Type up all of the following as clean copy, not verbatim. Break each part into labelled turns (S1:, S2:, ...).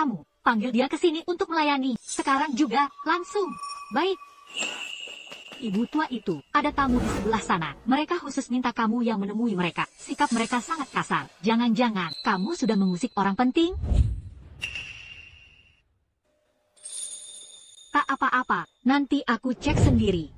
S1: kamu. Panggil dia ke sini untuk melayani. Sekarang juga, langsung. Baik. Ibu tua itu, ada tamu di sebelah sana. Mereka khusus minta kamu yang menemui mereka. Sikap mereka sangat kasar. Jangan-jangan, kamu sudah mengusik orang penting? Tak apa-apa, nanti aku cek sendiri.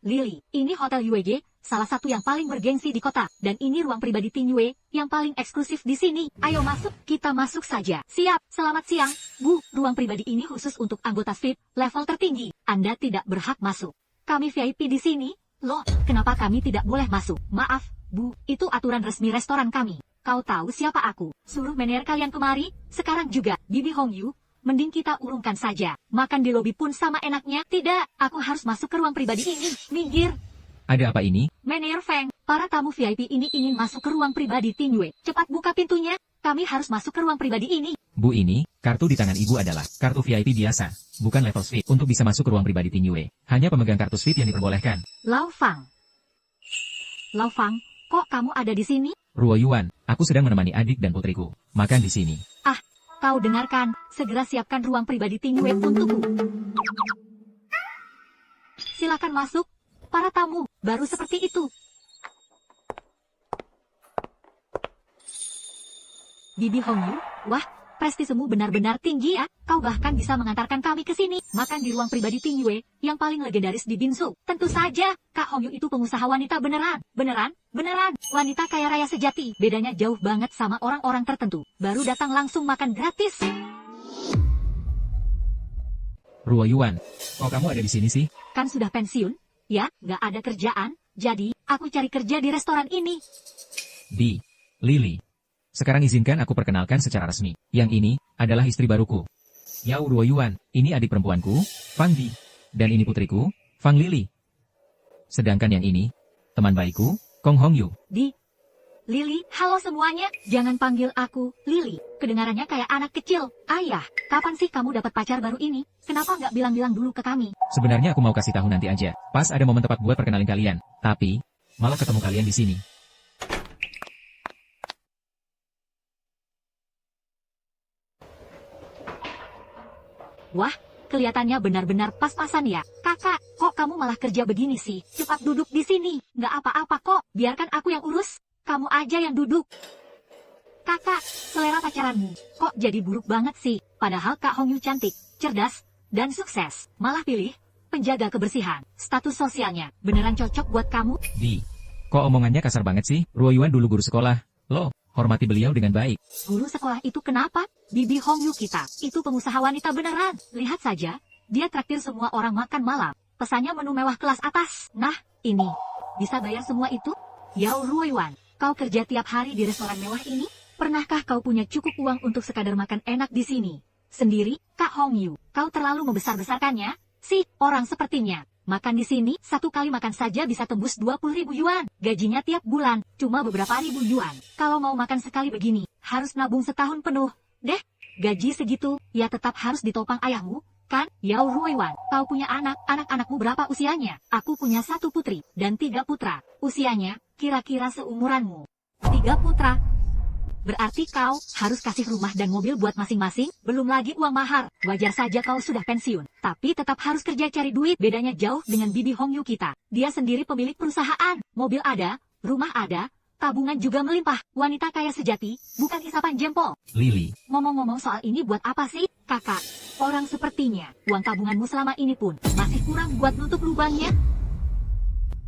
S1: Lily, ini Hotel UWG, salah satu yang paling bergengsi di kota. Dan ini ruang pribadi Ting Yue, yang paling eksklusif di sini. Ayo masuk, kita masuk saja. Siap, selamat siang. Bu, ruang pribadi ini khusus untuk anggota VIP, level tertinggi. Anda tidak berhak masuk. Kami VIP di sini. Loh, kenapa kami tidak boleh masuk? Maaf, Bu, itu aturan resmi restoran kami. Kau tahu siapa aku? Suruh manajer kalian kemari, sekarang juga, Bibi Hongyu. Mending kita urungkan saja. Makan di lobi pun sama enaknya. Tidak, aku harus masuk ke ruang pribadi ini. Minggir.
S2: Ada apa ini?
S1: Manajer Feng, para tamu VIP ini ingin masuk ke ruang pribadi Ting Yue. Cepat buka pintunya. Kami harus masuk ke ruang pribadi ini.
S2: Bu, ini, kartu di tangan ibu adalah kartu VIP biasa, bukan level suite. Untuk bisa masuk ke ruang pribadi Ting Yue, hanya pemegang kartu suite yang diperbolehkan.
S1: Lao Fang. Lao Fang, kok kamu ada di sini?
S2: Ruo Yuan, aku sedang menemani adik dan putriku. Makan di sini.
S1: Kau dengarkan, segera siapkan ruang pribadi Ting Yue untukku. Silakan masuk, para tamu, baru seperti itu. Bibi Hongyu, wah, prestisemu benar-benar tinggi ya. Kau bahkan bisa mengantarkan kami ke sini. Makan di ruang pribadi Ting Yue, yang paling legendaris di Binsu. Tentu saja, Kak Hongyu itu pengusaha wanita beneran. Beneran? Wanita kaya raya sejati. Bedanya jauh banget sama orang-orang tertentu. Baru datang langsung makan gratis.
S2: Ruo Yuan, kok kamu ada di sini sih?
S1: Kan sudah pensiun? Ya, nggak ada kerjaan. Jadi, aku cari kerja di restoran ini.
S2: Di Lily. Sekarang izinkan aku perkenalkan secara resmi. Yang ini adalah istri baruku. Yao Ruo Yuan, ini adik perempuanku, Fang Di. Dan ini putriku, Fang Lily. Sedangkan yang ini, teman baikku, Kong Hongyu.
S1: Di Lily, halo semuanya. Jangan panggil aku Lily. Kedengarannya kayak anak kecil. Ayah, kapan sih kamu dapat pacar baru ini? Kenapa nggak bilang-bilang dulu ke kami?
S2: Sebenarnya aku mau kasih tahu nanti aja. Pas ada momen tepat buat perkenalin kalian. Tapi, malah ketemu kalian di sini.
S1: Wah, kelihatannya benar-benar pas-pasan ya. Kakak, kok kamu malah kerja begini sih? Cepat duduk di sini. Nggak apa-apa kok, biarkan aku yang urus. Kamu aja yang duduk. Kakak, selera pacaranmu kok jadi buruk banget sih? Padahal Kak Hongyu cantik, cerdas, dan sukses. Malah pilih penjaga kebersihan. Status sosialnya beneran cocok buat kamu.
S2: Di, kok omongannya kasar banget sih? Ruo Yuan dulu guru sekolah. Loh, hormati beliau dengan baik.
S1: Guru sekolah itu kenapa? Bibi Hongyu kita, itu pengusaha wanita beneran. Lihat saja, dia traktir semua orang makan malam. Pesannya menu mewah kelas atas. Nah, ini, bisa bayar semua itu? Yao Ruo Yuan, kau kerja tiap hari di restoran mewah ini? Pernahkah kau punya cukup uang untuk sekadar makan enak di sini? Sendiri, Kak Hongyu, kau terlalu membesar-besarkannya? Si, orang sepertinya. Makan di sini, satu kali makan saja bisa tembus 20.000 yuan. Gajinya tiap bulan, cuma beberapa ribu yuan. Kalau mau makan sekali begini, harus nabung setahun penuh. Deh, gaji segitu, ya tetap harus ditopang ayahmu, kan? Yao Ruiwan, kau punya anak, anak-anakmu berapa usianya? Aku punya 1 putri, dan 3 putra. Usianya, kira-kira seumuranmu. 3 putra. Berarti kau harus kasih rumah dan mobil buat masing-masing, belum lagi uang mahar. Wajar saja kau sudah pensiun, tapi tetap harus kerja cari duit. Bedanya jauh dengan Bibi Hongyu kita. Dia sendiri pemilik perusahaan, mobil ada, rumah ada, tabungan juga melimpah. Wanita kaya sejati, bukan isapan jempol.
S2: Lily,
S1: Ngomong-ngomong soal ini buat apa sih, kakak? Orang sepertinya, uang tabunganmu selama ini pun masih kurang buat nutup lubangnya.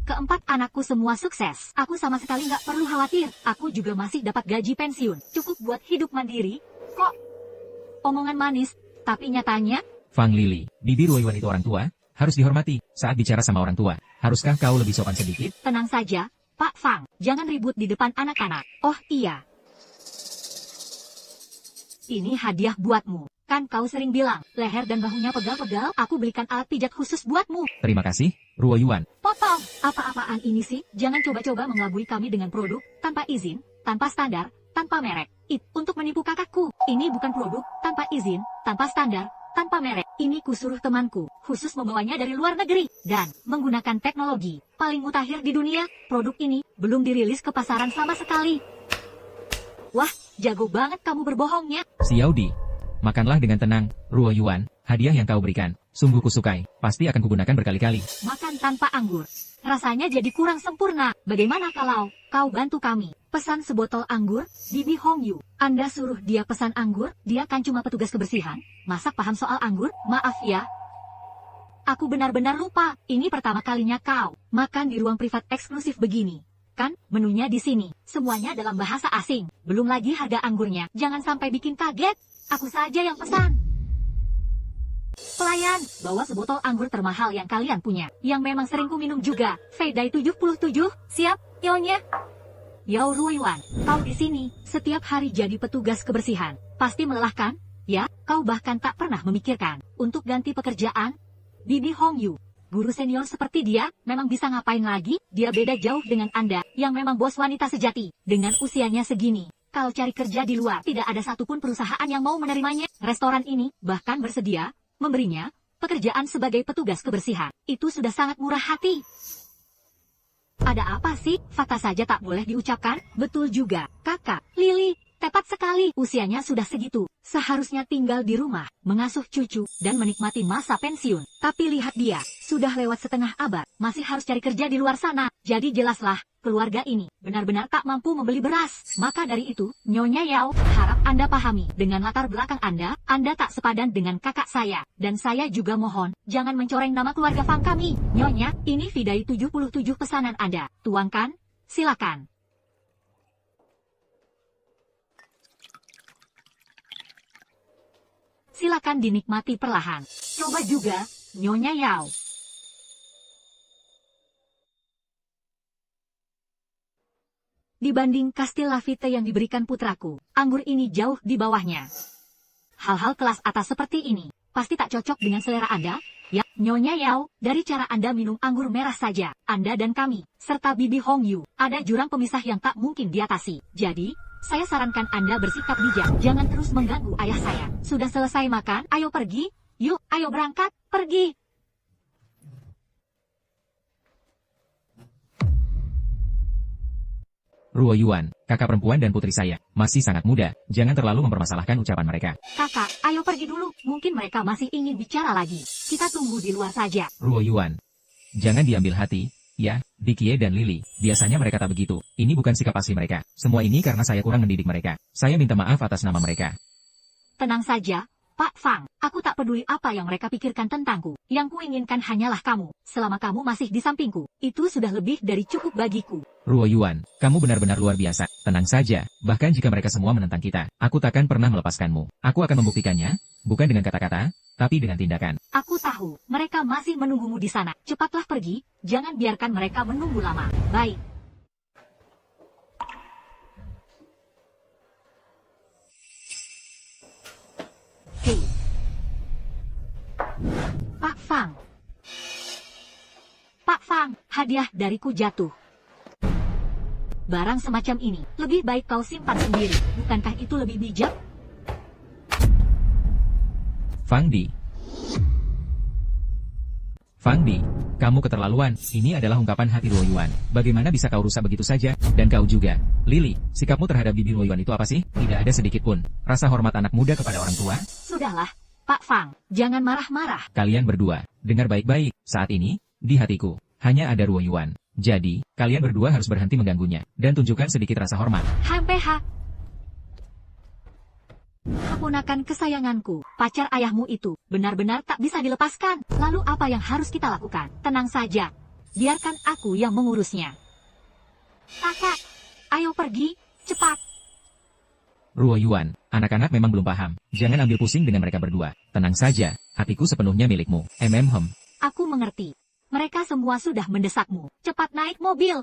S1: Keempat anakku semua sukses. Aku sama sekali nggak perlu khawatir. Aku juga masih dapat gaji pensiun. Cukup buat hidup mandiri. Kok? Omongan manis, tapi nyatanya?
S2: Fang Lily, Bibi Ruo Yuan itu orang tua, harus dihormati. Saat bicara sama orang tua, haruskah kau lebih sopan sedikit?
S1: Tenang saja, Pak Fang. Jangan ribut di depan anak-anak. Oh iya. Ini hadiah buatmu. Kan kau sering bilang, leher dan bahunya pegal-pegal, aku belikan alat pijat khusus buatmu.
S2: Terima kasih, Ruo Yuan.
S1: Potong! Apa-apaan ini sih? Jangan coba-coba mengelabui kami dengan produk, tanpa izin, tanpa standar, tanpa merek. Untuk menipu kakakku. Ini bukan produk, tanpa izin, tanpa standar, tanpa merek. Ini kusuruh temanku, khusus membawanya dari luar negeri. Dan, menggunakan teknologi, paling mutakhir di dunia. Produk ini, belum dirilis ke pasaran sama sekali. Wah, jago banget kamu berbohongnya.
S2: Xiao Di, makanlah dengan tenang, Ruo Yuan, hadiah yang kau berikan. Sungguh kusukai, pasti akan kugunakan berkali-kali.
S1: Makan tanpa anggur. Rasanya jadi kurang sempurna. Bagaimana kalau kau bantu kami? Pesan sebotol anggur, Bibi Hongyu. Anda suruh dia pesan anggur, dia kan cuma petugas kebersihan. Masa paham soal anggur? Maaf ya. Aku benar-benar lupa. Ini pertama kalinya kau makan di ruang privat eksklusif begini. Kan, menunya di sini. Semuanya dalam bahasa asing. Belum lagi harga anggurnya. Jangan sampai bikin kaget. Aku saja yang pesan. Pelayan, bawa sebotol anggur termahal yang kalian punya. Yang memang sering ku minum juga. Feidai 77, siap, Nyonya. Yao Ruoyuan, kau di sini, setiap hari jadi petugas kebersihan. Pasti melelahkan, ya? Kau bahkan tak pernah memikirkan untuk ganti pekerjaan? Bibi Hongyu, guru senior seperti dia, memang bisa ngapain lagi? Dia beda jauh dengan Anda, yang memang bos wanita sejati. Dengan usianya segini, kalau cari kerja di luar, tidak ada satupun perusahaan yang mau menerimanya. Restoran ini, bahkan bersedia memberinya pekerjaan sebagai petugas kebersihan. Itu sudah sangat murah hati. Ada apa sih? Fakta saja tak boleh diucapkan? Betul juga, kakak, Lily. Tepat sekali, usianya sudah segitu. Seharusnya tinggal di rumah, mengasuh cucu, dan menikmati masa pensiun. Tapi lihat dia, sudah lewat setengah abad, masih harus cari kerja di luar sana. Jadi jelaslah, keluarga ini benar-benar tak mampu membeli beras. Maka dari itu, Nyonya Yao, harap Anda pahami, dengan latar belakang Anda tak sepadan dengan kakak saya. Dan saya juga mohon, jangan mencoreng nama keluarga Fang kami. Nyonya, ini Vidai 77 pesanan Anda. Tuangkan, silakan. Silakan dinikmati perlahan. Coba juga, Nyonya Yao. Dibanding kastil Lafite yang diberikan putraku, anggur ini jauh di bawahnya. Hal-hal kelas atas seperti ini, pasti tak cocok dengan selera Anda, ya, Nyonya Yao. Dari cara Anda minum anggur merah saja, Anda dan kami, serta Bibi Hongyu, ada jurang pemisah yang tak mungkin diatasi. Jadi, saya sarankan Anda bersikap bijak, jangan terus mengganggu ayah saya. Sudah selesai makan, ayo pergi, yuk, ayo berangkat, pergi.
S2: Ruo Yuan, kakak perempuan dan putri saya, masih sangat muda, jangan terlalu mempermasalahkan ucapan mereka.
S1: Kakak, ayo pergi dulu, mungkin mereka masih ingin bicara lagi. Kita tunggu di luar saja.
S2: Ruo Yuan, jangan diambil hati. Ya, Dikie dan Lily, biasanya mereka tak begitu. Ini bukan sikap asli mereka. Semua ini karena saya kurang mendidik mereka. Saya minta maaf atas nama mereka.
S1: Tenang saja, Pak Fang. Aku tak peduli apa yang mereka pikirkan tentangku. Yang kuinginkan hanyalah kamu. Selama kamu masih di sampingku, itu sudah lebih dari cukup bagiku.
S2: Ruo Yuan, kamu benar-benar luar biasa. Tenang saja, bahkan jika mereka semua menentang kita, aku takkan pernah melepaskanmu. Aku akan membuktikannya, bukan dengan kata-kata, tapi dengan tindakan.
S1: Aku tahu, mereka masih menunggumu di sana. Cepatlah pergi, jangan biarkan mereka menunggu lama. Baik. Hei. Pak Fang. Pak Fang, hadiah dariku jatuh. Barang semacam ini, lebih baik kau simpan sendiri. Bukankah itu lebih bijak?
S2: Fang Di. Fang Di, kamu keterlaluan. Ini adalah ungkapan hati Ruo Yuan. Bagaimana bisa kau rusak begitu saja? Dan kau juga. Lily, sikapmu terhadap Bibi Ruo Yuan itu apa sih? Tidak ada sedikit pun rasa hormat anak muda kepada orang tua.
S1: Sudahlah, Pak Fang. Jangan marah-marah.
S2: Kalian berdua, dengar baik-baik. Saat ini, di hatiku, hanya ada Ruo Yuan. Jadi, kalian berdua harus berhenti mengganggunya. Dan tunjukkan sedikit rasa hormat.
S1: HMPH. Keponakan kesayanganku, pacar ayahmu itu, benar-benar tak bisa dilepaskan. Lalu apa yang harus kita lakukan? Tenang saja. Biarkan aku yang mengurusnya. Kakak, ayo pergi, cepat.
S2: Ruo Yuan, anak-anak memang belum paham. Jangan ambil pusing dengan mereka berdua. Tenang saja, hatiku sepenuhnya milikmu.
S1: Aku mengerti. Mereka semua sudah mendesakmu. Cepat naik mobil.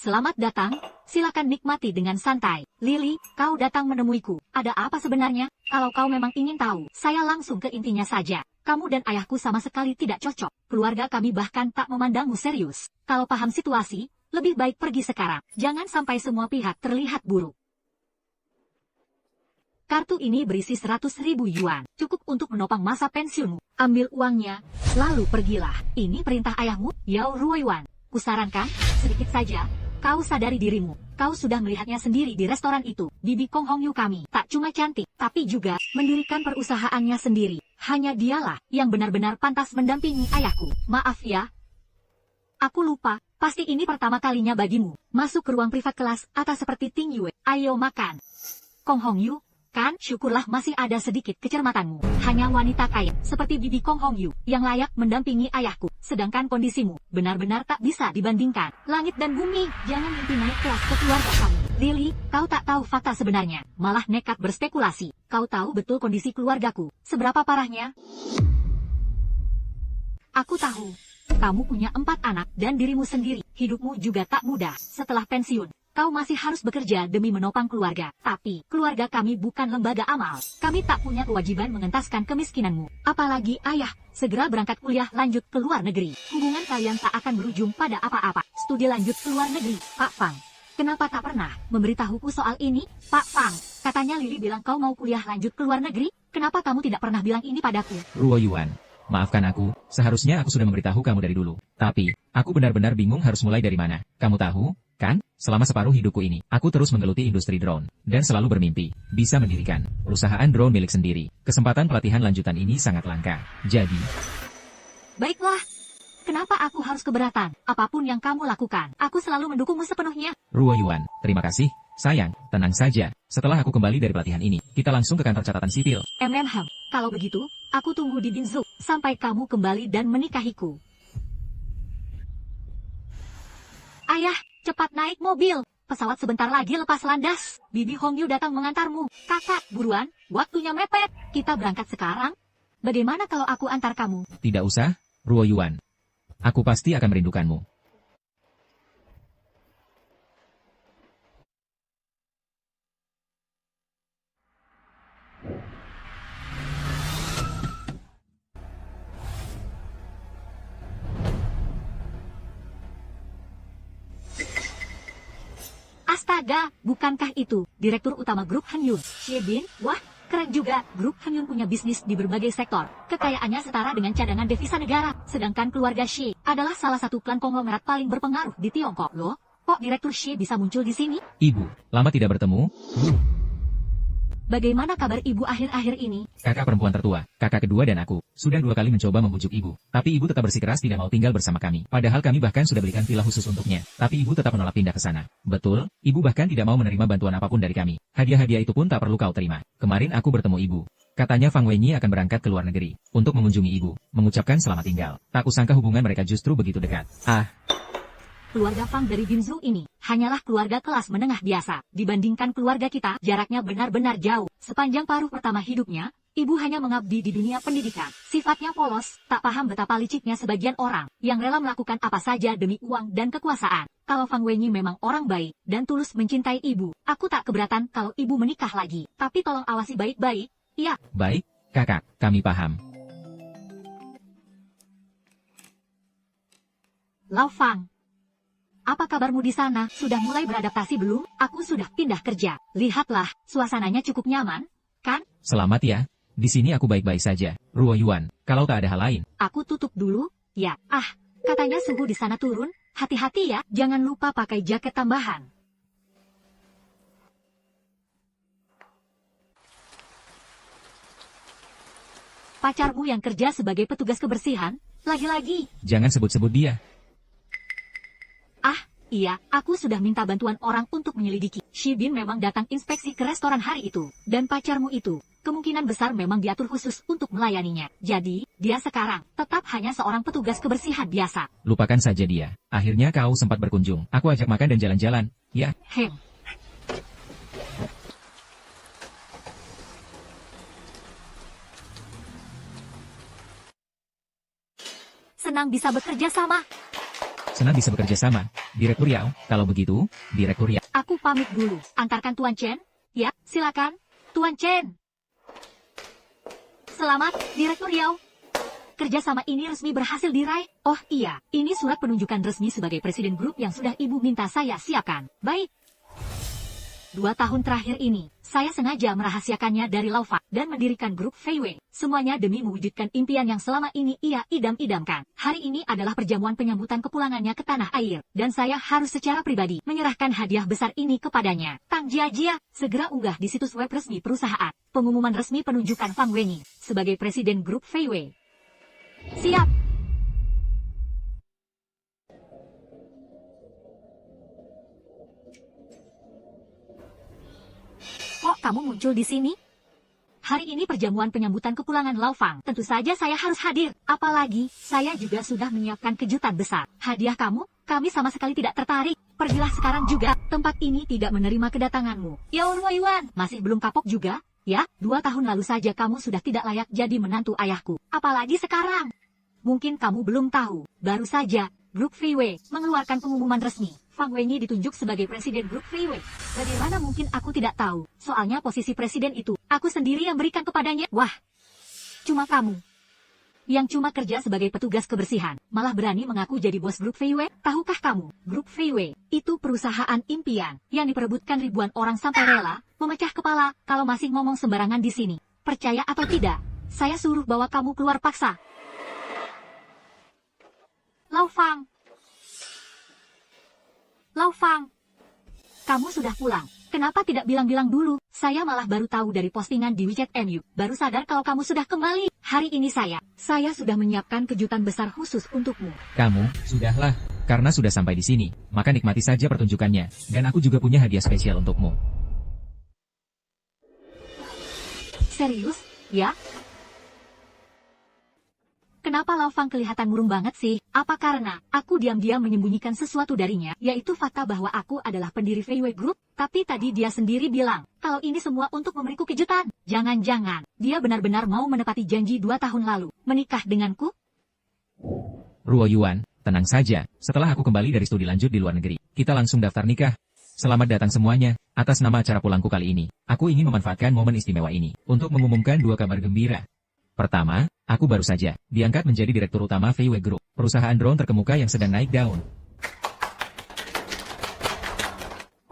S1: Selamat datang, silakan nikmati dengan santai. Lily, kau datang menemuiku. Ada apa sebenarnya? Kalau kau memang ingin tahu, saya langsung ke intinya saja. Kamu dan ayahku sama sekali tidak cocok. Keluarga kami bahkan tak memandangmu serius. Kalau paham situasi, lebih baik pergi sekarang. Jangan sampai semua pihak terlihat buruk. Kartu ini berisi 100.000 yuan. Cukup untuk menopang masa pensiunmu. Ambil uangnya, lalu pergilah. Ini perintah ayahmu, Yao Ruoyuan. Kusarankan, sedikit saja, kau sadari dirimu. Kau sudah melihatnya sendiri di restoran itu. Bibi Kong Hongyu kami tak cuma cantik, tapi juga mendirikan perusahaannya sendiri. Hanya dialah yang benar-benar pantas mendampingi ayahku. Maaf ya. Aku lupa, pasti ini pertama kalinya bagimu. Masuk ke ruang privat kelas atas seperti Ting Yue. Ayo makan. Kong Hongyu, kan syukurlah masih ada sedikit kecermatanmu. Hanya wanita kaya, seperti Bibi Kong Hongyu, yang layak mendampingi ayahku. Sedangkan kondisimu, benar-benar tak bisa dibandingkan. Langit dan bumi, jangan mimpi naik kelas ke keluarga kamu. Lily, kau tak tahu fakta sebenarnya, malah nekat berspekulasi. Kau tahu betul kondisi keluargaku, seberapa parahnya? Aku tahu. Kamu punya 4 anak dan dirimu sendiri. Hidupmu juga tak mudah. Setelah pensiun, kau masih harus bekerja demi menopang keluarga. Tapi, keluarga kami bukan lembaga amal. Kami tak punya kewajiban mengentaskan kemiskinanmu. Apalagi ayah, segera berangkat kuliah lanjut ke luar negeri. Hubungan kalian tak akan berujung pada apa-apa. Studi lanjut ke luar negeri, Pak Fang. Kenapa tak pernah memberitahuku soal ini, Pak Fang? Katanya Lily bilang kau mau kuliah lanjut ke luar negeri. Kenapa kamu tidak pernah bilang ini padaku?
S2: Ruoyuan, maafkan aku, seharusnya aku sudah memberitahu kamu dari dulu. Tapi, aku benar-benar bingung harus mulai dari mana. Kamu tahu, kan? Selama separuh hidupku ini, aku terus menggeluti industri drone, dan selalu bermimpi, bisa mendirikan perusahaan drone milik sendiri. Kesempatan pelatihan lanjutan ini sangat langka. Jadi,
S1: Baiklah. Kenapa aku harus keberatan? Apapun yang kamu lakukan, aku selalu mendukungmu sepenuhnya.
S2: Ruoyuan, terima kasih. Sayang, tenang saja. Setelah aku kembali dari pelatihan ini, kita langsung ke kantor catatan sipil.
S1: Kalau begitu, aku tunggu di Binzu, sampai kamu kembali dan menikahiku. Ayah, cepat naik mobil. Pesawat sebentar lagi lepas landas. Bibi Hongyu datang mengantarmu. Kakak, buruan, waktunya mepet. Kita berangkat sekarang. Bagaimana kalau aku antar kamu?
S2: Tidak usah, Ruoyuan. Aku pasti akan merindukanmu.
S1: Astaga, bukankah itu Direktur Utama Grup Hanyun, Xie Bin? Wah, keren juga. Grup Hanyun punya bisnis di berbagai sektor. Kekayaannya setara dengan cadangan devisa negara. Sedangkan keluarga Xie adalah salah satu klan konglomerat paling berpengaruh di Tiongkok. Loh, kok Direktur Xie bisa muncul di sini?
S2: Ibu, lama tidak bertemu?
S1: Bagaimana kabar ibu akhir-akhir ini?
S2: Kakak perempuan tertua, kakak kedua dan aku, sudah 2 kali mencoba membujuk ibu. Tapi ibu tetap bersikeras tidak mau tinggal bersama kami. Padahal kami bahkan sudah belikan villa khusus untuknya. Tapi ibu tetap menolak pindah ke sana. Betul, ibu bahkan tidak mau menerima bantuan apapun dari kami. Hadiah-hadiah itu pun tak perlu kau terima. Kemarin aku bertemu ibu. Katanya Fang Wenyi akan berangkat ke luar negeri untuk mengunjungi ibu, mengucapkan selamat tinggal. Tak kusangka hubungan mereka justru begitu dekat.
S1: Keluarga Fang dari Binzu ini hanyalah keluarga kelas menengah biasa. Dibandingkan keluarga kita, jaraknya benar-benar jauh. Sepanjang paruh pertama hidupnya, ibu hanya mengabdi di dunia pendidikan. Sifatnya polos, tak paham betapa liciknya sebagian orang yang rela melakukan apa saja demi uang dan kekuasaan. Kalau Fang Wenyi memang orang baik dan tulus mencintai ibu, aku tak keberatan kalau ibu menikah lagi. Tapi tolong awasi baik-baik, ya.
S2: Baik, kakak, kami paham.
S1: Lao Fang, apa kabarmu di sana? Sudah mulai beradaptasi belum? Aku sudah pindah kerja. Lihatlah, suasananya cukup nyaman, kan?
S2: Selamat ya. Di sini aku baik-baik saja. Ruoyuan, kalau tak ada hal lain.
S1: Aku tutup dulu, ya. Katanya suhu di sana turun. Hati-hati ya, jangan lupa pakai jaket tambahan. Pacarmu yang kerja sebagai petugas kebersihan, lagi-lagi.
S2: Jangan sebut-sebut dia.
S1: Iya, aku sudah minta bantuan orang untuk menyelidiki. Xie Bin memang datang inspeksi ke restoran hari itu. Dan pacarmu itu, kemungkinan besar memang diatur khusus untuk melayaninya. Jadi, dia sekarang tetap hanya seorang petugas kebersihan biasa.
S2: Lupakan saja dia. Akhirnya kau sempat berkunjung. Aku ajak makan dan jalan-jalan. Ya.
S1: Senang bisa bekerja sama.
S2: Senang bisa bekerja sama. Direktur Yao, kalau begitu, Direktur Yao.
S1: Aku pamit dulu. Antarkan Tuan Chen. Ya, silakan. Tuan Chen. Selamat, Direktur Yao. Kerjasama ini resmi berhasil diraih. Oh iya, ini surat penunjukan resmi sebagai presiden grup yang sudah ibu minta saya siapkan. Baik. 2 tahun terakhir ini, saya sengaja merahasiakannya dari Laufang dan mendirikan grup Fei Wei. Semuanya demi mewujudkan impian yang selama ini ia idam-idamkan. Hari ini adalah perjamuan penyambutan kepulangannya ke tanah air, dan saya harus secara pribadi menyerahkan hadiah besar ini kepadanya. Tang Jiajia, segera unggah di situs web resmi perusahaan. Pengumuman resmi penunjukan Fang Wenyi sebagai presiden grup Fei Wei. Siap. Kok kamu muncul di sini? Hari ini perjamuan penyambutan kepulangan Laufang. Tentu saja saya harus hadir. Apalagi, saya juga sudah menyiapkan kejutan besar. Hadiah kamu, kami sama sekali tidak tertarik. Pergilah sekarang juga. Tempat ini tidak menerima kedatanganmu. Yao Ruoyuan, masih belum kapok juga? Ya, 2 tahun lalu saja kamu sudah tidak layak jadi menantu ayahku. Apalagi sekarang. Mungkin kamu belum tahu. Baru saja, grup Fei Wei mengeluarkan pengumuman resmi. Fang Wenyi ditunjuk sebagai presiden grup Fei Wei. Bagaimana mungkin aku tidak tahu? Soalnya posisi presiden itu, aku sendiri yang berikan kepadanya. Wah, cuma kamu yang cuma kerja sebagai petugas kebersihan, malah berani mengaku jadi bos grup Fei Wei. Tahukah kamu, grup Fei Wei itu perusahaan impian yang diperebutkan ribuan orang sampai rela memecah kepala kalau masih ngomong sembarangan di sini. Percaya atau tidak, saya suruh bawa kamu keluar paksa. Laufang, kamu sudah pulang. Kenapa tidak bilang-bilang dulu? Saya malah baru tahu dari postingan di WeChat MU. Baru sadar kalau kamu sudah kembali. Hari ini saya sudah menyiapkan kejutan besar khusus untukmu.
S2: Kamu, sudahlah. Karena sudah sampai di sini, maka nikmati saja pertunjukannya. Dan aku juga punya hadiah spesial untukmu.
S1: Serius? Ya? Kenapa Laufang kelihatan murung banget sih? Apa karena aku diam-diam menyembunyikan sesuatu darinya, yaitu fakta bahwa aku adalah pendiri Fei Wei Group? Tapi tadi dia sendiri bilang, kalau ini semua untuk memberiku kejutan. Jangan-jangan, dia benar-benar mau menepati janji 2 tahun lalu, menikah denganku?
S2: Ruoyuan, tenang saja, setelah aku kembali dari studi lanjut di luar negeri, kita langsung daftar nikah. Selamat datang semuanya, atas nama acara pulangku kali ini, aku ingin memanfaatkan momen istimewa ini, untuk mengumumkan 2 kabar gembira. Pertama, aku baru saja diangkat menjadi direktur utama Fei Wei Group, perusahaan drone terkemuka yang sedang naik daun.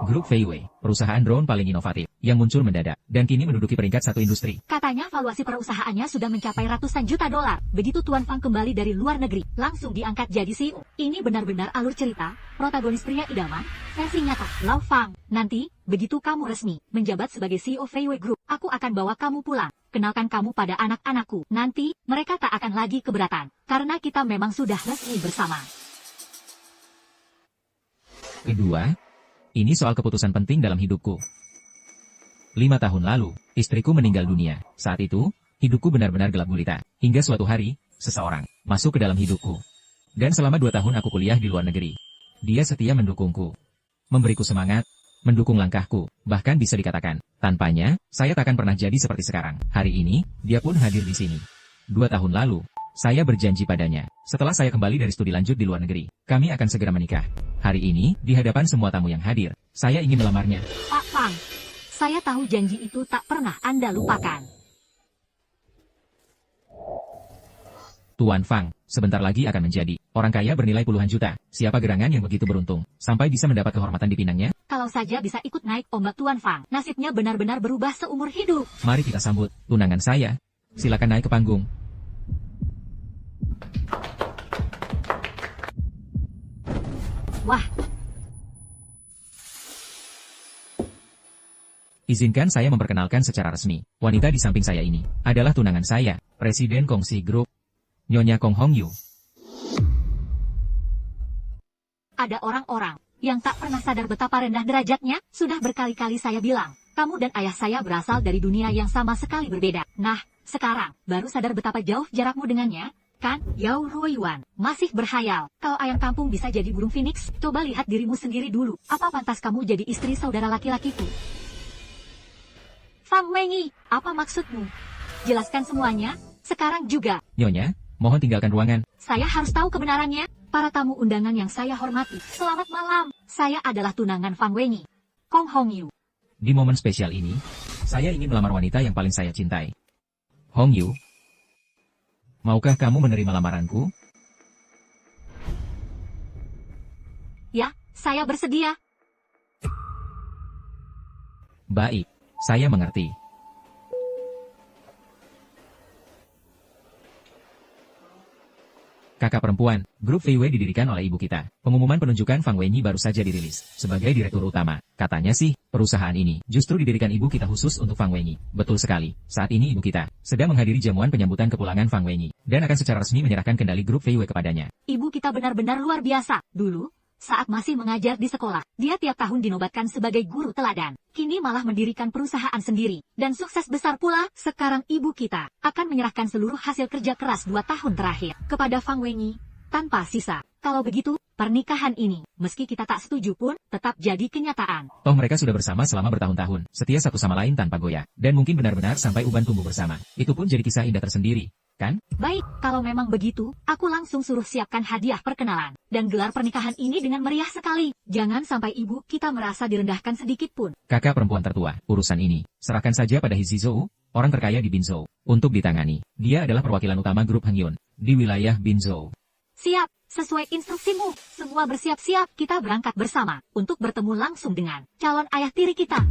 S2: Grup Fei Wei, perusahaan drone paling inovatif, yang muncul mendadak, dan kini menduduki peringkat 1 industri.
S1: Katanya valuasi perusahaannya sudah mencapai ratusan juta dolar. Begitu Tuan Fang kembali dari luar negeri, langsung diangkat jadi CEO. Ini benar-benar alur cerita, protagonis pria idaman, versi nyata, Laufang. Nanti, begitu kamu resmi menjabat sebagai CEO Fei Wei Group, aku akan bawa kamu pulang. Kenalkan kamu pada anak-anakku. Nanti, mereka tak akan lagi keberatan, karena kita memang sudah resmi bersama.
S2: Kedua, ini soal keputusan penting dalam hidupku. 5 tahun lalu, istriku meninggal dunia. Saat itu, hidupku benar-benar gelap gulita. Hingga suatu hari, seseorang masuk ke dalam hidupku. Dan selama 2 tahun aku kuliah di luar negeri. Dia setia mendukungku, memberiku semangat, mendukung langkahku, bahkan bisa dikatakan, tanpanya, saya takkan pernah jadi seperti sekarang. Hari ini, dia pun hadir di sini. 2 tahun lalu, saya berjanji padanya, setelah saya kembali dari studi lanjut di luar negeri, kami akan segera menikah. Hari ini, di hadapan semua tamu yang hadir, saya ingin melamarnya.
S1: Pak Fang, saya tahu janji itu tak pernah Anda lupakan.
S2: Tuan Fang, sebentar lagi akan menjadi orang kaya bernilai puluhan juta. Siapa gerangan yang begitu beruntung, sampai bisa mendapat kehormatan dipinangnya?
S1: Kalau saja bisa ikut naik ombak Tuan Fang, nasibnya benar-benar berubah seumur hidup.
S2: Mari kita sambut tunangan saya. Silakan naik ke panggung.
S1: Wah,
S2: izinkan saya memperkenalkan secara resmi. Wanita di samping saya ini adalah tunangan saya, Presiden Kongsi Group, Nyonya Kong Hongyu.
S1: ada orang-orang yang tak pernah sadar betapa rendah derajatnya. Sudah berkali-kali saya bilang, kamu dan ayah saya berasal dari dunia yang sama sekali berbeda. Nah, sekarang, baru sadar betapa jauh jarakmu dengannya, kan? Yao Ruoyuan, masih berhayal. Kalau ayam kampung bisa jadi burung phoenix, coba lihat dirimu sendiri dulu. Apa pantas kamu jadi istri saudara laki-lakiku? Fang Wenyi, apa maksudmu? Jelaskan semuanya, sekarang juga.
S2: Nyonya, mohon tinggalkan ruangan.
S1: Saya harus tahu kebenarannya. Para tamu undangan yang saya hormati, selamat malam. Saya adalah tunangan Fang Wenyi, Kong Hongyu.
S2: Di momen spesial ini, saya ingin melamar wanita yang paling saya cintai. Hongyu, maukah kamu menerima lamaranku?
S1: Ya, saya bersedia.
S2: Baik, saya mengerti. Kakak perempuan, grup VW didirikan oleh ibu kita. Pengumuman penunjukan Fang Wenyi baru saja dirilis sebagai direktur utama. Katanya sih, perusahaan ini justru didirikan ibu kita khusus untuk Fang Wenyi. Betul sekali. Saat ini ibu kita sedang menghadiri jamuan penyambutan kepulangan Fang Wenyi dan akan secara resmi menyerahkan kendali grup VW kepadanya.
S1: Ibu kita benar-benar luar biasa. Dulu, saat masih mengajar di sekolah, dia tiap tahun dinobatkan sebagai guru teladan. Kini malah mendirikan perusahaan sendiri. Dan sukses besar pula, sekarang ibu kita akan menyerahkan seluruh hasil kerja keras 2 tahun terakhir kepada Fang Wenyi tanpa sisa. Kalau begitu, pernikahan ini, meski kita tak setuju pun, tetap jadi kenyataan.
S2: Toh mereka sudah bersama selama bertahun-tahun, setia satu sama lain tanpa goyah. Dan mungkin benar-benar sampai uban tumbuh bersama. Itu pun jadi kisah indah tersendiri. Kan?
S1: Baik, kalau memang begitu, aku langsung suruh siapkan hadiah perkenalan dan gelar pernikahan ini dengan meriah sekali. Jangan sampai ibu kita merasa direndahkan sedikit pun.
S2: Kakak perempuan tertua, urusan ini serahkan saja pada Hizizou, orang terkaya di Binzhou, untuk ditangani. Dia adalah perwakilan utama grup Hangyun di wilayah Binzhou.
S1: Siap, sesuai instruksimu. Semua bersiap-siap, kita berangkat bersama untuk bertemu langsung dengan calon ayah tiri kita.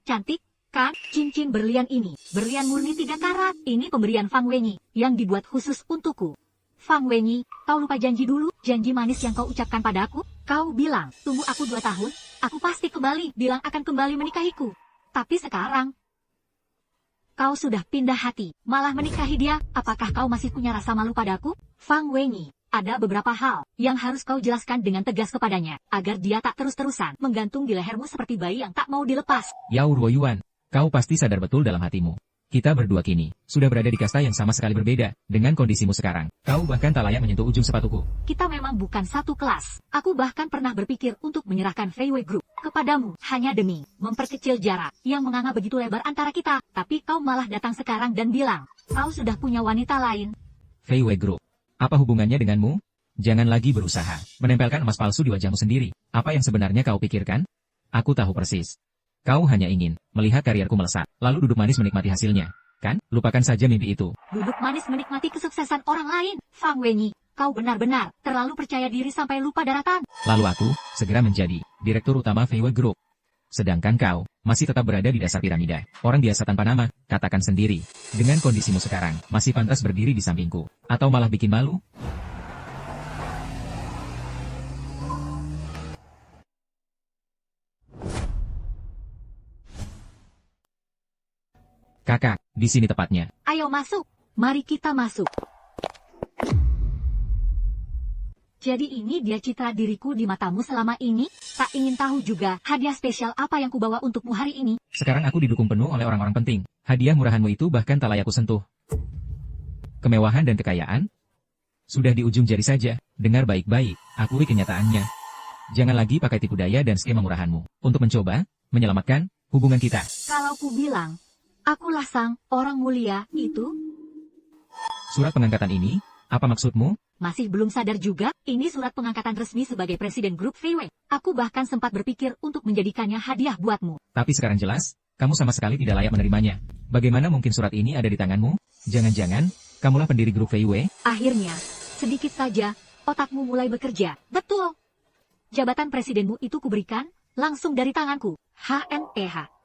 S1: Cantik kan, cincin berlian ini, berlian murni 3 karat, ini pemberian Fang Wenyi, yang dibuat khusus untukku. Fang Wenyi, kau lupa janji dulu, janji manis yang kau ucapkan padaku? Kau bilang, tunggu aku 2 tahun, aku pasti kembali, bilang akan kembali menikahiku. Tapi sekarang, kau sudah pindah hati, malah menikahi dia, apakah kau masih punya rasa malu padaku? Fang Wenyi, ada beberapa hal yang harus kau jelaskan dengan tegas kepadanya, agar dia tak terus-terusan menggantung di lehermu seperti bayi yang tak mau dilepas.
S2: Yao Ruoyuan, kau pasti sadar betul dalam hatimu. Kita berdua kini sudah berada di kasta yang sama sekali berbeda dengan kondisimu sekarang. Kau bahkan tak layak menyentuh ujung sepatuku.
S1: Kita memang bukan satu kelas. Aku bahkan pernah berpikir untuk menyerahkan VW Group kepadamu hanya demi memperkecil jarak yang menganga begitu lebar antara kita. Tapi kau malah datang sekarang dan bilang, kau sudah punya wanita lain.
S2: VW Group, apa hubungannya denganmu? Jangan lagi berusaha menempelkan emas palsu di wajahmu sendiri. Apa yang sebenarnya kau pikirkan? Aku tahu persis. Kau hanya ingin melihat karirku melesat, lalu duduk manis menikmati hasilnya. Kan? Lupakan saja mimpi itu.
S1: Duduk manis menikmati kesuksesan orang lain. Fang Wenyi, kau benar-benar terlalu percaya diri sampai lupa daratan.
S2: Lalu aku segera menjadi direktur utama VW Group. Sedangkan kau masih tetap berada di dasar piramida. Orang biasa tanpa nama, katakan sendiri. Dengan kondisimu sekarang, masih pantas berdiri di sampingku. Atau malah bikin malu? Kakak, di sini tepatnya.
S1: Ayo masuk. Mari kita masuk. Jadi ini dia citra diriku di matamu selama ini? Tak ingin tahu juga hadiah spesial apa yang kubawa untukmu hari ini?
S2: Sekarang aku didukung penuh oleh orang-orang penting. Hadiah murahanmu itu bahkan tak layak ku sentuh. Kemewahan dan kekayaan? Sudah di ujung jari saja. Dengar baik-baik, akui kenyataannya. Jangan lagi pakai tipu daya dan skema murahanmu untuk mencoba menyelamatkan hubungan kita.
S1: Kalau ku bilang, akulah sang orang mulia itu.
S2: Surat pengangkatan ini, apa maksudmu?
S1: Masih belum sadar juga, ini surat pengangkatan resmi sebagai presiden grup VW. Aku bahkan sempat berpikir untuk menjadikannya hadiah buatmu.
S2: Tapi sekarang jelas, kamu sama sekali tidak layak menerimanya. Bagaimana mungkin surat ini ada di tanganmu? Jangan-jangan, kamulah pendiri grup VW?
S1: Akhirnya, sedikit saja, otakmu mulai bekerja. Betul. Jabatan presidenmu itu kuberikan, langsung dari tanganku. HMEH.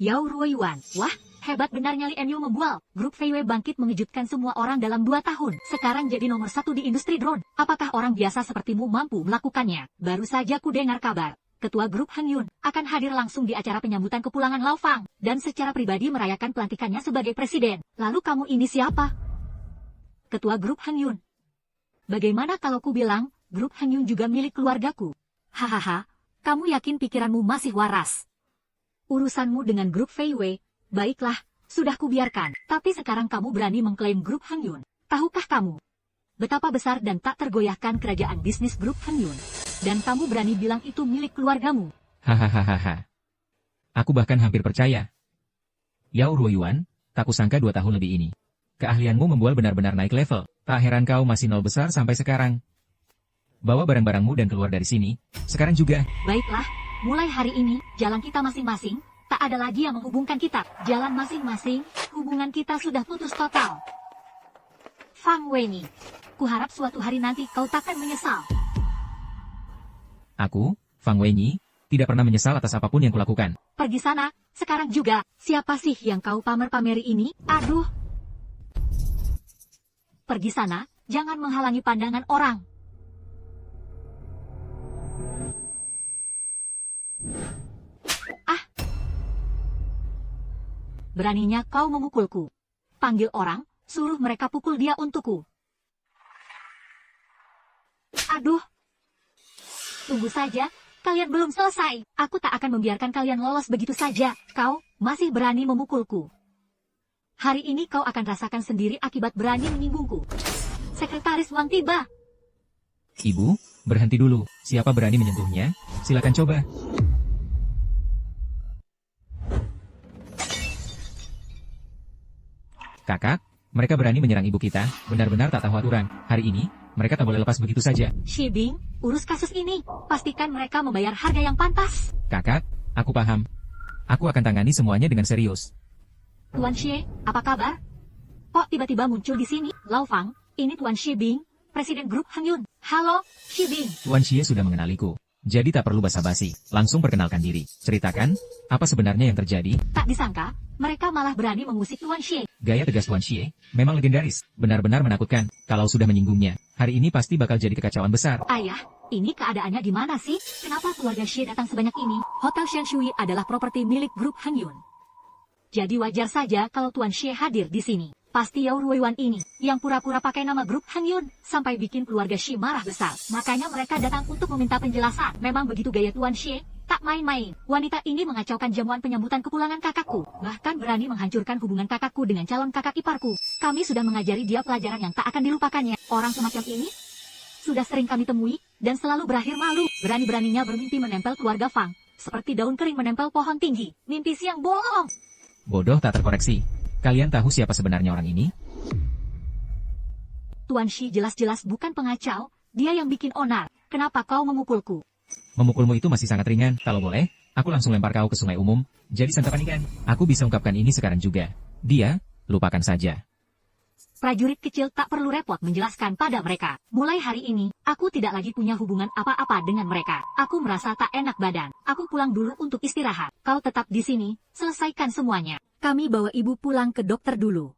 S1: Yao Ruoyuan. Wah, hebat benarnya Li Enyu membual. Grup VW bangkit mengejutkan semua orang dalam 2 tahun. Sekarang jadi nomor 1 di industri drone. Apakah orang biasa sepertimu mampu melakukannya? Baru saja ku dengar kabar. Ketua grup Hangyun akan hadir langsung di acara penyambutan kepulangan Lao Fang. Dan secara pribadi merayakan pelantikannya sebagai presiden. Lalu kamu ini siapa? Ketua grup Hangyun. Bagaimana kalau ku bilang, grup Hangyun juga milik keluargaku? Hahaha, kamu yakin pikiranmu masih waras? Urusanmu dengan grup VW, baiklah, sudah kubiarkan. Tapi sekarang kamu berani mengklaim grup Hangyun. Tahukah kamu betapa besar dan tak tergoyahkan kerajaan bisnis grup Hangyun? Dan kamu berani bilang itu milik keluargamu?
S2: Hahaha. Aku bahkan hampir percaya. Yao Ruoyuan, tak kusangka 2 tahun lebih ini. Keahlianmu membual benar-benar naik level. Tak heran kau masih nol besar sampai sekarang. Bawa barang-barangmu dan keluar dari sini. Sekarang juga.
S1: Baiklah. Mulai hari ini, jalan kita masing-masing, tak ada lagi yang menghubungkan kita. Jalan masing-masing, hubungan kita sudah putus total. Fang Wenyi, kuharap suatu hari nanti kau takkan menyesal.
S2: Aku, Fang Wenyi, tidak pernah menyesal atas apapun yang kulakukan.
S1: Pergi sana, sekarang juga. Siapa sih yang kau pamer-pameri ini? Aduh. Pergi sana, jangan menghalangi pandangan orang. Ah. Beraninya kau memukulku. Panggil orang, suruh mereka pukul dia untukku. Aduh. Tunggu saja. Kalian belum selesai. Aku tak akan membiarkan kalian lolos begitu saja. Kau masih berani memukulku. Hari ini kau akan rasakan sendiri akibat berani menyinggungku. Sekretaris Wang tiba.
S2: Ibu, berhenti dulu. Siapa berani menyentuhnya? Silakan coba. Kakak, mereka berani menyerang ibu kita. Benar-benar tak tahu aturan. Hari ini, mereka tak boleh lepas begitu saja.
S1: Shibing, urus kasus ini. Pastikan mereka membayar harga yang pantas.
S2: Kakak, aku paham. Aku akan tangani semuanya dengan serius.
S1: Tuan Xie, apa kabar? Kok tiba-tiba muncul di sini? Lau Fang, ini Tuan Shibing, Presiden Grup Hang Yun. Halo, Shibing.
S2: Tuan Xie sudah mengenaliku. Jadi tak perlu basa-basi. Langsung perkenalkan diri. Ceritakan, apa sebenarnya yang terjadi?
S1: Tak disangka, mereka malah berani mengusik Tuan Xie.
S2: Gaya tegas Tuan Xie memang legendaris. Benar-benar menakutkan. Kalau sudah menyinggungnya, hari ini pasti bakal jadi kekacauan besar.
S1: Ayah, ini keadaannya di mana sih? Kenapa keluarga Xie datang sebanyak ini? Hotel Shanshui adalah properti milik Grup Hang Yun. Jadi wajar saja kalau Tuan Xie hadir di sini. Pasti Yao Ruiwan ini, yang pura-pura pakai nama Grup Hang Yun, sampai bikin keluarga Xie marah besar. Makanya mereka datang untuk meminta penjelasan. Memang begitu gaya Tuan Xie, tak main-main. Wanita ini mengacaukan jamuan penyambutan kepulangan kakakku. Bahkan berani menghancurkan hubungan kakakku dengan calon kakak iparku. Kami sudah mengajari dia pelajaran yang tak akan dilupakannya. Orang semacam ini sudah sering kami temui, dan selalu berakhir malu. Berani-beraninya bermimpi menempel keluarga Fang. Seperti daun kering menempel pohon tinggi. Mimpi siang bolong.
S2: Bodoh tak terkoreksi. Kalian tahu siapa sebenarnya orang ini?
S1: Tuan Xie jelas-jelas bukan pengacau. Dia yang bikin onar. Kenapa kau memukulku?
S2: Memukulmu itu masih sangat ringan. Kalau boleh, aku langsung lempar kau ke sungai umum. Jadi santapan ikan. Aku bisa ungkapkan ini sekarang juga. Dia, lupakan saja.
S1: Prajurit kecil tak perlu repot menjelaskan pada mereka. Mulai hari ini, aku tidak lagi punya hubungan apa-apa dengan mereka. Aku merasa tak enak badan. Aku pulang dulu untuk istirahat. Kau tetap di sini, selesaikan semuanya. Kami bawa ibu pulang ke dokter dulu.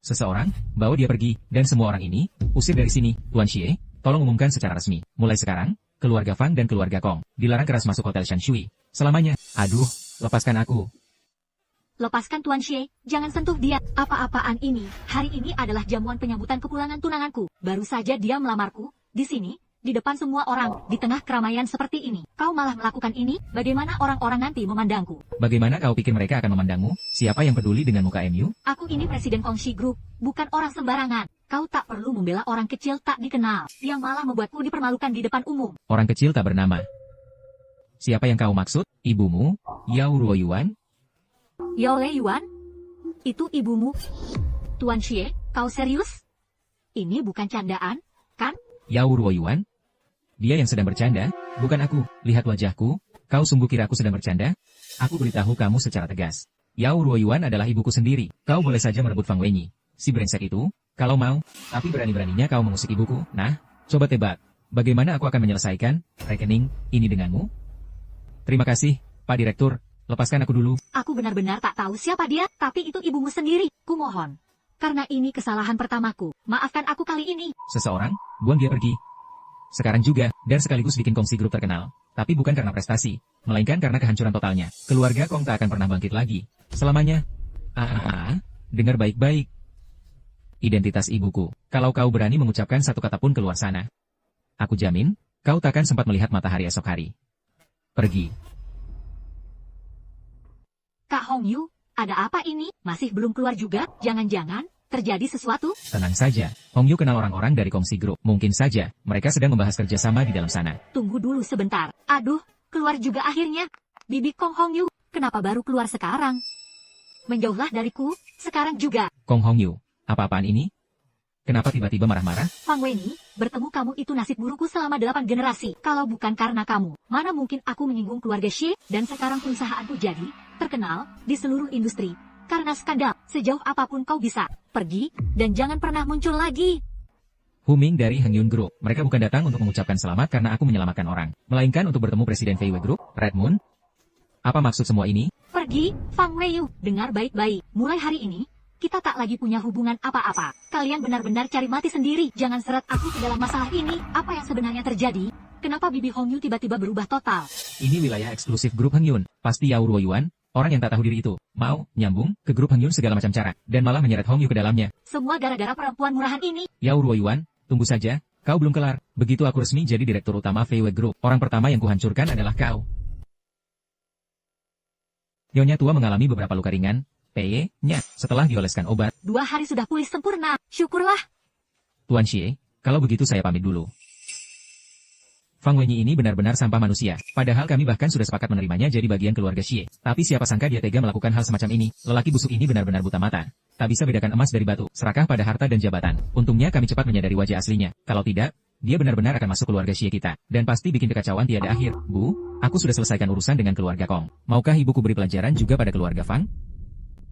S2: Seseorang, bawa dia pergi, dan semua orang ini, usir dari sini. Tuan Xie, tolong umumkan secara resmi. Mulai sekarang, keluarga Fang dan keluarga Kong dilarang keras masuk Hotel Shanshui. Selamanya. Aduh, lepaskan aku.
S1: Lepaskan Tuan Xie, jangan sentuh dia. Apa-apaan ini? Hari ini adalah jamuan penyambutan kepulangan tunanganku. Baru saja dia melamarku, di sini, di depan semua orang, di tengah keramaian seperti ini. Kau malah melakukan ini, bagaimana orang-orang nanti memandangku?
S2: Bagaimana kau pikir mereka akan memandangmu? Siapa yang peduli dengan muka MU?
S1: Aku ini Presiden Kongxi Group, bukan orang sembarangan. Kau tak perlu membela orang kecil tak dikenal, yang malah membuatku dipermalukan di depan umum.
S2: Orang kecil tak bernama. Siapa yang kau maksud? Ibumu? Yao Ruoyuan?
S1: Yao Lei Yuan? Itu ibumu? Tuan Xie, kau serius? Ini bukan candaan, kan?
S2: Yao Ruoyuan? Dia yang sedang bercanda, bukan aku. Lihat wajahku, kau sungguh kira aku sedang bercanda? Aku beritahu kamu secara tegas. Yao Ruoyuan adalah ibuku sendiri. Kau boleh saja merebut Fang Wenyi, si brengsek itu, kalau mau. Tapi berani-beraninya kau mengusik ibuku. Nah, coba tebak. Bagaimana aku akan menyelesaikan rekening ini denganmu? Terima kasih, Pak Direktur. Lepaskan aku dulu.
S1: Aku benar-benar tak tahu siapa dia, tapi itu ibumu sendiri. Kumohon. Karena ini kesalahan pertamaku. Maafkan aku kali ini.
S2: Seseorang, buang dia pergi. Sekarang juga, dan sekaligus bikin Kongsi Group terkenal. Tapi bukan karena prestasi, melainkan karena kehancuran totalnya. Keluarga Kong tak akan pernah bangkit lagi. Selamanya. Dengar baik-baik. Identitas ibuku. Kalau kau berani mengucapkan satu kata pun keluar sana, aku jamin, kau takkan sempat melihat matahari esok hari. Pergi.
S1: Kak Hong Yu, ada apa ini? Masih belum keluar juga? Jangan-jangan terjadi sesuatu?
S2: Tenang saja, Hong Yu kenal orang-orang dari Kongsi Group. Mungkin saja, mereka sedang membahas kerjasama di dalam sana.
S1: Tunggu dulu sebentar. Aduh, keluar juga akhirnya. Bibi Kong Hong Yu, kenapa baru keluar sekarang? Menjauhlah dariku, sekarang juga.
S2: Kong Hong Yu, apa-apaan ini? Kenapa tiba-tiba marah-marah?
S1: Fang Wenyi, bertemu kamu itu nasib burukku selama 8 generasi. Kalau bukan karena kamu, mana mungkin aku menyinggung keluarga Xie, dan sekarang perusahaanku jadi terkenal di seluruh industri. Karena skandal, sejauh apapun kau bisa, pergi, dan jangan pernah muncul lagi.
S2: Huming dari Hengyun Group. Mereka bukan datang untuk mengucapkan selamat karena aku menyelamatkan orang, melainkan untuk bertemu Presiden Fei Wei Group, Red Moon. Apa maksud semua ini?
S1: Pergi, Fang Weiyu. Dengar baik-baik. Mulai hari ini, kita tak lagi punya hubungan apa-apa. Kalian benar-benar cari mati sendiri. Jangan seret aku ke dalam masalah ini. Apa yang sebenarnya terjadi? Kenapa Bibi Hongyu tiba-tiba berubah total?
S2: Ini wilayah eksklusif grup Hengyun. Pasti Yao Ruoyuan, orang yang tak tahu diri itu, mau nyambung ke grup Hengyun segala macam cara, dan malah menyeret Hongyu ke dalamnya.
S1: Semua gara-gara perempuan murahan ini.
S2: Yao Ruoyuan, tunggu saja, kau belum kelar. Begitu aku resmi jadi direktur utama Fei Wei Group, orang pertama yang kuhancurkan adalah kau. Nyonya tua mengalami beberapa luka ringan, PE-nya, setelah dioleskan obat.
S1: 2 hari sudah pulih sempurna. Syukurlah.
S2: Tuan Xie, kalau begitu saya pamit dulu. Fang Wenyi ini benar-benar sampah manusia. Padahal kami bahkan sudah sepakat menerimanya jadi bagian keluarga Xie. Tapi siapa sangka dia tega melakukan hal semacam ini. Lelaki busuk ini benar-benar buta mata. Tak bisa bedakan emas dari batu. Serakah pada harta dan jabatan. Untungnya kami cepat menyadari wajah aslinya. Kalau tidak, dia benar-benar akan masuk keluarga Xie kita. Dan pasti bikin kekacauan tiada akhir. Bu, aku sudah selesaikan urusan dengan keluarga Kong. Maukah ibuku beri pelajaran juga pada keluarga Fang?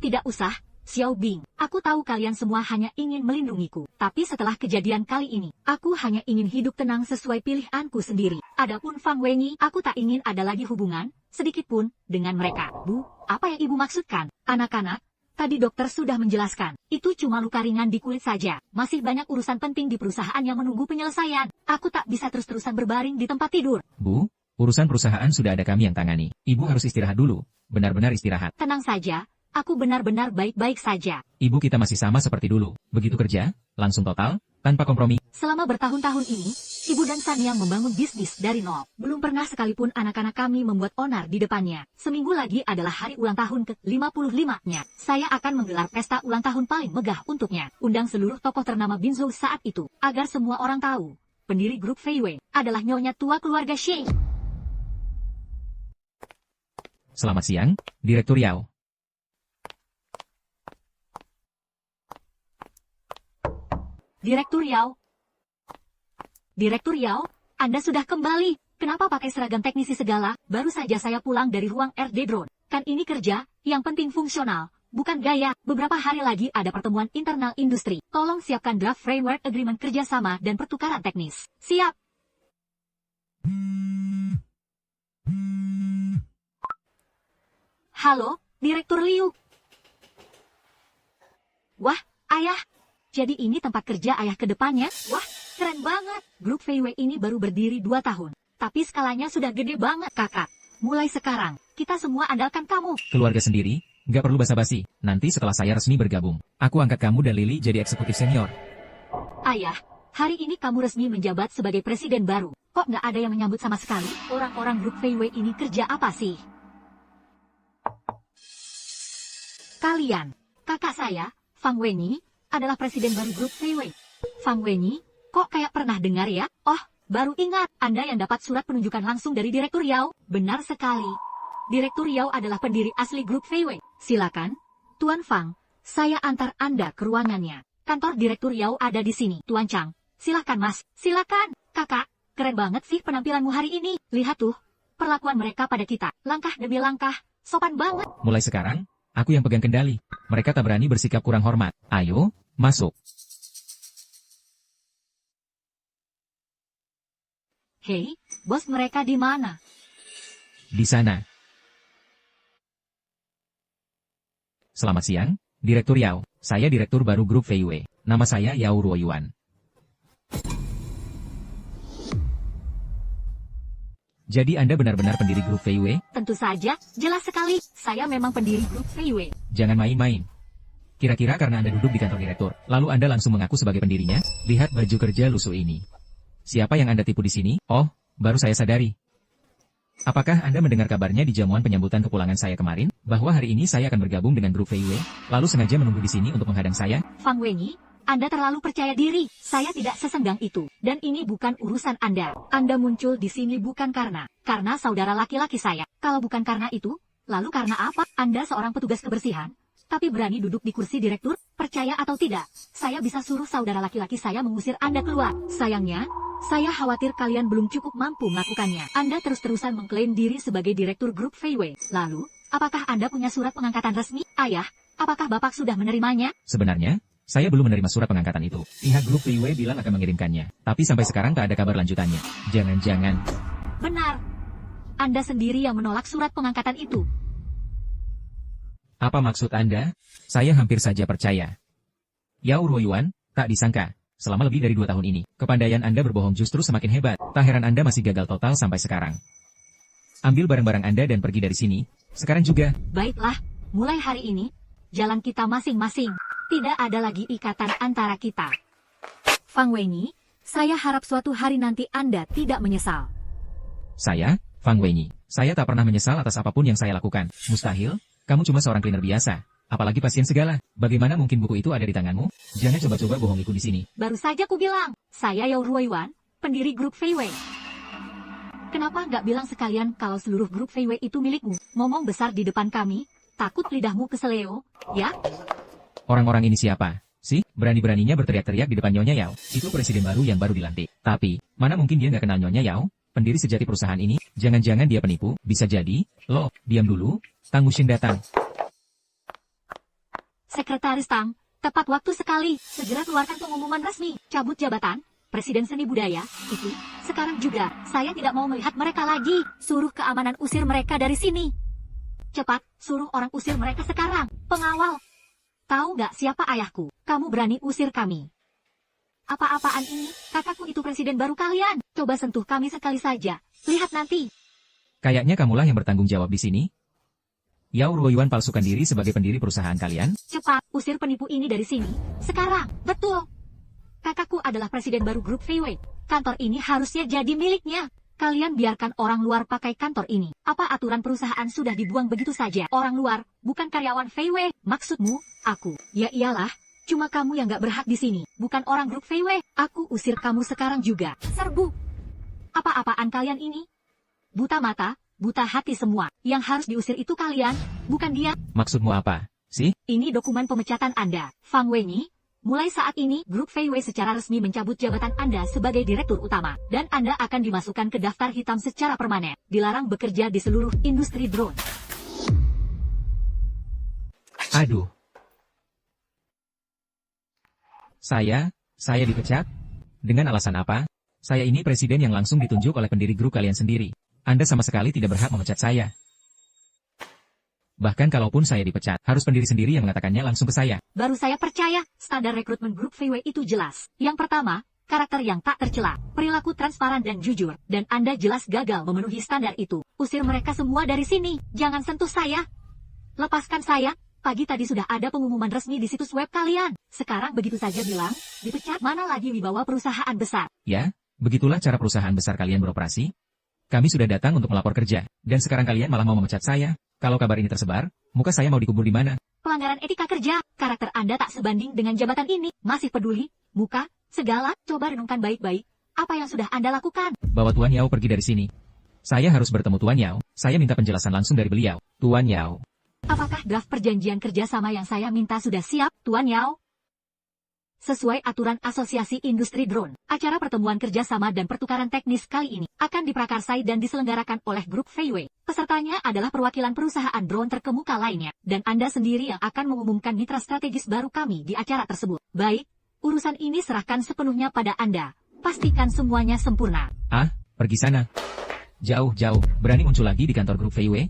S1: Tidak usah, Xiao Bing. Aku tahu kalian semua hanya ingin melindungiku. Tapi setelah kejadian kali ini, aku hanya ingin hidup tenang sesuai pilihanku sendiri. Adapun Fang Wenyi, aku tak ingin ada lagi hubungan, sedikitpun, dengan mereka. Bu, apa yang ibu maksudkan? Anak-anak, tadi dokter sudah menjelaskan. Itu cuma luka ringan di kulit saja. Masih banyak urusan penting di perusahaan yang menunggu penyelesaian. Aku tak bisa terus-terusan berbaring di tempat tidur.
S2: Bu, urusan perusahaan sudah ada kami yang tangani. Ibu harus istirahat dulu. Benar-benar istirahat.
S1: Tenang saja. Aku benar-benar baik-baik saja.
S2: Ibu kita masih sama seperti dulu. Begitu kerja, langsung total, tanpa kompromi.
S1: Selama bertahun-tahun ini, Ibu dan Sanyang membangun bisnis dari nol. Belum pernah sekalipun anak-anak kami membuat onar di depannya. Seminggu lagi adalah hari ulang tahun ke-55-nya. Saya akan menggelar pesta ulang tahun paling megah untuknya. Undang seluruh tokoh ternama Binzhou saat itu, agar semua orang tahu, pendiri grup Fei Wei adalah nyonya tua keluarga Xie.
S2: Selamat siang, Direktur Yao.
S1: Direktur Yao. Direktur Yao, Anda sudah kembali. Kenapa pakai seragam teknisi segala? Baru saja saya pulang dari ruang RD Drone. Kan ini kerja, yang penting fungsional, bukan gaya. Beberapa hari lagi ada pertemuan internal industri. Tolong siapkan draft framework agreement kerjasama dan pertukaran teknis. Siap. Halo, Direktur Liu. Wah, ayah. Jadi ini tempat kerja ayah ke depannya? Wah, keren banget. Grup Fei Wei ini baru berdiri 2 tahun. Tapi skalanya sudah gede banget, kakak. Mulai sekarang, kita semua andalkan kamu.
S2: Keluarga sendiri, nggak perlu basa-basi. Nanti setelah saya resmi bergabung, aku angkat kamu dan Lily jadi eksekutif senior.
S1: Ayah, hari ini kamu resmi menjabat sebagai presiden baru. Kok nggak ada yang menyambut sama sekali? Orang-orang grup Fei Wei ini kerja apa sih? Kalian, kakak saya, Fang Wenyi, adalah presiden baru grup Fei Wei. Fang Wenyi, kok kayak pernah dengar ya? Oh, baru ingat, Anda yang dapat surat penunjukan langsung dari Direktur Yao. Benar sekali. Direktur Yao adalah pendiri asli grup Fei Wei. Silakan, Tuan Fang, saya antar Anda ke ruangannya. Kantor Direktur Yao ada di sini. Tuan Chang, silakan Mas, silakan. Kakak, keren banget sih penampilanmu hari ini. Lihat tuh, perlakuan mereka pada kita. Langkah demi langkah, sopan banget.
S2: Mulai sekarang, aku yang pegang kendali. Mereka tak berani bersikap kurang hormat. Ayo, masuk.
S1: Hei, bos mereka di mana?
S2: Di sana. Selamat siang, Direktur Yao. Saya Direktur baru grup Fei Wei. Nama saya Yao Ruoyuan. Jadi Anda benar-benar pendiri grup Fei Wei?
S1: Tentu saja, jelas sekali. Saya memang pendiri grup Fei Wei.
S2: Jangan main-main. Kira-kira karena Anda duduk di kantor direktur, lalu Anda langsung mengaku sebagai pendirinya? Lihat baju kerja lusuh ini. Siapa yang Anda tipu di sini? Oh, baru saya sadari. Apakah Anda mendengar kabarnya di jamuan penyambutan kepulangan saya kemarin, bahwa hari ini saya akan bergabung dengan grup Fei Wei, lalu sengaja menunggu di sini untuk menghadang saya?
S1: Fang Wenyi, Anda terlalu percaya diri. Saya tidak sesenggang itu. Dan ini bukan urusan Anda. Anda muncul di sini bukan karena saudara laki-laki saya. Kalau bukan karena itu, lalu karena apa? Anda seorang petugas kebersihan, tapi berani duduk di kursi direktur? Percaya atau tidak, saya bisa suruh saudara laki-laki saya mengusir Anda keluar. Sayangnya, saya khawatir kalian belum cukup mampu melakukannya. Anda terus-terusan mengklaim diri sebagai direktur grup Fei Wei. Lalu, apakah Anda punya surat pengangkatan resmi? Ayah, apakah Bapak sudah menerimanya?
S2: Sebenarnya, Saya belum menerima surat pengangkatan itu. Pihak grup Feiwei bilang akan mengirimkannya. Tapi sampai sekarang tak ada kabar lanjutannya. Jangan-jangan.
S1: Benar. Anda sendiri yang menolak surat pengangkatan itu.
S2: Apa maksud Anda? Saya hampir saja percaya. Yao Ruoyuan, tak disangka. Selama lebih dari 2 tahun ini, kepandaian Anda berbohong justru semakin hebat. Tak heran Anda masih gagal total sampai sekarang. Ambil barang-barang Anda dan pergi dari sini. Sekarang juga.
S1: Baiklah, mulai hari ini, jalan kita masing-masing. Tidak ada lagi ikatan antara kita. Fang Wenyi, saya harap suatu hari nanti Anda tidak menyesal.
S2: Saya, Fang Wenyi. Saya tak pernah menyesal atas apapun yang saya lakukan. Mustahil, kamu cuma seorang cleaner biasa. Apalagi pasien segala. Bagaimana mungkin buku itu ada di tanganmu? Jangan coba-coba bohongiku di sini.
S1: Baru saja ku bilang, saya Yao Ruoyuan, pendiri grup Feiwei. Kenapa nggak bilang sekalian kalau seluruh grup Feiwei itu milikmu? Ngomong besar di depan kami, takut lidahmu keseleo, ya?
S2: Orang-orang ini siapa? Sih, berani-beraninya berteriak-teriak di depan Nyonya Yao. Itu presiden baru yang baru dilantik. Tapi, mana mungkin dia nggak kenal Nyonya Yao? Pendiri sejati perusahaan ini? Jangan-jangan dia penipu? Bisa jadi. Loh, diam dulu. Tang Wuxin datang.
S1: Sekretaris Tang, tepat waktu sekali. Segera keluarkan pengumuman resmi. Cabut jabatan, Presiden Seni Budaya, itu. Sekarang juga, saya tidak mau melihat mereka lagi. Suruh keamanan usir mereka dari sini. Cepat, suruh orang usir mereka sekarang. Pengawal. Tahu nggak siapa ayahku? Kamu berani usir kami. Apa-apaan ini? Kakakku itu presiden baru kalian. Coba sentuh kami sekali saja. Lihat nanti.
S2: Kayaknya kamulah yang bertanggung jawab di sini. Yao Ruoyuan palsukan diri sebagai pendiri perusahaan kalian?
S1: Cepat, usir penipu ini dari sini. Sekarang, betul. Kakakku adalah presiden baru grup Feiwei. Kantor ini harusnya jadi miliknya. Kalian biarkan orang luar pakai kantor ini. Apa aturan perusahaan sudah dibuang begitu saja? Orang luar, bukan karyawan Feiwei. Maksudmu, aku. Ya iyalah, cuma kamu yang gak berhak di sini. Bukan orang grup Feiwei. Aku usir kamu sekarang juga. Serbu. Apa-apaan kalian ini? Buta mata, buta hati semua. Yang harus diusir itu kalian, bukan dia.
S2: Maksudmu apa? Sih?
S1: Ini dokumen pemecatan Anda, Fang Wenyi. Mulai saat ini, grup Feiwei secara resmi mencabut jabatan Anda sebagai direktur utama. Dan Anda akan dimasukkan ke daftar hitam secara permanen. Dilarang bekerja di seluruh industri drone.
S2: Aduh. Saya dipecat? Dengan alasan apa? Saya ini presiden yang langsung ditunjuk oleh pendiri grup kalian sendiri. Anda sama sekali tidak berhak memecat saya. Bahkan kalaupun saya dipecat, harus pendiri sendiri yang mengatakannya langsung ke saya.
S1: Baru saya percaya, standar rekrutmen grup Feiwei itu jelas. Yang pertama, karakter yang tak tercela, perilaku transparan dan jujur, dan Anda jelas gagal memenuhi standar itu. Usir mereka semua dari sini, jangan sentuh saya. Lepaskan saya, pagi tadi sudah ada pengumuman resmi di situs web kalian. Sekarang begitu saja bilang, dipecat, mana lagi wibawa perusahaan besar.
S2: Ya, begitulah cara perusahaan besar kalian beroperasi. Kami sudah datang untuk melapor kerja, dan sekarang kalian malah mau memecat saya. Kalau kabar ini tersebar, muka saya mau dikubur di mana?
S1: Pelanggaran etika kerja, karakter Anda tak sebanding dengan jabatan ini. Masih peduli, muka, segala, coba renungkan baik-baik. Apa yang sudah Anda lakukan?
S2: Bawa Tuan Yao pergi dari sini. Saya harus bertemu Tuan Yao. Saya minta penjelasan langsung dari beliau. Tuan Yao.
S1: Apakah draft perjanjian kerjasama yang saya minta sudah siap, Tuan Yao? Sesuai aturan Asosiasi Industri Drone, acara pertemuan kerjasama dan pertukaran teknis kali ini akan diprakarsai dan diselenggarakan oleh grup Feiwei. Pesertanya adalah perwakilan perusahaan drone terkemuka lainnya, dan Anda sendiri yang akan mengumumkan mitra strategis baru kami di acara tersebut. Baik, urusan ini serahkan sepenuhnya pada Anda. Pastikan semuanya sempurna.
S2: Ah, pergi sana. Jauh-jauh, berani muncul lagi di kantor grup Feiwei?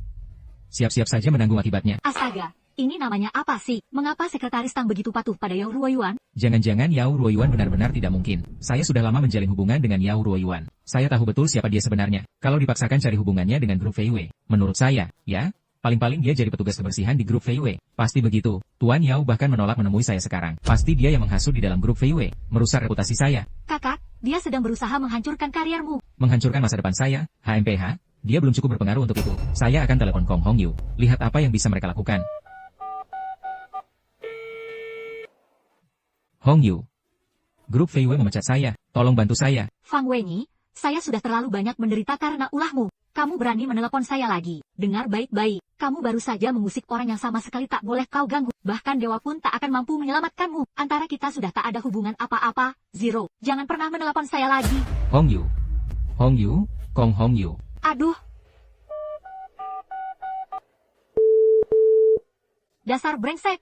S2: Siap-siap saja menanggung akibatnya.
S1: Astaga, ini namanya apa sih? Mengapa Sekretaris Tang begitu patuh pada Yao Ruoyuan?
S2: Jangan-jangan Yao Ruoyuan benar-benar tidak mungkin. Saya sudah lama menjalin hubungan dengan Yao Ruoyuan. Saya tahu betul siapa dia sebenarnya. Kalau dipaksakan cari hubungannya dengan grup Feiwei, menurut saya, ya, paling-paling dia jadi petugas kebersihan di grup Feiwei. Pasti begitu. Tuan Yao bahkan menolak menemui saya sekarang. Pasti dia yang menghasut di dalam grup Feiwei, merusak reputasi saya.
S1: Kakak, dia sedang berusaha menghancurkan kariermu.
S2: Menghancurkan masa depan saya, HMPH. Dia belum cukup berpengaruh untuk itu. Saya akan telepon Kong Hong Yu. Lihat apa yang bisa mereka lakukan. Hong Yu. Grup Feiwei memecat saya. Tolong bantu saya.
S1: Fang Wenyi, saya sudah terlalu banyak menderita karena ulahmu. Kamu berani menelepon saya lagi. Dengar baik-baik. Kamu baru saja mengusik orang yang sama sekali tak boleh kau ganggu. Bahkan dewa pun tak akan mampu menyelamatkanmu. Antara kita sudah tak ada hubungan apa-apa. Zero. Jangan pernah menelepon saya lagi.
S2: Hong Yu. Hong Yu. Kong Hong Yu.
S1: Aduh. Dasar brengsek.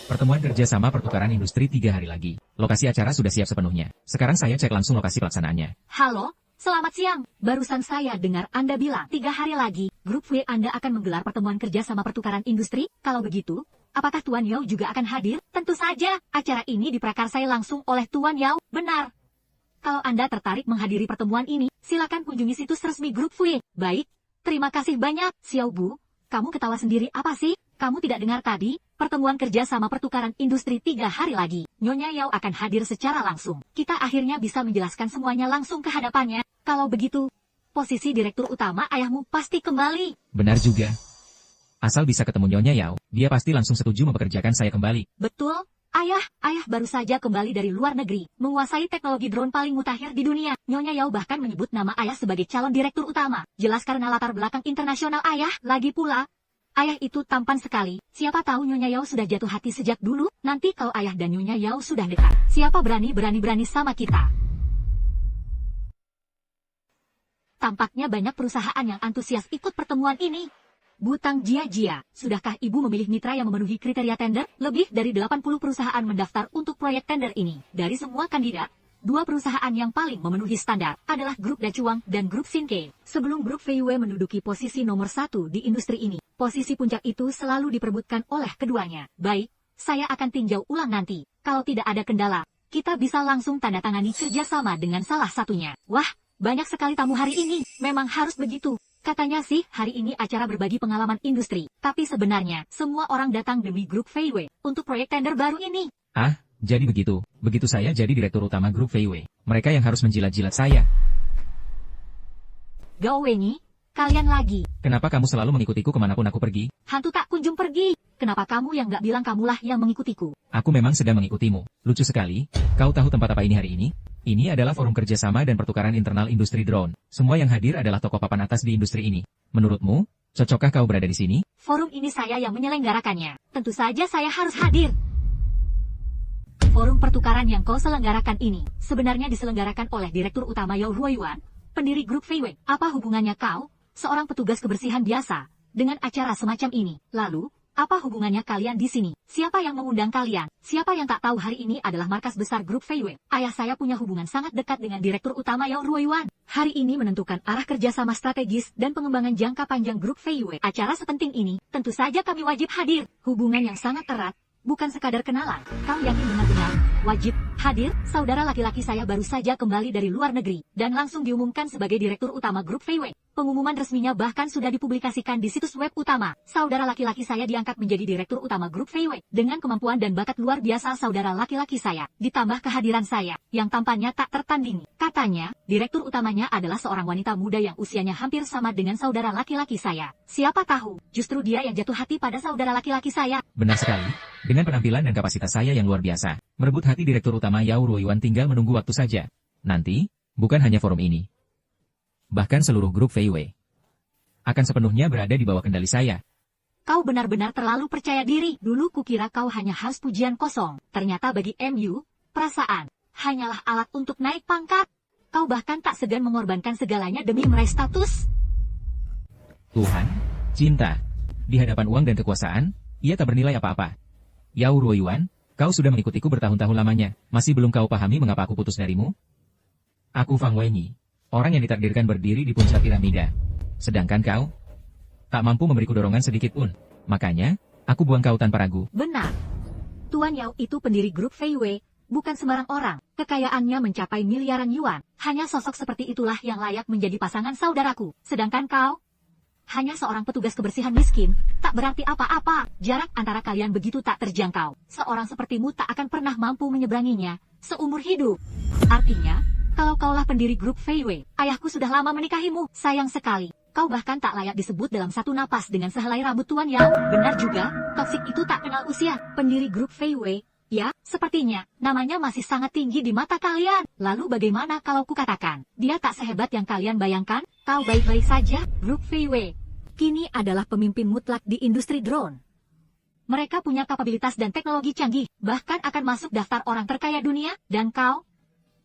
S2: Pertemuan kerja sama pertukaran industri 3 hari lagi. Lokasi acara sudah siap sepenuhnya. Sekarang saya cek langsung lokasi pelaksanaannya.
S1: Halo, selamat siang. Barusan saya dengar Anda bilang 3 hari lagi, Grup V Anda akan menggelar pertemuan kerja sama pertukaran industri. Kalau begitu, apakah Tuan Yao juga akan hadir? Tentu saja, acara ini diprakarsai langsung oleh Tuan Yao. Benar. Kalau Anda tertarik menghadiri pertemuan ini, silakan kunjungi situs resmi Grup V. Baik, terima kasih banyak. Xiao Bu, kamu ketawa sendiri apa sih? Kamu tidak dengar tadi? Pertemuan kerja sama pertukaran industri 3 hari lagi. Nyonya Yao akan hadir secara langsung. Kita akhirnya bisa menjelaskan semuanya langsung ke hadapannya. Kalau begitu, posisi direktur utama ayahmu pasti kembali.
S2: Benar juga. Asal bisa ketemu Nyonya Yao, dia pasti langsung setuju mempekerjakan saya kembali.
S1: Betul. Ayah baru saja kembali dari luar negeri, menguasai teknologi drone paling mutakhir di dunia. Nyonya Yao bahkan menyebut nama ayah sebagai calon direktur utama. Jelas karena latar belakang internasional ayah. Lagi pula, ayah itu tampan sekali. Siapa tahu Nyonya Yao sudah jatuh hati sejak dulu. Nanti kalau ayah dan Nyonya Yao sudah dekat, siapa berani sama kita? Tampaknya banyak perusahaan yang antusias ikut pertemuan ini. Butang Jia, sudahkah Ibu memilih mitra yang memenuhi kriteria tender? Lebih dari 80 perusahaan mendaftar untuk proyek tender ini. Dari semua kandidat, 2 perusahaan yang paling memenuhi standar adalah Grup Dachuang dan Grup Sinke. Sebelum Grup VW menduduki posisi nomor 1 di industri ini, posisi puncak itu selalu diperebutkan oleh keduanya. Baik, saya akan tinjau ulang nanti. Kalau tidak ada kendala, kita bisa langsung tanda tangani kerjasama dengan salah satunya. Wah, banyak sekali tamu hari ini. Memang harus begitu. Katanya sih, hari ini acara berbagi pengalaman industri. Tapi sebenarnya, semua orang datang demi Grup VW untuk proyek tender baru ini.
S2: Ah, jadi begitu. Begitu saya jadi direktur utama Grup VW. Mereka yang harus menjilat-jilat saya.
S1: Gao Wenyi, kalian lagi.
S2: Kenapa kamu selalu mengikutiku kemanapun aku pergi?
S1: Hantu tak kunjung pergi. Kenapa kamu yang gak bilang kamulah yang mengikutiku?
S2: Aku memang sedang mengikutimu. Lucu sekali. Kau tahu tempat apa ini hari ini? Ini adalah forum kerjasama dan pertukaran internal industri drone. Semua yang hadir adalah tokoh papan atas di industri ini. Menurutmu, cocokkah kau berada di sini?
S1: Forum ini saya yang menyelenggarakannya. Tentu saja saya harus hadir. Forum pertukaran yang kau selenggarakan ini sebenarnya diselenggarakan oleh Direktur Utama Yao Ruoyuan, pendiri Grup VW. Apa hubungannya kau, seorang petugas kebersihan biasa, dengan acara semacam ini? Lalu, apa hubungannya kalian di sini? Siapa yang mengundang kalian? Siapa yang tak tahu hari ini adalah markas besar Grup VW? Ayah saya punya hubungan sangat dekat dengan Direktur Utama Yao Ruoyuan. Hari ini menentukan arah kerjasama strategis dan pengembangan jangka panjang Grup VW. Acara sepenting ini, tentu saja kami wajib hadir. Hubungan yang sangat erat, bukan sekadar kenalan. Kau yakin benar-benar wajib hadir? Saudara laki-laki saya baru saja kembali dari luar negeri dan langsung diumumkan sebagai Direktur Utama Grup VW. Pengumuman resminya bahkan sudah dipublikasikan di situs web utama. Saudara laki-laki saya diangkat menjadi Direktur Utama Grup VW. Dengan kemampuan dan bakat luar biasa saudara laki-laki saya, ditambah kehadiran saya, yang tampaknya tak tertandingi. Katanya, Direktur Utamanya adalah seorang wanita muda yang usianya hampir sama dengan saudara laki-laki saya. Siapa tahu, justru dia yang jatuh hati pada saudara laki-laki saya.
S2: Benar sekali. Dengan penampilan dan kapasitas saya yang luar biasa, merebut hati Direktur Utama Yao Ruoyuan tinggal menunggu waktu saja. Nanti, bukan hanya forum ini, bahkan seluruh Grup VW akan sepenuhnya berada di bawah kendali saya.
S1: Kau benar-benar terlalu percaya diri. Dulu kukira kau hanya haus pujian kosong. Ternyata bagi MU, perasaan hanyalah alat untuk naik pangkat. Kau bahkan tak segan mengorbankan segalanya demi meraih status.
S2: Tuhan, cinta, di hadapan uang dan kekuasaan, ia tak bernilai apa-apa. Yao Ruoyuan, kau sudah mengikutiku bertahun-tahun lamanya. Masih belum kau pahami mengapa aku putus darimu? Aku Fang Wenyi, orang yang ditakdirkan berdiri di puncak piramida. Sedangkan kau tak mampu memberiku dorongan sedikit pun. Makanya, aku buang kau tanpa ragu.
S1: Benar. Tuan Yao itu pendiri Grup VW, bukan sembarang orang. Kekayaannya mencapai miliaran yuan. Hanya sosok seperti itulah yang layak menjadi pasangan saudaraku. Sedangkan kau, hanya seorang petugas kebersihan miskin, tak berarti apa-apa. Jarak antara kalian begitu tak terjangkau. Seorang sepertimu tak akan pernah mampu menyeberanginya seumur hidup. Artinya, kalau kaulah pendiri Grup VW, ayahku sudah lama menikahimu. Sayang sekali, kau bahkan tak layak disebut dalam satu napas dengan sehelai rambut Tuan Yao. Benar juga, toksik itu tak kenal usia. Pendiri Grup VW, ya, sepertinya, namanya masih sangat tinggi di mata kalian. Lalu bagaimana kalau kukatakan, dia tak sehebat yang kalian bayangkan? Kau baik-baik saja. Grup VW kini adalah pemimpin mutlak di industri drone. Mereka punya kapabilitas dan teknologi canggih, bahkan akan masuk daftar orang terkaya dunia. Dan kau,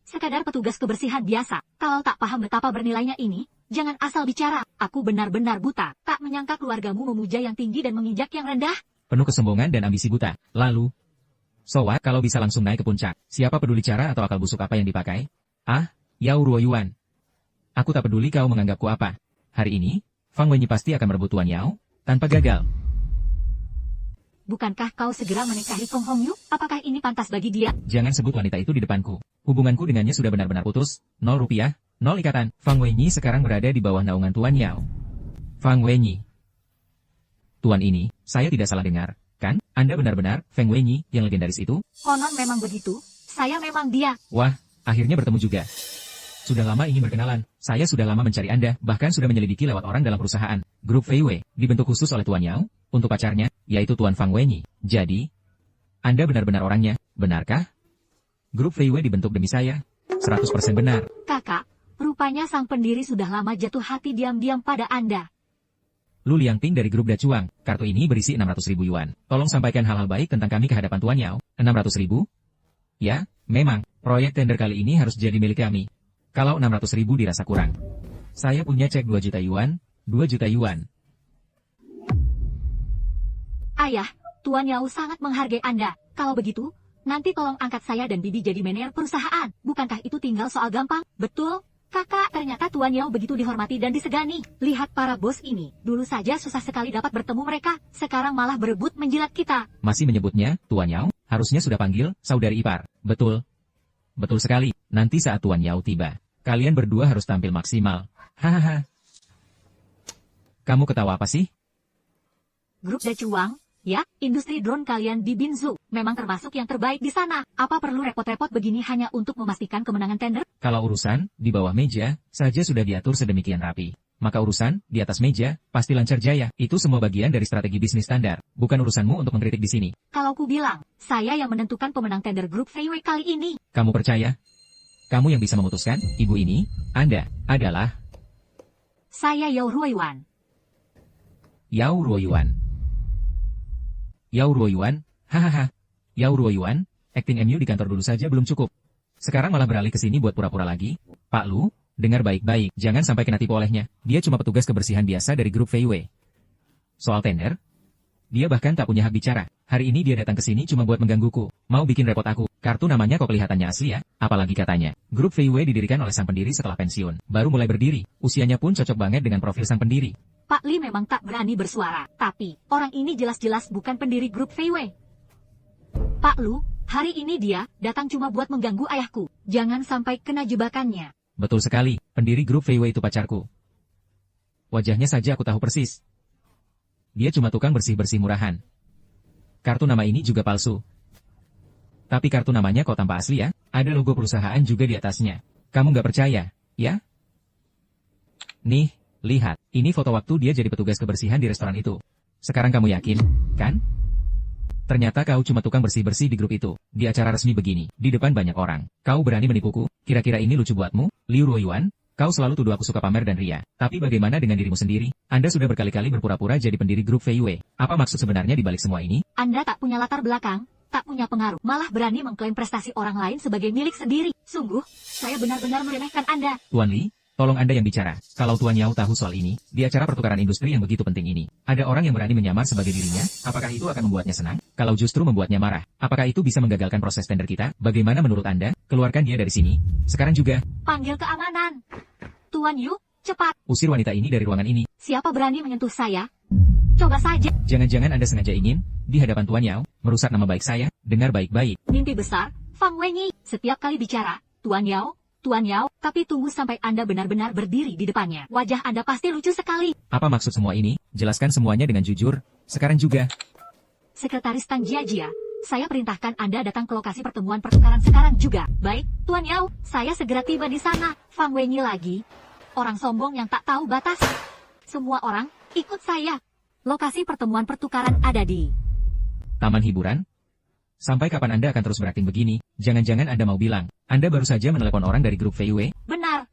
S1: sekadar petugas kebersihan biasa. Kalau tak paham betapa bernilainya ini, jangan asal bicara. Aku benar-benar buta. Tak menyangka keluargamu memuja yang tinggi dan menginjak yang rendah.
S2: Penuh kesombongan dan ambisi buta. Lalu, So what, kalau bisa langsung naik ke puncak, siapa peduli cara atau akal busuk apa yang dipakai? Ah, Yao Ruoyuan. Aku tak peduli kau menganggapku apa. Hari ini, Fang Wenyi pasti akan merebut Tuan Yao, tanpa gagal.
S1: Bukankah kau segera menikahi Kong Hongyu? Apakah ini pantas bagi dia?
S2: Jangan sebut wanita itu di depanku. Hubunganku dengannya sudah benar-benar putus, 0 rupiah, 0 ikatan. Fang Wenyi sekarang berada di bawah naungan Tuan Yao. Fang Wenyi. Tuan ini, saya tidak salah dengar, kan? Anda benar-benar Feng Wenyi yang legendaris itu?
S1: Konon memang begitu. Saya memang dia.
S2: Wah, akhirnya bertemu juga. Sudah lama ingin berkenalan. Saya sudah lama mencari Anda, bahkan sudah menyelidiki lewat orang dalam perusahaan. Grup Fei Wei, dibentuk khusus oleh Tuan Yao, untuk pacarnya, yaitu Tuan Fang Wenyi. Jadi, Anda benar-benar orangnya, benarkah? Grup Fei Wei dibentuk demi saya. 100% benar.
S1: Kakak, rupanya sang pendiri sudah lama jatuh hati diam-diam pada Anda.
S2: Lu Liangping dari grup Dacuang, kartu ini berisi 600.000 yuan. Tolong sampaikan hal-hal baik tentang kami ke hadapan Tuan Yao. 600.000? Ya, memang, proyek tender kali ini harus jadi milik kami. Kalau 600.000 dirasa kurang. Saya punya cek 2 juta yuan, 2 juta yuan.
S1: Ayah, Tuan Yao sangat menghargai Anda. Kalau begitu, nanti tolong angkat saya dan Bibi jadi manajer perusahaan. Bukankah itu tinggal soal gampang? Betul? Kakak, ternyata Tuan Yao begitu dihormati dan disegani. Lihat para bos ini. Dulu saja susah sekali dapat bertemu mereka. Sekarang malah berebut menjilat kita.
S2: Masih menyebutnya, Tuan Yao? Harusnya sudah panggil, saudari ipar. Betul. Betul sekali. Nanti saat Tuan Yao tiba, kalian berdua harus tampil maksimal. Hahaha. Kamu ketawa apa sih?
S1: Grup Dacuang, ya, industri drone kalian di Binzu. Memang termasuk yang terbaik di sana. Apa perlu repot-repot begini hanya untuk memastikan kemenangan tender?
S2: Kalau urusan, di bawah meja, saja sudah diatur sedemikian rapi. Maka urusan, di atas meja, pasti lancar jaya. Itu semua bagian dari strategi bisnis standar. Bukan urusanmu untuk mengkritik di sini.
S1: Kalau ku bilang, saya yang menentukan pemenang tender grup Fei Wei kali ini.
S2: Kamu percaya? Kamu yang bisa memutuskan, ibu ini, Anda, adalah
S1: Saya Yao Ruoyuan.
S2: Yao Ruoyuan. Yao Ruoyuan, hahaha. Yao Ruoyuan, acting MU di kantor dulu saja belum cukup. Sekarang malah beralih ke sini buat pura-pura lagi. Pak Lu, dengar baik-baik, jangan sampai kena tipu olehnya. Dia cuma petugas kebersihan biasa dari grup Fei Wei. Soal tender, dia bahkan tak punya hak bicara. Hari ini dia datang ke sini cuma buat menggangguku. Mau bikin repot aku. Kartu namanya kok kelihatannya asli ya? Apalagi katanya, grup Fei Wei didirikan oleh sang pendiri setelah pensiun. Baru mulai berdiri. Usianya pun cocok banget dengan profil sang pendiri.
S1: Pak Li memang tak berani bersuara. Tapi, orang ini jelas-jelas bukan pendiri grup Fei Wei. Pak Lu, hari ini dia datang cuma buat mengganggu ayahku. Jangan sampai kena jebakannya.
S2: Betul sekali, pendiri grup Fei Wei itu pacarku. Wajahnya saja aku tahu persis. Dia cuma tukang bersih-bersih murahan. Kartu nama ini juga palsu. Tapi kartu namanya kok tampak asli ya? Ada logo perusahaan juga di atasnya. Kamu nggak percaya, ya? Nih, lihat. Ini foto waktu dia jadi petugas kebersihan di restoran itu. Sekarang kamu yakin, kan? Ternyata kau cuma tukang bersih-bersih di grup itu. Di acara resmi begini, di depan banyak orang. Kau berani menipuku? Kira-kira ini lucu buatmu? Liu Ruoyuan? Kau selalu tuduh aku suka pamer dan ria. Tapi bagaimana dengan dirimu sendiri? Anda sudah berkali-kali berpura-pura jadi pendiri grup Fei Wei. Apa maksud sebenarnya di balik semua ini?
S1: Anda tak punya latar belakang, tak punya pengaruh, malah berani mengklaim prestasi orang lain sebagai milik sendiri. Sungguh, saya benar-benar meremehkan Anda.
S2: Tuan Li, tolong Anda yang bicara. Kalau Tuan Yao tahu soal ini, di acara pertukaran industri yang begitu penting ini, ada orang yang berani menyamar sebagai dirinya, apakah itu akan membuatnya senang? Kalau justru membuatnya marah, apakah itu bisa menggagalkan proses tender kita? Bagaimana menurut Anda? Keluarkan dia dari sini. Sekarang juga.
S1: Panggil keamanan. Tuan Yu, cepat.
S2: Usir wanita ini dari ruangan ini.
S1: Siapa berani menyentuh saya? Coba saja.
S2: Jangan-jangan Anda sengaja ingin, di hadapan Tuan Yao, merusak nama baik saya. Dengar baik-baik.
S1: Mimpi besar, Fang Wenyi. Setiap kali bicara, Tuan Yao, tapi tunggu sampai Anda benar-benar berdiri di depannya. Wajah Anda pasti lucu sekali.
S2: Apa maksud semua ini? Jelaskan semuanya dengan jujur. Sekarang juga.
S1: Sekretaris Tang Jiajia, saya perintahkan Anda datang ke lokasi pertemuan pertukaran sekarang juga. Baik, Tuan Yao, saya segera tiba di sana. Fang Wenyi lagi. Orang sombong yang tak tahu batas. Semua orang, ikut saya. Lokasi pertemuan pertukaran ada di
S2: Taman hiburan? Sampai kapan Anda akan terus berakting begini? Jangan-jangan Anda mau bilang, Anda baru saja menelepon orang dari grup Fei Wei?
S1: Benar.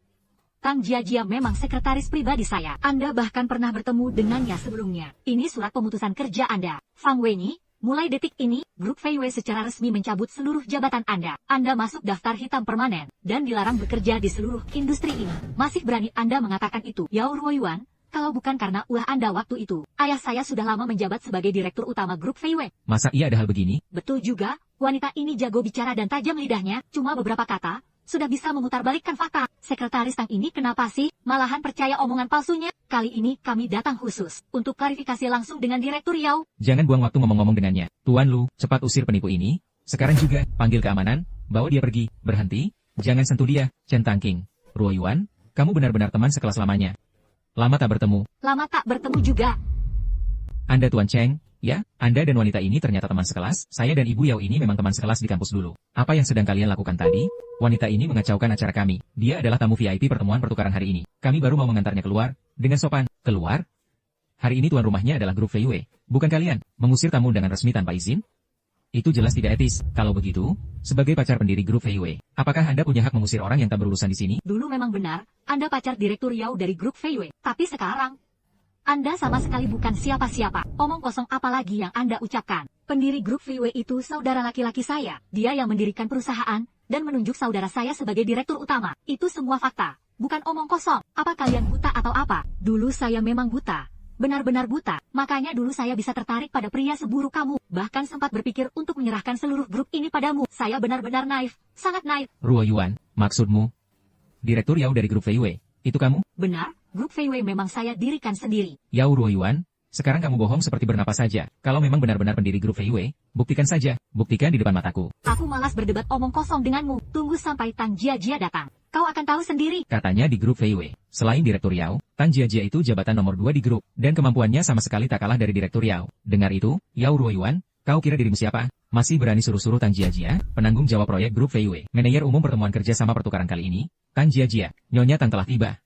S1: Tang Jiajia memang sekretaris pribadi saya. Anda bahkan pernah bertemu dengannya sebelumnya. Ini surat pemutusan kerja Anda. Fang Wenyi, mulai detik ini, grup Fei Wei secara resmi mencabut seluruh jabatan Anda. Anda masuk daftar hitam permanen, dan dilarang bekerja di seluruh industri ini. Masih berani Anda mengatakan itu? Yao Ruoyuan, Kalau bukan karena ulah Anda waktu itu, ayah saya sudah lama menjabat sebagai direktur utama grup Fei Wei.
S2: Masa iya ada hal begini?
S1: Betul juga, wanita ini jago bicara dan tajam lidahnya, cuma beberapa kata, sudah bisa memutarbalikkan fakta. Sekretaris Tang ini kenapa sih, malahan percaya omongan palsunya? Kali ini kami datang khusus, untuk klarifikasi langsung dengan Direktur Yao.
S2: Jangan buang waktu ngomong-ngomong dengannya. Tuan Lu, cepat usir penipu ini. Sekarang juga, panggil keamanan, bawa dia pergi, berhenti, jangan sentuh dia, Chen Tangking. Ruo Yuan, kamu benar-benar teman sekelas lamanya. Lama tak bertemu.
S1: Lama tak bertemu juga.
S2: Anda Tuan Cheng, ya, Anda dan wanita ini ternyata teman sekelas. Saya dan Ibu Yao ini memang teman sekelas di kampus dulu. Apa yang sedang kalian lakukan tadi? Wanita ini mengacaukan acara kami. Dia adalah tamu VIP pertemuan pertukaran hari ini. Kami baru mau mengantarnya keluar, dengan sopan. Keluar? Hari ini tuan rumahnya adalah grup Fei Wei. Bukan kalian, mengusir tamu undangan resmi tanpa izin? Itu jelas tidak etis. Kalau begitu, sebagai pacar pendiri grup Fei Wei, apakah Anda punya hak mengusir orang yang tak berurusan di sini?
S1: Dulu memang benar, Anda pacar Direktur Yao dari grup Fei Wei. Tapi sekarang, Anda sama sekali bukan siapa-siapa. Omong kosong apa lagi yang Anda ucapkan? Pendiri grup Fei Wei itu saudara laki-laki saya. Dia yang mendirikan perusahaan, dan menunjuk saudara saya sebagai direktur utama. Itu semua fakta, bukan omong kosong. Apa kalian buta atau apa? Dulu saya memang buta. Benar-benar buta, makanya dulu saya bisa tertarik pada pria seburuk kamu. Bahkan sempat berpikir untuk menyerahkan seluruh grup ini padamu. Saya benar-benar naif, sangat naif.
S2: Ruo Yuan, maksudmu? Direktur Yao dari grup Fei Wei, itu kamu?
S1: Benar, grup Fei Wei memang saya dirikan sendiri.
S2: Yao Ruo Yuan, sekarang kamu bohong seperti bernapas saja. Kalau memang benar-benar pendiri grup Fei Wei, buktikan saja. Buktikan di depan mataku.
S1: Aku malas berdebat omong kosong denganmu. Tunggu sampai Tang Jia datang. Kau akan tahu sendiri.
S2: Katanya di grup Fei Wei, selain Direktur Yao, Tan Jia itu jabatan nomor 2 di grup, dan kemampuannya sama sekali tak kalah dari Direktur Yao. Dengar itu, Yao Ruo Yuan, kau kira dirimu siapa? Masih berani suruh-suruh Tan Jia, penanggung jawab proyek grup Fei Wei. Manajer umum pertemuan kerja sama pertukaran kali ini, Tan Jia, Nyonya Tan telah tiba.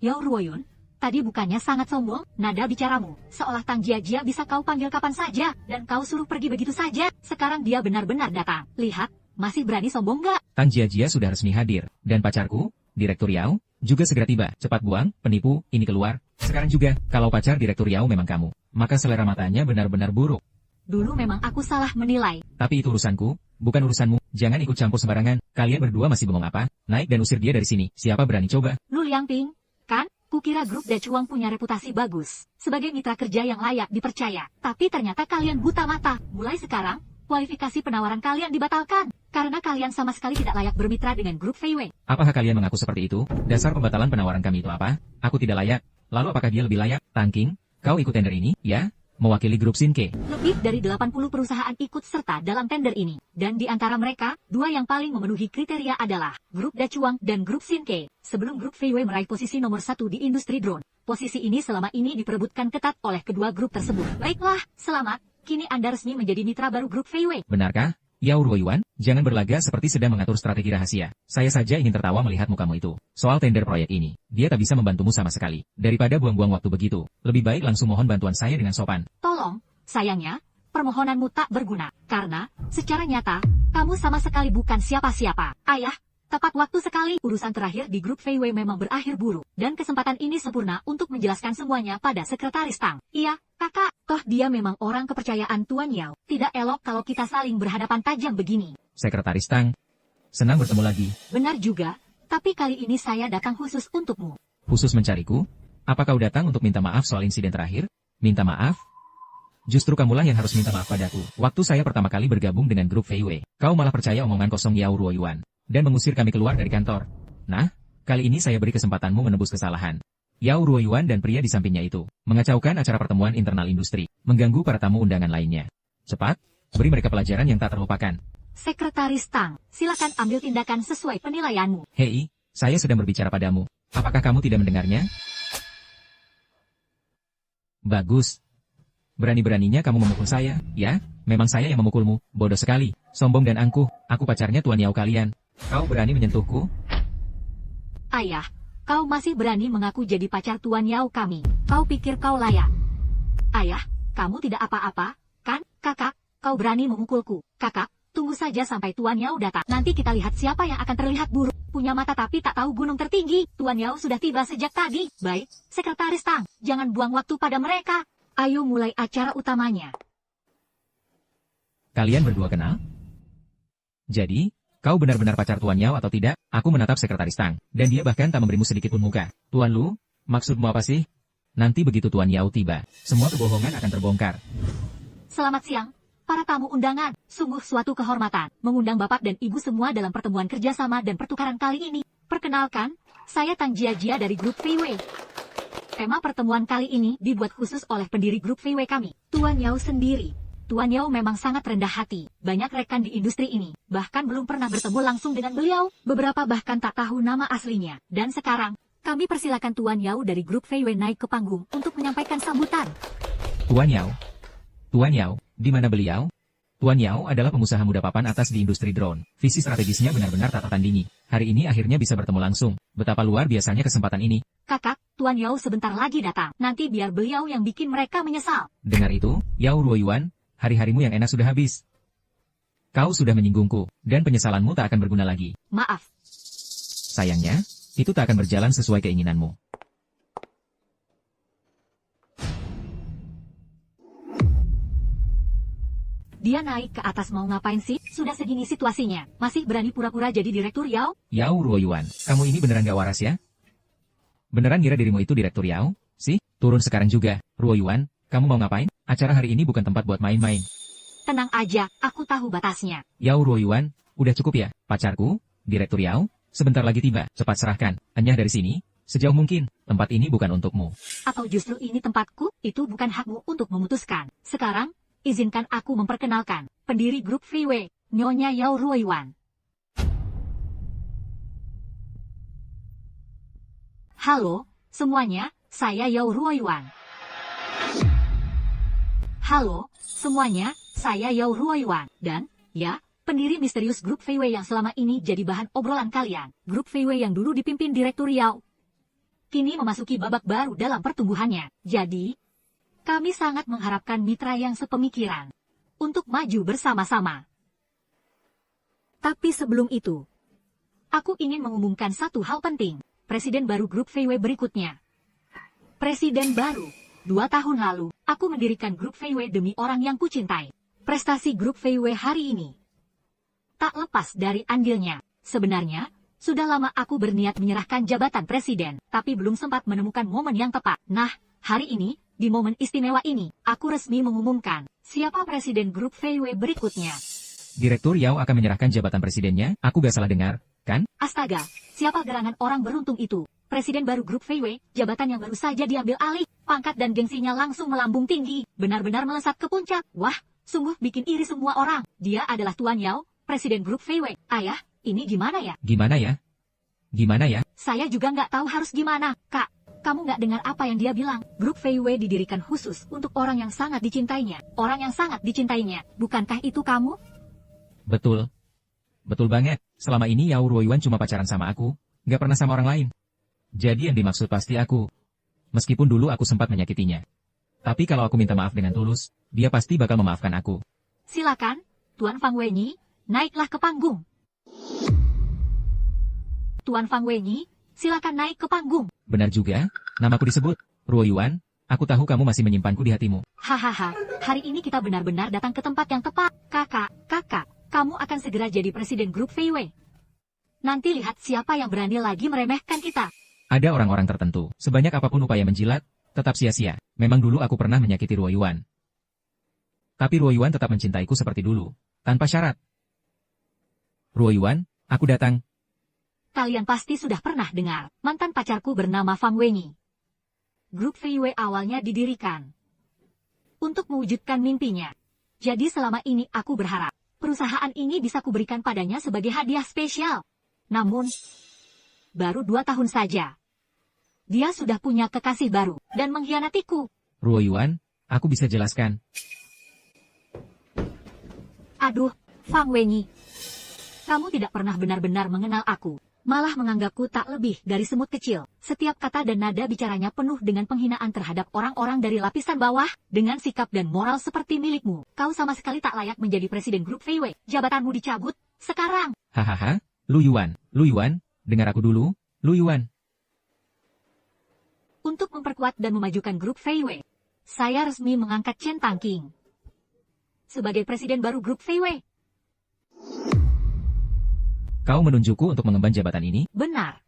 S1: Yao Ruo Yun, tadi bukannya sangat sombong, nada bicaramu, seolah Tang Jia bisa kau panggil kapan saja, dan kau suruh pergi begitu saja. Sekarang dia benar-benar datang. Lihat, masih berani sombong gak?
S2: Tan Jia sudah resmi hadir, dan pacarku, Direktur Yao, juga segera tiba. Cepat buang, penipu, ini keluar. Sekarang juga, kalau pacar Direktur Yao memang kamu, maka selera matanya benar-benar buruk.
S1: Dulu memang aku salah menilai.
S2: Tapi itu urusanku, bukan urusanmu. Jangan ikut campur sembarangan. Kalian berdua masih bengong apa? Naik dan usir dia dari sini. Siapa berani coba?
S1: Lu Liangping, kan? Kukira grup Dachuang punya reputasi bagus, sebagai mitra kerja yang layak dipercaya. Tapi ternyata kalian buta mata. Mulai sekarang, kualifikasi penawaran kalian dibatalkan. Karena kalian sama sekali tidak layak bermitra dengan grup Fei Wei.
S2: Apakah kalian mengaku seperti itu? Dasar pembatalan penawaran kami itu apa? Aku tidak layak. Lalu apakah dia lebih layak? Tangking, kau ikut tender ini, ya? Mewakili grup Sinke.
S1: Lebih dari 80 perusahaan ikut serta dalam tender ini. Dan di antara mereka, dua yang paling memenuhi kriteria adalah grup Dachuang dan grup Sinke. Sebelum grup Fei Wei meraih posisi nomor 1 di industri drone, posisi ini selama ini diperebutkan ketat oleh kedua grup tersebut. Baiklah, selamat. Kini Anda resmi menjadi mitra baru grup Fei Wei.
S2: Benarkah? Yao Ruo Yuan, jangan berlagak seperti sedang mengatur strategi rahasia. Saya saja ingin tertawa melihat mukamu itu. Soal tender proyek ini, dia tak bisa membantumu sama sekali. Daripada buang-buang waktu begitu, lebih baik langsung mohon bantuan saya dengan sopan.
S1: Tolong, sayangnya, permohonanmu tak berguna. Karena, secara nyata, kamu sama sekali bukan siapa-siapa. Ayah, tepat waktu sekali. Urusan terakhir di grup Fei Wei memang berakhir buruk. Dan kesempatan ini sempurna untuk menjelaskan semuanya pada Sekretaris Tang. Iya, kakak, toh dia memang orang kepercayaan Tuan Yao. Tidak elok kalau kita saling berhadapan tajam begini.
S2: Sekretaris Tang, senang bertemu lagi.
S1: Benar juga, tapi kali ini saya datang khusus untukmu.
S2: Khusus mencariku? Apa kau datang untuk minta maaf soal insiden terakhir? Minta maaf? Justru kamulah yang harus minta maaf padaku. Waktu saya pertama kali bergabung dengan grup Fei Wei, kau malah percaya omongan kosong Yao Ruo Yuan, dan mengusir kami keluar dari kantor. Nah, kali ini saya beri kesempatanmu menebus kesalahan. Yao Ruo Yuan dan pria di sampingnya itu, mengacaukan acara pertemuan internal industri, mengganggu para tamu undangan lainnya. Cepat, beri mereka pelajaran yang tak terlupakan.
S1: Sekretaris Tang, silakan ambil tindakan sesuai penilaianmu.
S2: Hei, saya sedang berbicara padamu. Apakah kamu tidak mendengarnya? Bagus. Berani-beraninya kamu memukul saya, ya? Memang saya yang memukulmu, bodoh sekali, sombong dan angkuh. Aku pacarnya Tuan Yao kalian. Kau berani menyentuhku?
S1: Ayah, kau masih berani mengaku jadi pacar Tuan Yao kami. Kau pikir kau layak? Ayah, kamu tidak apa-apa, kan? Kakak, kau berani memukulku. Kakak, tunggu saja sampai Tuan Yao datang. Nanti kita lihat siapa yang akan terlihat buruk. Punya mata tapi tak tahu gunung tertinggi. Tuan Yao sudah tiba sejak tadi. Baik, Sekretaris Tang, jangan buang waktu pada mereka. Ayo mulai acara utamanya.
S2: Kalian berdua kenal? Jadi, Kau benar-benar pacar Tuan Yao atau tidak? Aku menatap sekretaris Tang, dan dia bahkan tak memberimu sedikit pun muka. Tuan Lu, maksudmu apa sih? Nanti begitu Tuan Yao tiba, semua kebohongan akan terbongkar.
S1: Selamat siang, para tamu undangan. Sungguh suatu kehormatan mengundang Bapak dan Ibu semua dalam pertemuan kerjasama dan pertukaran kali ini. Perkenalkan, saya Tang Jia dari Grup Feiwei. Tema pertemuan kali ini dibuat khusus oleh pendiri Grup Feiwei kami, Tuan Yao sendiri. Tuan Yao memang sangat rendah hati, banyak rekan di industri ini, bahkan belum pernah bertemu langsung dengan beliau, beberapa bahkan tak tahu nama aslinya. Dan sekarang, kami persilakan Tuan Yao dari Grup Feiwei naik ke panggung untuk menyampaikan sambutan.
S2: Tuan Yao? Tuan Yao, di mana beliau? Tuan Yao adalah pengusaha muda papan atas di industri drone. Visi strategisnya benar-benar tak tertandingi. Hari ini akhirnya bisa bertemu langsung. Betapa luar biasanya kesempatan ini.
S1: Kakak, Tuan Yao sebentar lagi datang. Nanti biar beliau yang bikin mereka menyesal.
S2: Dengar itu, Yao Ruoyuan, hari-harimu yang enak sudah habis. Kau sudah menyinggungku, dan penyesalanmu tak akan berguna lagi.
S1: Maaf.
S2: Sayangnya, itu tak akan berjalan sesuai keinginanmu.
S1: Dia naik ke atas mau ngapain sih? Sudah segini situasinya, masih berani pura-pura jadi direktur Yao?
S2: Yao Ruoyuan, kamu ini beneran gak waras ya? Beneran ngira dirimu itu direktur Yao? Sih, turun sekarang juga. Ruoyuan, kamu mau ngapain? Acara hari ini bukan tempat buat main-main.
S1: Tenang aja, aku tahu batasnya.
S2: Yao Ruoyuan, udah cukup ya, pacarku, direktur Yao, sebentar lagi tiba, cepat serahkan. Enyah dari sini, sejauh mungkin, tempat ini bukan untukmu.
S1: Atau justru ini tempatku? Itu bukan hakmu untuk memutuskan. Sekarang, izinkan aku memperkenalkan, pendiri Grup Feiwei, Nyonya Yao Ruoyuan. Halo, semuanya, saya Yao Ruoyuan. Halo, semuanya, saya Yao Ruoyuan. Dan, ya, pendiri misterius Grup Feiwei yang selama ini jadi bahan obrolan kalian. Grup Feiwei yang dulu dipimpin Direktur Yao, kini memasuki babak baru dalam pertumbuhannya. Jadi, kami sangat mengharapkan mitra yang sepemikiran untuk maju bersama-sama. Tapi sebelum itu, aku ingin mengumumkan satu hal penting. Presiden baru Grup Feiwei berikutnya. Presiden baru. 2 tahun lalu, aku mendirikan Grup Feiwei demi orang yang kucintai. Prestasi Grup Feiwei hari ini tak lepas dari andilnya. Sebenarnya, sudah lama aku berniat menyerahkan jabatan presiden, tapi belum sempat menemukan momen yang tepat. Nah, hari ini, di momen istimewa ini, aku resmi mengumumkan siapa presiden Grup Feiwei berikutnya.
S2: Direktur Yao akan menyerahkan jabatan presidennya, aku gak salah dengar, kan?
S1: Astaga, siapa gerangan orang beruntung itu? Presiden baru Grup Feiwei, jabatan yang baru saja diambil alih, pangkat dan gengsinya langsung melambung tinggi, benar-benar melesat ke puncak. Wah, sungguh bikin iri semua orang. Dia adalah Tuan Yao, Presiden Grup Feiwei. Ayah, ini gimana ya?
S2: Gimana ya? Gimana ya?
S1: Saya juga nggak tahu harus gimana, Kak. Kamu nggak dengar apa yang dia bilang? Grup Feiwei didirikan khusus untuk orang yang sangat dicintainya. Orang yang sangat dicintainya. Bukankah itu kamu?
S2: Betul. Betul banget. Selama ini Yao Ruoyuan cuma pacaran sama aku, nggak pernah sama orang lain. Jadi yang dimaksud pasti aku. Meskipun dulu aku sempat menyakitinya. Tapi kalau aku minta maaf dengan tulus, dia pasti bakal memaafkan aku.
S1: Silakan, Tuan Fang Wenyi, naiklah ke panggung. Tuan Fang Wenyi, silakan naik ke panggung.
S2: Benar juga, namaku disebut. Ruoyuan, aku tahu kamu masih menyimpanku di hatimu.
S1: Hahaha, hari ini kita benar-benar datang ke tempat yang tepat. Kakak, kamu akan segera jadi presiden Grup Feiwei. Nanti lihat siapa yang berani lagi meremehkan kita.
S2: Ada orang-orang tertentu, sebanyak apapun upaya menjilat, tetap sia-sia. Memang dulu aku pernah menyakiti Ruoyuan. Tapi Ruoyuan tetap mencintaiku seperti dulu, tanpa syarat. Ruoyuan, aku datang.
S1: Kalian pasti sudah pernah dengar, mantan pacarku bernama Fang Wenyi. Grup Feiwei awalnya didirikan untuk mewujudkan mimpinya. Jadi selama ini aku berharap, perusahaan ini bisa kuberikan padanya sebagai hadiah spesial. Namun, baru 2 tahun saja. Dia sudah punya kekasih baru, dan mengkhianatiku.
S2: Ruoyuan, aku bisa jelaskan.
S1: Aduh, Fang Wenyi. Kamu tidak pernah benar-benar mengenal aku. Malah menganggapku tak lebih dari semut kecil. Setiap kata dan nada bicaranya penuh dengan penghinaan terhadap orang-orang dari lapisan bawah, dengan sikap dan moral seperti milikmu. Kau sama sekali tak layak menjadi presiden Grup Feiwei. Jabatanmu dicabut, sekarang.
S2: Hahaha, Lu Yuan, dengar aku dulu, Lu Yuan.
S1: Untuk memperkuat dan memajukan Grup Feiwei, saya resmi mengangkat Chen Tangqing sebagai presiden baru Grup Feiwei.
S2: Kau menunjukku untuk mengemban jabatan ini?
S1: Benar.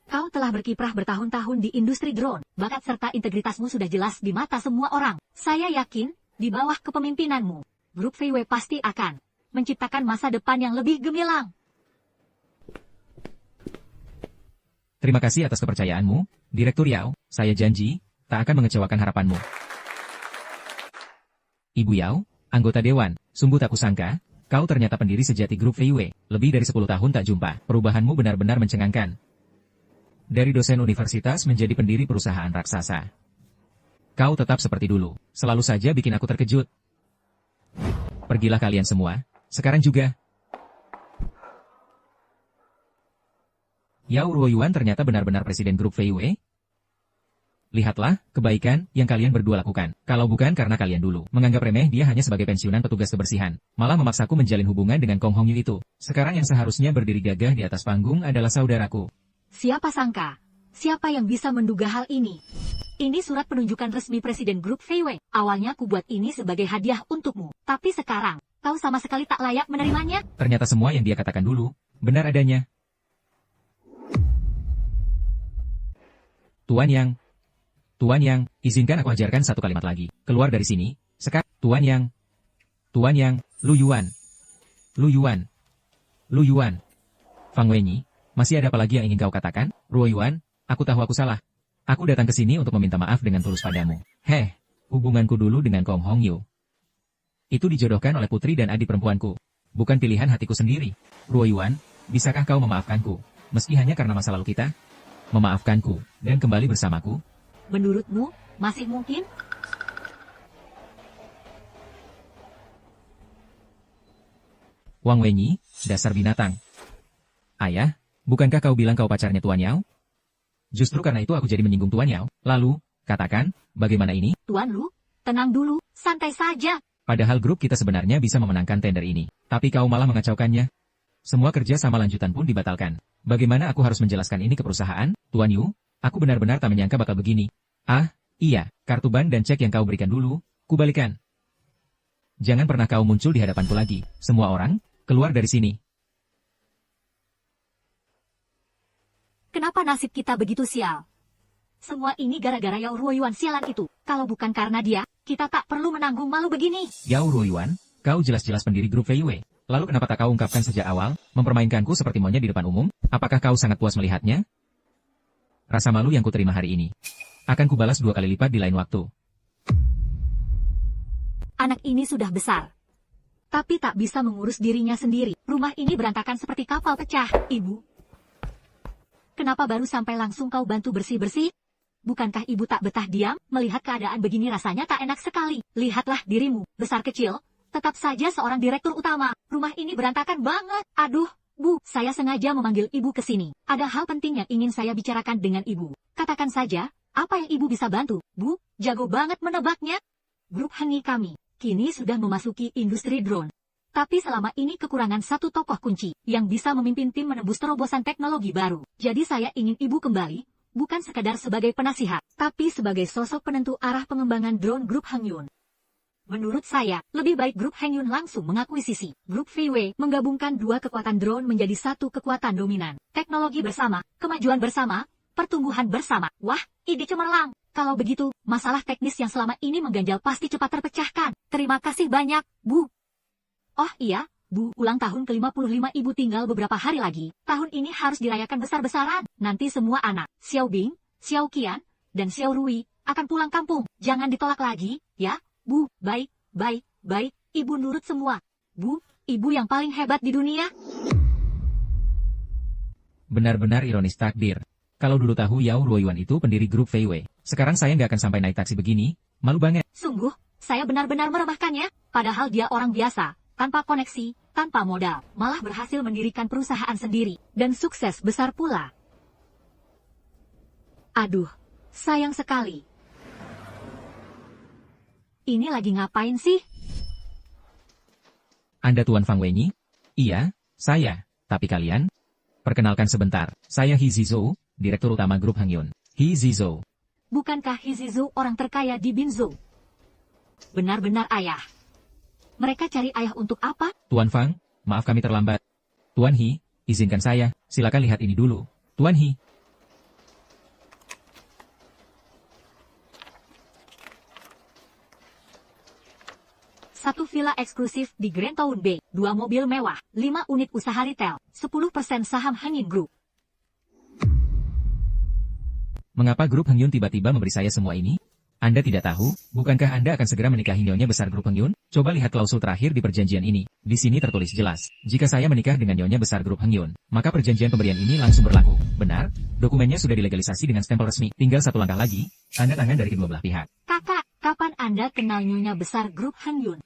S1: Kau telah berkiprah bertahun-tahun di industri drone. Bakat serta integritasmu sudah jelas di mata semua orang. Saya yakin, di bawah kepemimpinanmu, Grup VW pasti akan menciptakan masa depan yang lebih gemilang.
S2: Terima kasih atas kepercayaanmu, Direktur Yao. Saya janji, tak akan mengecewakan harapanmu. Ibu Yao, anggota Dewan, sungguh tak kusangka, kau ternyata pendiri sejati Grup VW. Lebih dari 10 tahun tak jumpa. Perubahanmu benar-benar mencengangkan. Dari dosen universitas menjadi pendiri perusahaan raksasa. Kau tetap seperti dulu, selalu saja bikin aku terkejut. Pergilah kalian semua, sekarang juga. Yao Ruoyuan ternyata benar-benar presiden grup VW. Lihatlah, kebaikan yang kalian berdua lakukan. Kalau bukan karena kalian dulu menganggap remeh dia hanya sebagai pensiunan petugas kebersihan, malah memaksaku menjalin hubungan dengan Kong Hongyu itu. Sekarang yang seharusnya berdiri gagah di atas panggung adalah saudaraku.
S1: Siapa sangka? Siapa yang bisa menduga hal ini? Ini surat penunjukan resmi Presiden Grup VW. Awalnya aku buat ini sebagai hadiah untukmu. Tapi sekarang, kau sama sekali tak layak menerimanya.
S2: Ternyata semua yang dia katakan dulu, benar adanya. Tuan Yang, izinkan aku ajarkan satu kalimat lagi. Keluar dari sini, sekarang. Tuan Yang, Lu Yuan. Fang Wenyi, masih ada apa lagi yang ingin kau katakan? Ruoyuan, aku tahu aku salah. Aku datang ke sini untuk meminta maaf dengan tulus padamu. Hubunganku dulu dengan Kong Hongyu itu dijodohkan oleh putri dan adik perempuanku, bukan pilihan hatiku sendiri. Ruoyuan, bisakah kau memaafkanku, meski hanya karena masa lalu kita? Memaafkanku, dan kembali bersamaku?
S1: Menurutmu, masih mungkin?
S2: Wang Wenyi, dasar binatang. Ayah, bukankah kau bilang kau pacarnya Tuan Yao? Justru karena itu aku jadi menyinggung Tuan Yao. Lalu, katakan, bagaimana ini?
S1: Tuan Lu, tenang dulu, santai saja.
S2: Padahal grup kita sebenarnya bisa memenangkan tender ini. Tapi kau malah mengacaukannya. Semua kerja sama lanjutan pun dibatalkan. Bagaimana aku harus menjelaskan ini ke perusahaan? Tuan Yu, aku benar-benar tak menyangka bakal begini. Iya, kartu ban dan cek yang kau berikan dulu, kubalikan. Jangan pernah kau muncul di hadapanku lagi. Semua orang, keluar dari sini.
S1: Kenapa nasib kita begitu sial? Semua ini gara-gara Yao Ruoyuan sialan itu. Kalau bukan karena dia, kita tak perlu menanggung malu begini.
S2: Yao Ruoyuan, kau jelas-jelas pendiri grup VW. Lalu kenapa tak kau ungkapkan sejak awal, mempermainkanku seperti monyet di depan umum? Apakah kau sangat puas melihatnya? Rasa malu yang kuterima hari ini akan kubalas 2 kali lipat di lain waktu.
S1: Anak ini sudah besar, tapi tak bisa mengurus dirinya sendiri. Rumah ini berantakan seperti kapal pecah. Ibu, kenapa baru sampai langsung kau bantu bersih-bersih? Bukankah ibu tak betah diam? Melihat keadaan begini rasanya tak enak sekali. Lihatlah dirimu, besar kecil, tetap saja seorang direktur utama. Rumah ini berantakan banget. Aduh, Bu, saya sengaja memanggil ibu ke sini. Ada hal penting yang ingin saya bicarakan dengan ibu. Katakan saja, apa yang ibu bisa bantu? Bu, jago banget menebaknya. Grup Hengi kami, kini sudah memasuki industri drone. Tapi selama ini kekurangan satu tokoh kunci, yang bisa memimpin tim menembus terobosan teknologi baru. Jadi saya ingin ibu kembali, bukan sekadar sebagai penasihat, tapi sebagai sosok penentu arah pengembangan drone grup Hengyun. Menurut saya, lebih baik grup Hengyun langsung mengakuisisi grup VW, menggabungkan 2 kekuatan drone menjadi 1 kekuatan dominan. Teknologi bersama, kemajuan bersama, pertumbuhan bersama. Wah, ide cemerlang. Kalau begitu, masalah teknis yang selama ini mengganjal pasti cepat terpecahkan. Terima kasih banyak, Bu. Oh iya, Bu, ulang tahun ke-55 ibu tinggal beberapa hari lagi. Tahun ini harus dirayakan besar-besaran. Nanti semua anak, Xiao Bing, Xiao Qian, dan Xiao Rui, akan pulang kampung. Jangan ditolak lagi, ya? Bu, baik, ibu nurut semua. Bu, ibu yang paling hebat di dunia.
S2: Benar-benar ironis takdir. Kalau dulu tahu Yao Ruoyuan itu pendiri grup VW, sekarang saya nggak akan sampai naik taksi begini. Malu banget.
S1: Sungguh, saya benar-benar meremehkannya. Padahal dia orang biasa, tanpa koneksi, tanpa modal, malah berhasil mendirikan perusahaan sendiri, dan sukses besar pula. Aduh, sayang sekali. Ini lagi ngapain sih?
S2: Anda Tuan Fang Wenyi? Iya, saya. Tapi kalian? Perkenalkan sebentar, saya He Zizou, Direktur Utama Grup Hengyun. He Zizou.
S1: Bukankah He Zizou orang terkaya di Binzhou? Benar-benar ayah. Mereka cari ayah untuk apa?
S2: Tuan Fang, maaf kami terlambat. Tuan He, Izinkan saya, silakan lihat ini dulu. Tuan He.
S1: Satu villa eksklusif di Grand Town Bay, 2 mobil mewah, 5 unit usaha retail, 10% saham Hangin Group.
S2: Mengapa grup Hengyun tiba-tiba memberi saya semua ini? Anda tidak tahu, bukankah Anda akan segera menikahi nyonya besar grup Hengyun? Coba lihat klausul terakhir di perjanjian ini. Di sini tertulis jelas, jika saya menikah dengan nyonya besar grup Hengyun, maka perjanjian pemberian ini langsung berlaku. Benar, dokumennya sudah dilegalisasi dengan stempel resmi. Tinggal satu langkah lagi, tanda tangan dari kedua belah pihak.
S1: Kakak, kapan Anda kenal nyonya besar grup Hengyun?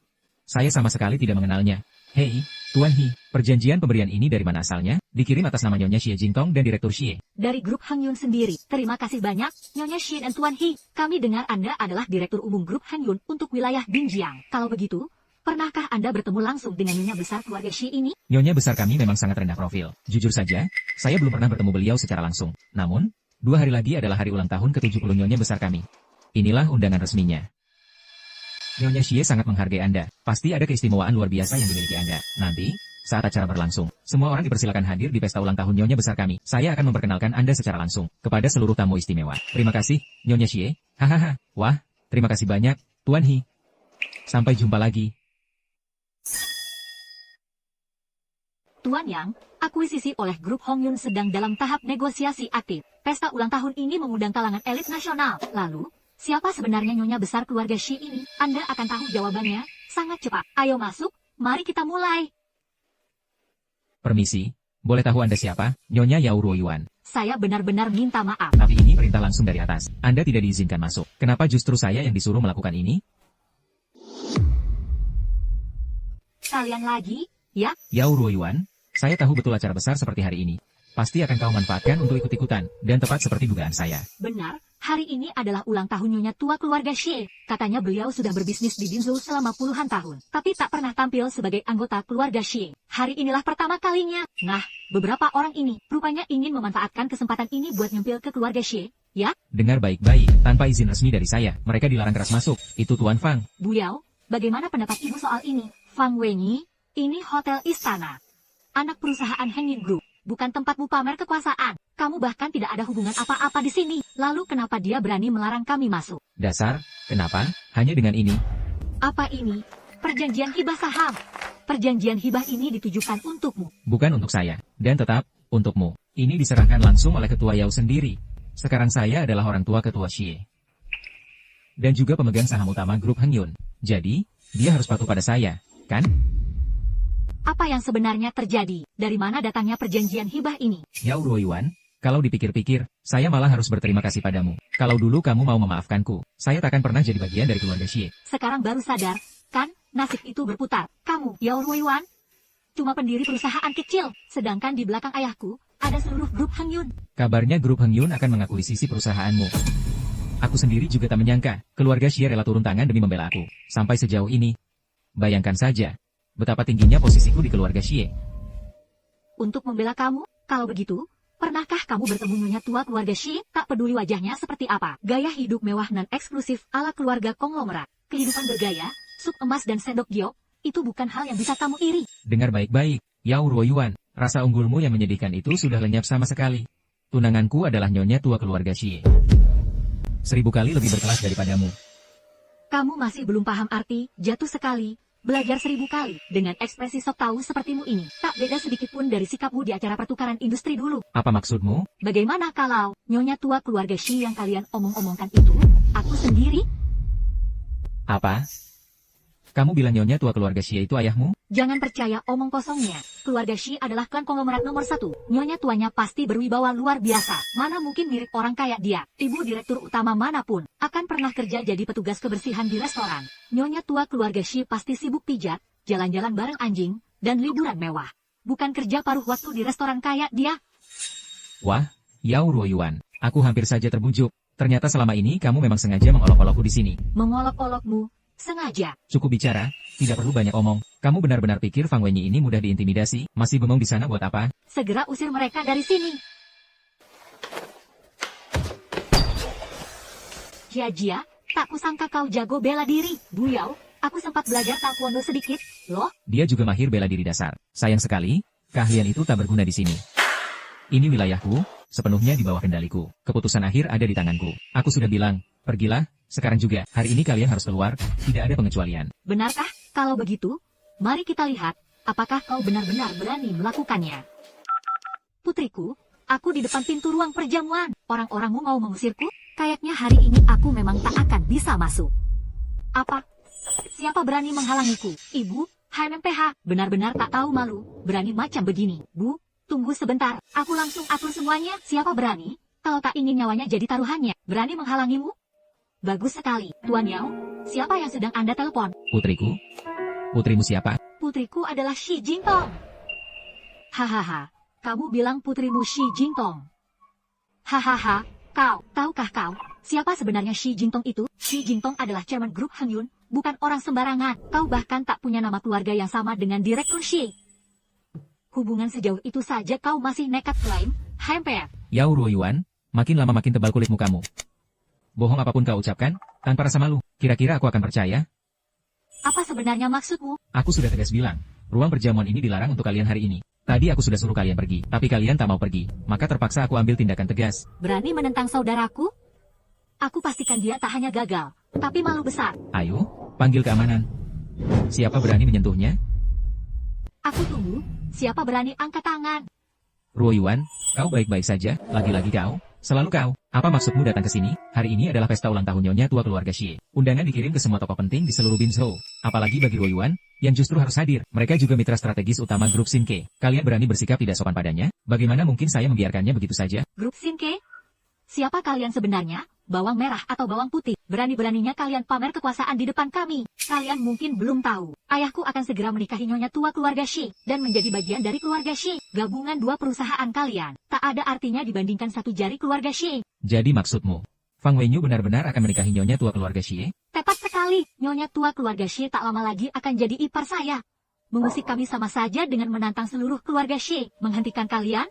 S2: Saya sama sekali tidak mengenalnya. Hei, Tuan He, perjanjian pemberian ini dari mana asalnya? Dikirim atas nama Nyonya Xie Jingtong dan Direktur Xie.
S1: Dari grup Hengyun sendiri. Terima kasih banyak, Nyonya Xie dan Tuan He. Kami dengar Anda adalah Direktur Umum grup Hengyun untuk wilayah Binjiang. Kalau begitu, pernahkah Anda bertemu langsung dengan nyonya besar keluarga Xie ini?
S2: Nyonya besar kami memang sangat rendah profil. Jujur saja, saya belum pernah bertemu beliau secara langsung. Namun, 2 hari lagi adalah hari ulang tahun ke-70 nyonya besar kami. Inilah undangan resminya. Nyonya Xie sangat menghargai Anda. Pasti ada keistimewaan luar biasa yang dimiliki Anda. Nanti, saat acara berlangsung, semua orang dipersilakan hadir di pesta ulang tahun nyonya besar kami. Saya akan memperkenalkan Anda secara langsung kepada seluruh tamu istimewa. Terima kasih, Nyonya Xie. Hahaha. Wah, terima kasih banyak, Tuan He. Sampai jumpa lagi.
S1: Tuan Yang, akuisisi oleh grup Hongyun sedang dalam tahap negosiasi aktif. Pesta ulang tahun ini mengundang kalangan elit nasional. Lalu, siapa sebenarnya nyonya besar keluarga Xie ini? Anda akan tahu jawabannya sangat cepat. Ayo masuk, mari kita mulai.
S2: Permisi, boleh tahu Anda siapa? Nyonya Yao Ruoyuan.
S1: Saya benar-benar minta maaf.
S2: Tapi ini perintah langsung dari atas. Anda tidak diizinkan masuk. Kenapa justru saya yang disuruh melakukan ini?
S1: Kalian lagi, ya?
S2: Yao Ruoyuan, saya tahu betul acara besar seperti hari ini. Pasti akan kau manfaatkan untuk ikut-ikutan, dan tepat seperti dugaan saya.
S1: Benar, hari ini adalah ulang tahun nyonya tua keluarga Xie. Katanya beliau sudah berbisnis di Binzhou selama puluhan tahun, tapi tak pernah tampil sebagai anggota keluarga Xie. Hari inilah pertama kalinya. Nah, beberapa orang ini rupanya ingin memanfaatkan kesempatan ini buat nyempil ke keluarga Xie, ya?
S2: Dengar baik-baik, tanpa izin resmi dari saya, mereka dilarang keras masuk. Itu Tuan Fang.
S1: Bu Yao, bagaimana pendapat ibu soal ini? Fang Wenyi, ini hotel istana. Anak perusahaan Hangin Group. Bukan tempatmu pamer kekuasaan. Kamu bahkan tidak ada hubungan apa-apa di sini. Lalu kenapa dia berani melarang kami masuk?
S2: Dasar, kenapa? Hanya dengan ini.
S1: Apa ini? Perjanjian hibah saham. Perjanjian hibah ini ditujukan untukmu.
S2: Bukan untuk saya. Dan tetap, untukmu. Ini diserahkan langsung oleh Ketua Yao sendiri. Sekarang saya adalah orang tua Ketua Xie. Dan juga pemegang saham utama grup Hengyun. Jadi, dia harus patuh pada saya, kan?
S1: Apa yang sebenarnya terjadi? Dari mana datangnya perjanjian hibah ini?
S2: Yao Ruoyuan, kalau dipikir-pikir, saya malah harus berterima kasih padamu. Kalau dulu kamu mau memaafkanku, saya takkan pernah jadi bagian dari keluarga Xie.
S1: Sekarang baru sadar, kan? Nasib itu berputar. Kamu, Yao Ruoyuan, cuma pendiri perusahaan kecil. Sedangkan di belakang ayahku, ada seluruh grup Hengyun.
S2: Kabarnya grup Hengyun akan mengakuisisi perusahaanmu. Aku sendiri juga tak menyangka, keluarga Xie rela turun tangan demi membela aku. Sampai sejauh ini. Bayangkan saja, betapa tingginya posisiku di keluarga Xie.
S1: Untuk membela kamu, kalau begitu, pernahkah kamu bertemu nyonya tua keluarga Xie? Tak peduli wajahnya seperti apa, gaya hidup mewah dan eksklusif ala keluarga konglomerat, kehidupan bergaya, sup emas dan sendok giok, itu bukan hal yang bisa kamu iri.
S2: Dengar baik-baik, Yao Ruoyuan, rasa unggulmu yang menyedihkan itu sudah lenyap sama sekali. Tunanganku adalah nyonya tua keluarga Xie. 1000 kali lebih berkelas daripadamu.
S1: Kamu masih belum paham arti, jatuh sekali. Belajar 1000 kali, dengan ekspresi sok tahu sepertimu ini, tak beda sedikit pun dari sikapmu di acara pertukaran industri dulu.
S2: Apa maksudmu?
S1: Bagaimana kalau, nyonya tua keluarga Xie yang kalian omong-omongkan itu, aku sendiri?
S2: Apa? Kamu bilang nyonya tua keluarga Xie itu ayahmu?
S1: Jangan percaya omong kosongnya. Keluarga Xie adalah klan konglomerat nomor 1. Nyonya tuanya pasti berwibawa luar biasa. Mana mungkin mirip orang kayak dia. Ibu direktur utama manapun akan pernah kerja jadi petugas kebersihan di restoran. Nyonya tua keluarga Xie pasti sibuk pijat, jalan-jalan bareng anjing, dan liburan mewah. Bukan kerja paruh waktu di restoran kayak dia.
S2: Wah, Yao Ruoyuan, aku hampir saja terbujuk. Ternyata selama ini kamu memang sengaja mengolok-olokku di sini.
S1: Mengolok-olokmu? Sengaja.
S2: Cukup bicara, tidak perlu banyak omong. Kamu benar-benar pikir Fang Wenyi ini mudah diintimidasi? Masih bengong di sana buat apa?
S1: Segera usir mereka dari sini. Jia, tak kusangka kau jago bela diri. Bu Yao, aku sempat belajar taekwondo sedikit, loh.
S2: Dia juga mahir bela diri dasar. Sayang sekali, Keahlian itu tak berguna di sini. Ini wilayahku, sepenuhnya di bawah kendaliku. Keputusan akhir ada di tanganku. Aku sudah bilang, pergilah, sekarang juga. Hari ini kalian harus keluar, tidak ada pengecualian.
S1: Benarkah? Kalau begitu, mari kita lihat, apakah kau benar-benar berani melakukannya. Putriku, aku di depan pintu ruang perjamuan. Orang-orangmu mau mengusirku? Kayaknya hari ini aku memang tak akan bisa masuk. Apa? Siapa berani menghalangiku? Ibu, HMMPH, benar-benar tak tahu malu, berani macam begini. Bu, tunggu sebentar, aku langsung atur semuanya. Siapa berani? Kalau tak ingin nyawanya jadi taruhannya, berani menghalangimu? Bagus sekali, Tuan Yao. Siapa yang sedang Anda telepon?
S2: Putriku? Putrimu siapa?
S1: Putriku adalah Shi Jingtong. Hahaha, kamu bilang putrimu Shi Jingtong. Hahaha, tahukah kau, siapa sebenarnya Shi Jingtong itu? Shi Jingtong adalah chairman grup Heng Yun, bukan orang sembarangan. Kau bahkan tak punya nama keluarga yang sama dengan Direktur Shi. Hubungan sejauh itu saja kau masih nekat klaim, HMPR.
S2: Yao Ruoyuan, makin lama makin tebal kulit mukamu. Bohong apapun kau ucapkan, tanpa rasa malu, kira-kira aku akan percaya?
S1: Apa sebenarnya maksudmu?
S2: Aku sudah tegas bilang, ruang perjamuan ini dilarang untuk kalian hari ini. Tadi aku sudah suruh kalian pergi, tapi kalian tak mau pergi, maka terpaksa aku ambil tindakan tegas.
S1: Berani menentang saudaraku? Aku pastikan dia tak hanya gagal, tapi malu besar.
S2: Ayo, panggil keamanan. Siapa berani menyentuhnya?
S1: Aku tunggu, siapa berani angkat tangan?
S2: Ruoyuan, kau baik-baik saja, lagi-lagi kau, selalu kau. Apa maksudmu datang ke sini? Hari ini adalah pesta ulang tahun Nyonya tua keluarga Xie. Undangan dikirim ke semua tokoh penting di seluruh Binzhou. Apalagi bagi Ruoyuan, yang justru harus hadir. Mereka juga mitra strategis utama grup Xinke. Kalian berani bersikap tidak sopan padanya? Bagaimana mungkin saya membiarkannya begitu saja?
S1: Grup Xinke? Siapa kalian sebenarnya? Bawang merah atau bawang putih? Berani-beraninya kalian pamer kekuasaan di depan kami. Kalian mungkin belum tahu. Ayahku akan segera menikahi Nyonya tua keluarga Xie dan menjadi bagian dari keluarga Xie. Gabungan dua perusahaan kalian tak ada artinya dibandingkan satu jari keluarga Xie.
S2: Jadi maksudmu, Fang Wenyu benar-benar akan menikahi Nyonya tua keluarga Xie?
S1: Tepat sekali. Nyonya tua keluarga Xie tak lama lagi akan jadi ipar saya. Mengusik kami sama saja dengan menantang seluruh keluarga Xie. Menghentikan kalian?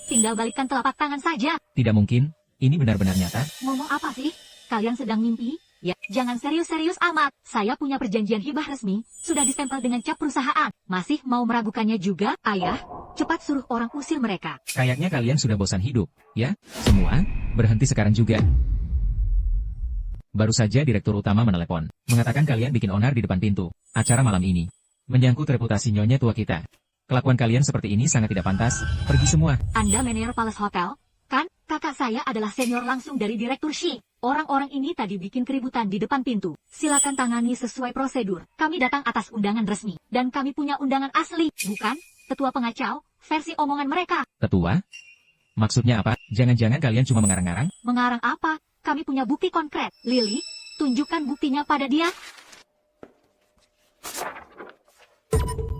S1: Tinggal balikkan telapak tangan saja.
S2: Tidak mungkin. Ini benar-benar nyata?
S1: Ngomong apa sih? Kalian sedang mimpi? Ya, jangan serius-serius amat. Saya punya perjanjian hibah resmi, sudah ditempel dengan cap perusahaan. Masih mau meragukannya juga, Ayah? Cepat suruh orang usir mereka.
S2: Kayaknya kalian sudah bosan hidup, ya? Semua, berhenti sekarang juga. Baru saja Direktur Utama menelepon, mengatakan kalian bikin onar di depan pintu acara malam ini. Menyangkut reputasi Nyonya tua kita. Kelakuan kalian seperti ini sangat tidak pantas. Pergi semua.
S1: Anda manajer Palace Hotel? Kan, kakak saya adalah senior langsung dari Direktur Xi. Orang-orang ini tadi bikin keributan di depan pintu. Silakan tangani sesuai prosedur. Kami datang atas undangan resmi. Dan kami punya undangan asli, bukan? Ketua pengacau, versi omongan mereka.
S2: Ketua? Maksudnya apa? Jangan-jangan kalian cuma mengarang-ngarang?
S1: Mengarang apa? Kami punya bukti konkret. Lily, tunjukkan buktinya pada dia.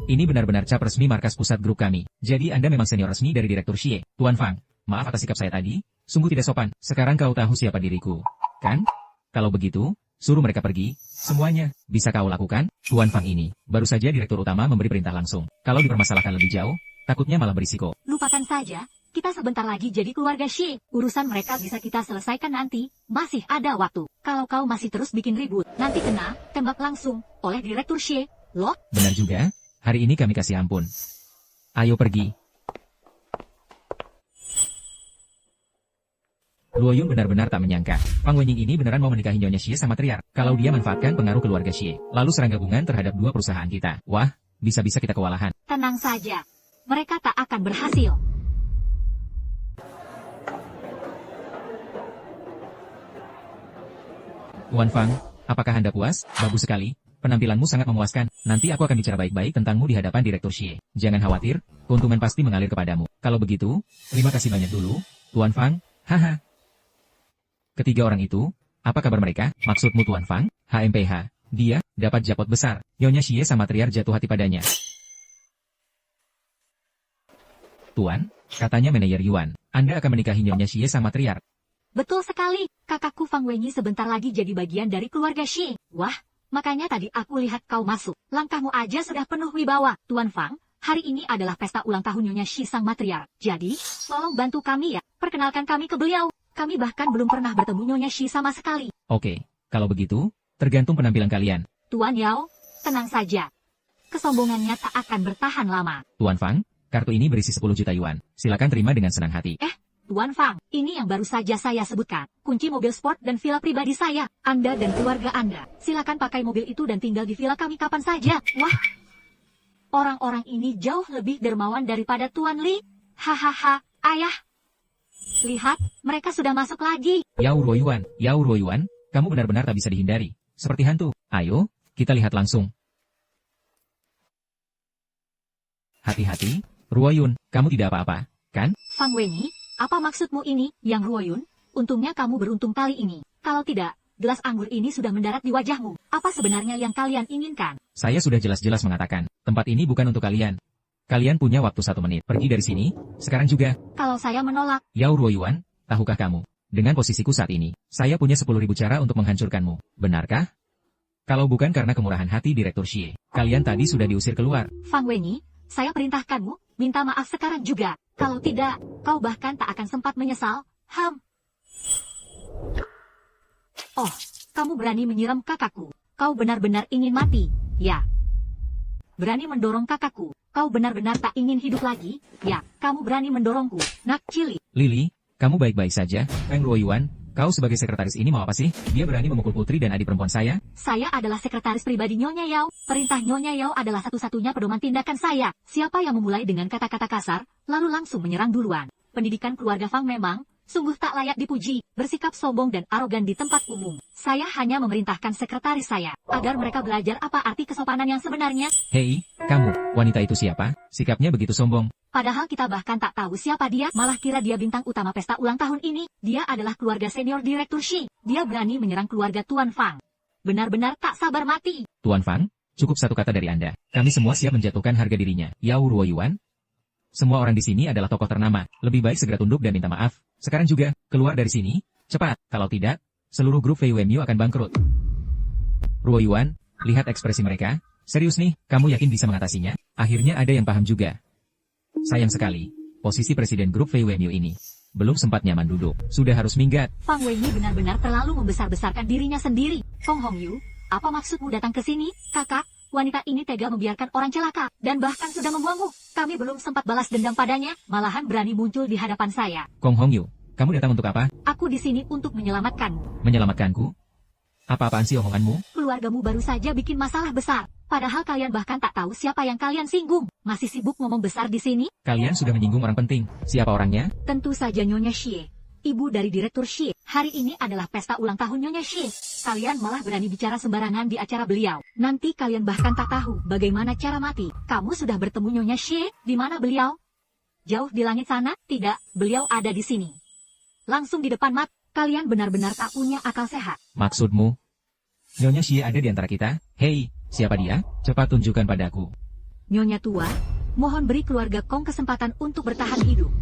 S2: Ini benar-benar cap resmi markas pusat grup kami. Jadi Anda memang senior resmi dari Direktur Xie. Tuan Fang, maaf atas sikap saya tadi. Sungguh tidak sopan. Sekarang kau tahu siapa diriku, kan? Kalau begitu, suruh mereka pergi. Semuanya, bisa kau lakukan? Tuan Fang ini, baru saja Direktur Utama memberi perintah langsung. Kalau dipermasalahkan lebih jauh, takutnya malah berisiko.
S1: Lupakan saja. Kita sebentar lagi jadi keluarga Xi. Urusan mereka bisa kita selesaikan nanti. Masih ada waktu. Kalau kau masih terus bikin ribut, nanti kena tembak langsung oleh Direktur Xi. Loh?
S2: Benar juga. Hari ini kami kasih ampun. Ayo pergi. Luoyun benar-benar tak menyangka. Fang Wenying ini beneran mau menikahi Nyonya Xie sama Triar. Kalau dia manfaatkan pengaruh keluarga Xie, lalu serang gabungan terhadap dua perusahaan kita. Wah, bisa-bisa kita kewalahan.
S1: Tenang saja. Mereka tak akan berhasil.
S2: Tuan Fang, apakah Anda puas? Bagus sekali. Penampilanmu sangat memuaskan. Nanti aku akan bicara baik-baik tentangmu di hadapan Direktur Xie. Jangan khawatir, keuntungan pasti mengalir kepadamu. Kalau begitu, terima kasih banyak dulu, Tuan Fang. Haha. Ketiga orang itu, apa kabar mereka? Maksudmu Tuan Fang? HMPH. Dia dapat jackpot besar. Nyonya Xie sama Triar jatuh hati padanya. Tuan, katanya manajer Yuan, Anda akan menikahi Nyonya Xie sama Triar.
S1: Betul sekali. Kakakku Fang Wenyi sebentar lagi jadi bagian dari keluarga Xi. Wah, makanya tadi aku lihat kau masuk. Langkahmu aja sudah penuh wibawa. Tuan Fang, hari ini adalah pesta ulang tahun Nyonya Xi sang matriark. Jadi, tolong bantu kami ya. Perkenalkan kami ke beliau. Kami bahkan belum pernah bertemu Nyonya Xi sama sekali.
S2: Oke, kalau begitu, tergantung penampilan kalian.
S1: Tuan Yao, tenang saja. Kesombongannya tak akan bertahan lama.
S2: Tuan Fang, kartu ini berisi 10 juta yuan. Silakan terima dengan senang hati.
S1: Tuan Fang, ini yang baru saja saya sebutkan. Kunci mobil sport dan villa pribadi saya. Anda dan keluarga Anda. Silakan pakai mobil itu dan tinggal di villa kami kapan saja. Wah, orang-orang ini jauh lebih dermawan daripada Tuan Li. Hahaha, ayah. Lihat, mereka sudah masuk lagi.
S2: Yao Ruoyuan, kamu benar-benar tak bisa dihindari. Seperti hantu. Ayo, kita lihat langsung. Hati-hati, Ruoyun, kamu tidak apa-apa, kan?
S1: Fang Wenyi, apa maksudmu ini, Yang Ruoyun? Untungnya kamu beruntung kali ini. Kalau tidak, gelas anggur ini sudah mendarat di wajahmu. Apa sebenarnya yang kalian inginkan?
S2: Saya sudah jelas-jelas mengatakan, tempat ini bukan untuk kalian. Kalian punya waktu 1 menit. Pergi dari sini, sekarang juga.
S1: Kalau saya menolak,
S2: Yao Ruoyuan, tahukah kamu? Dengan posisiku saat ini, saya punya 10.000 cara untuk menghancurkanmu. Benarkah? Kalau bukan karena kemurahan hati Direktur Xie, kalian tadi sudah diusir keluar.
S1: Fang Wenyi, saya perintahkanmu, minta maaf sekarang juga. Kalau tidak, kau bahkan tak akan sempat menyesal. Oh, kamu berani menyiram kakakku. Kau benar-benar ingin mati, ya? Berani mendorong kakakku. Kau benar-benar tak ingin hidup lagi, ya? Kamu berani mendorongku, nak cilik.
S2: Lily, kamu baik-baik saja? Feng Ruoyuan, kau sebagai sekretaris ini mau apa sih? Dia berani memukul putri dan adik perempuan saya?
S1: Saya adalah sekretaris pribadi Nyonya Yao. Perintah Nyonya Yao adalah satu-satunya pedoman tindakan saya. Siapa yang memulai dengan kata-kata kasar, lalu langsung menyerang duluan. Pendidikan keluarga Fang memang sungguh tak layak dipuji, bersikap sombong dan arogan di tempat umum. Saya hanya memerintahkan sekretaris saya, agar mereka belajar apa arti kesopanan yang sebenarnya.
S2: Hei, kamu, wanita itu siapa? Sikapnya begitu sombong.
S1: Padahal kita bahkan tak tahu siapa dia, malah kira dia bintang utama pesta ulang tahun ini. Dia adalah keluarga senior Direktur Xi. Dia berani menyerang keluarga Tuan Fang. Benar-benar tak sabar mati.
S2: Tuan Fang, cukup satu kata dari Anda. Kami semua siap menjatuhkan harga dirinya. Yao Ruoyuan, semua orang di sini adalah tokoh ternama. Lebih baik segera tunduk dan minta maaf. Sekarang juga, keluar dari sini. Cepat. Kalau tidak, seluruh grup Fei Wenyu akan bangkrut. Ruoyuan, lihat ekspresi mereka. Serius nih, kamu yakin bisa mengatasinya? Akhirnya ada yang paham juga. Sayang sekali, posisi presiden grup Fei Wenyu ini belum sempat nyaman duduk. Sudah harus minggat.
S1: Fang Wenyi benar-benar terlalu membesar-besarkan dirinya sendiri. Feng Hongyu, apa maksudmu datang ke sini, kakak? Wanita ini tega membiarkan orang celaka, dan bahkan sudah membuangmu. Kami belum sempat balas dendam padanya, malahan berani muncul di hadapan saya.
S2: Kong Hongyu, kamu datang untuk apa?
S1: Aku di sini untuk menyelamatkanmu.
S2: Menyelamatkanku? Apa-apaan sih omonganmu?
S1: Keluargamu baru saja bikin masalah besar. Padahal kalian bahkan tak tahu siapa yang kalian singgung. Masih sibuk ngomong besar di sini?
S2: Kalian sudah menyinggung orang penting. Siapa orangnya?
S1: Tentu saja Nyonya Xie, ibu dari Direktur Xie. Hari ini adalah pesta ulang tahun Nyonya Xie. Kalian malah berani bicara sembarangan di acara beliau. Nanti kalian bahkan tak tahu bagaimana cara mati. Kamu sudah bertemu Nyonya Xie? Di mana beliau? Jauh di langit sana? Tidak, beliau ada di sini. Langsung di depan mat. Kalian benar-benar tak punya akal sehat.
S2: Maksudmu? Nyonya Xie ada di antara kita? Hei, siapa dia? Cepat tunjukkan padaku.
S1: Nyonya tua, mohon beri keluarga Kong kesempatan untuk bertahan hidup.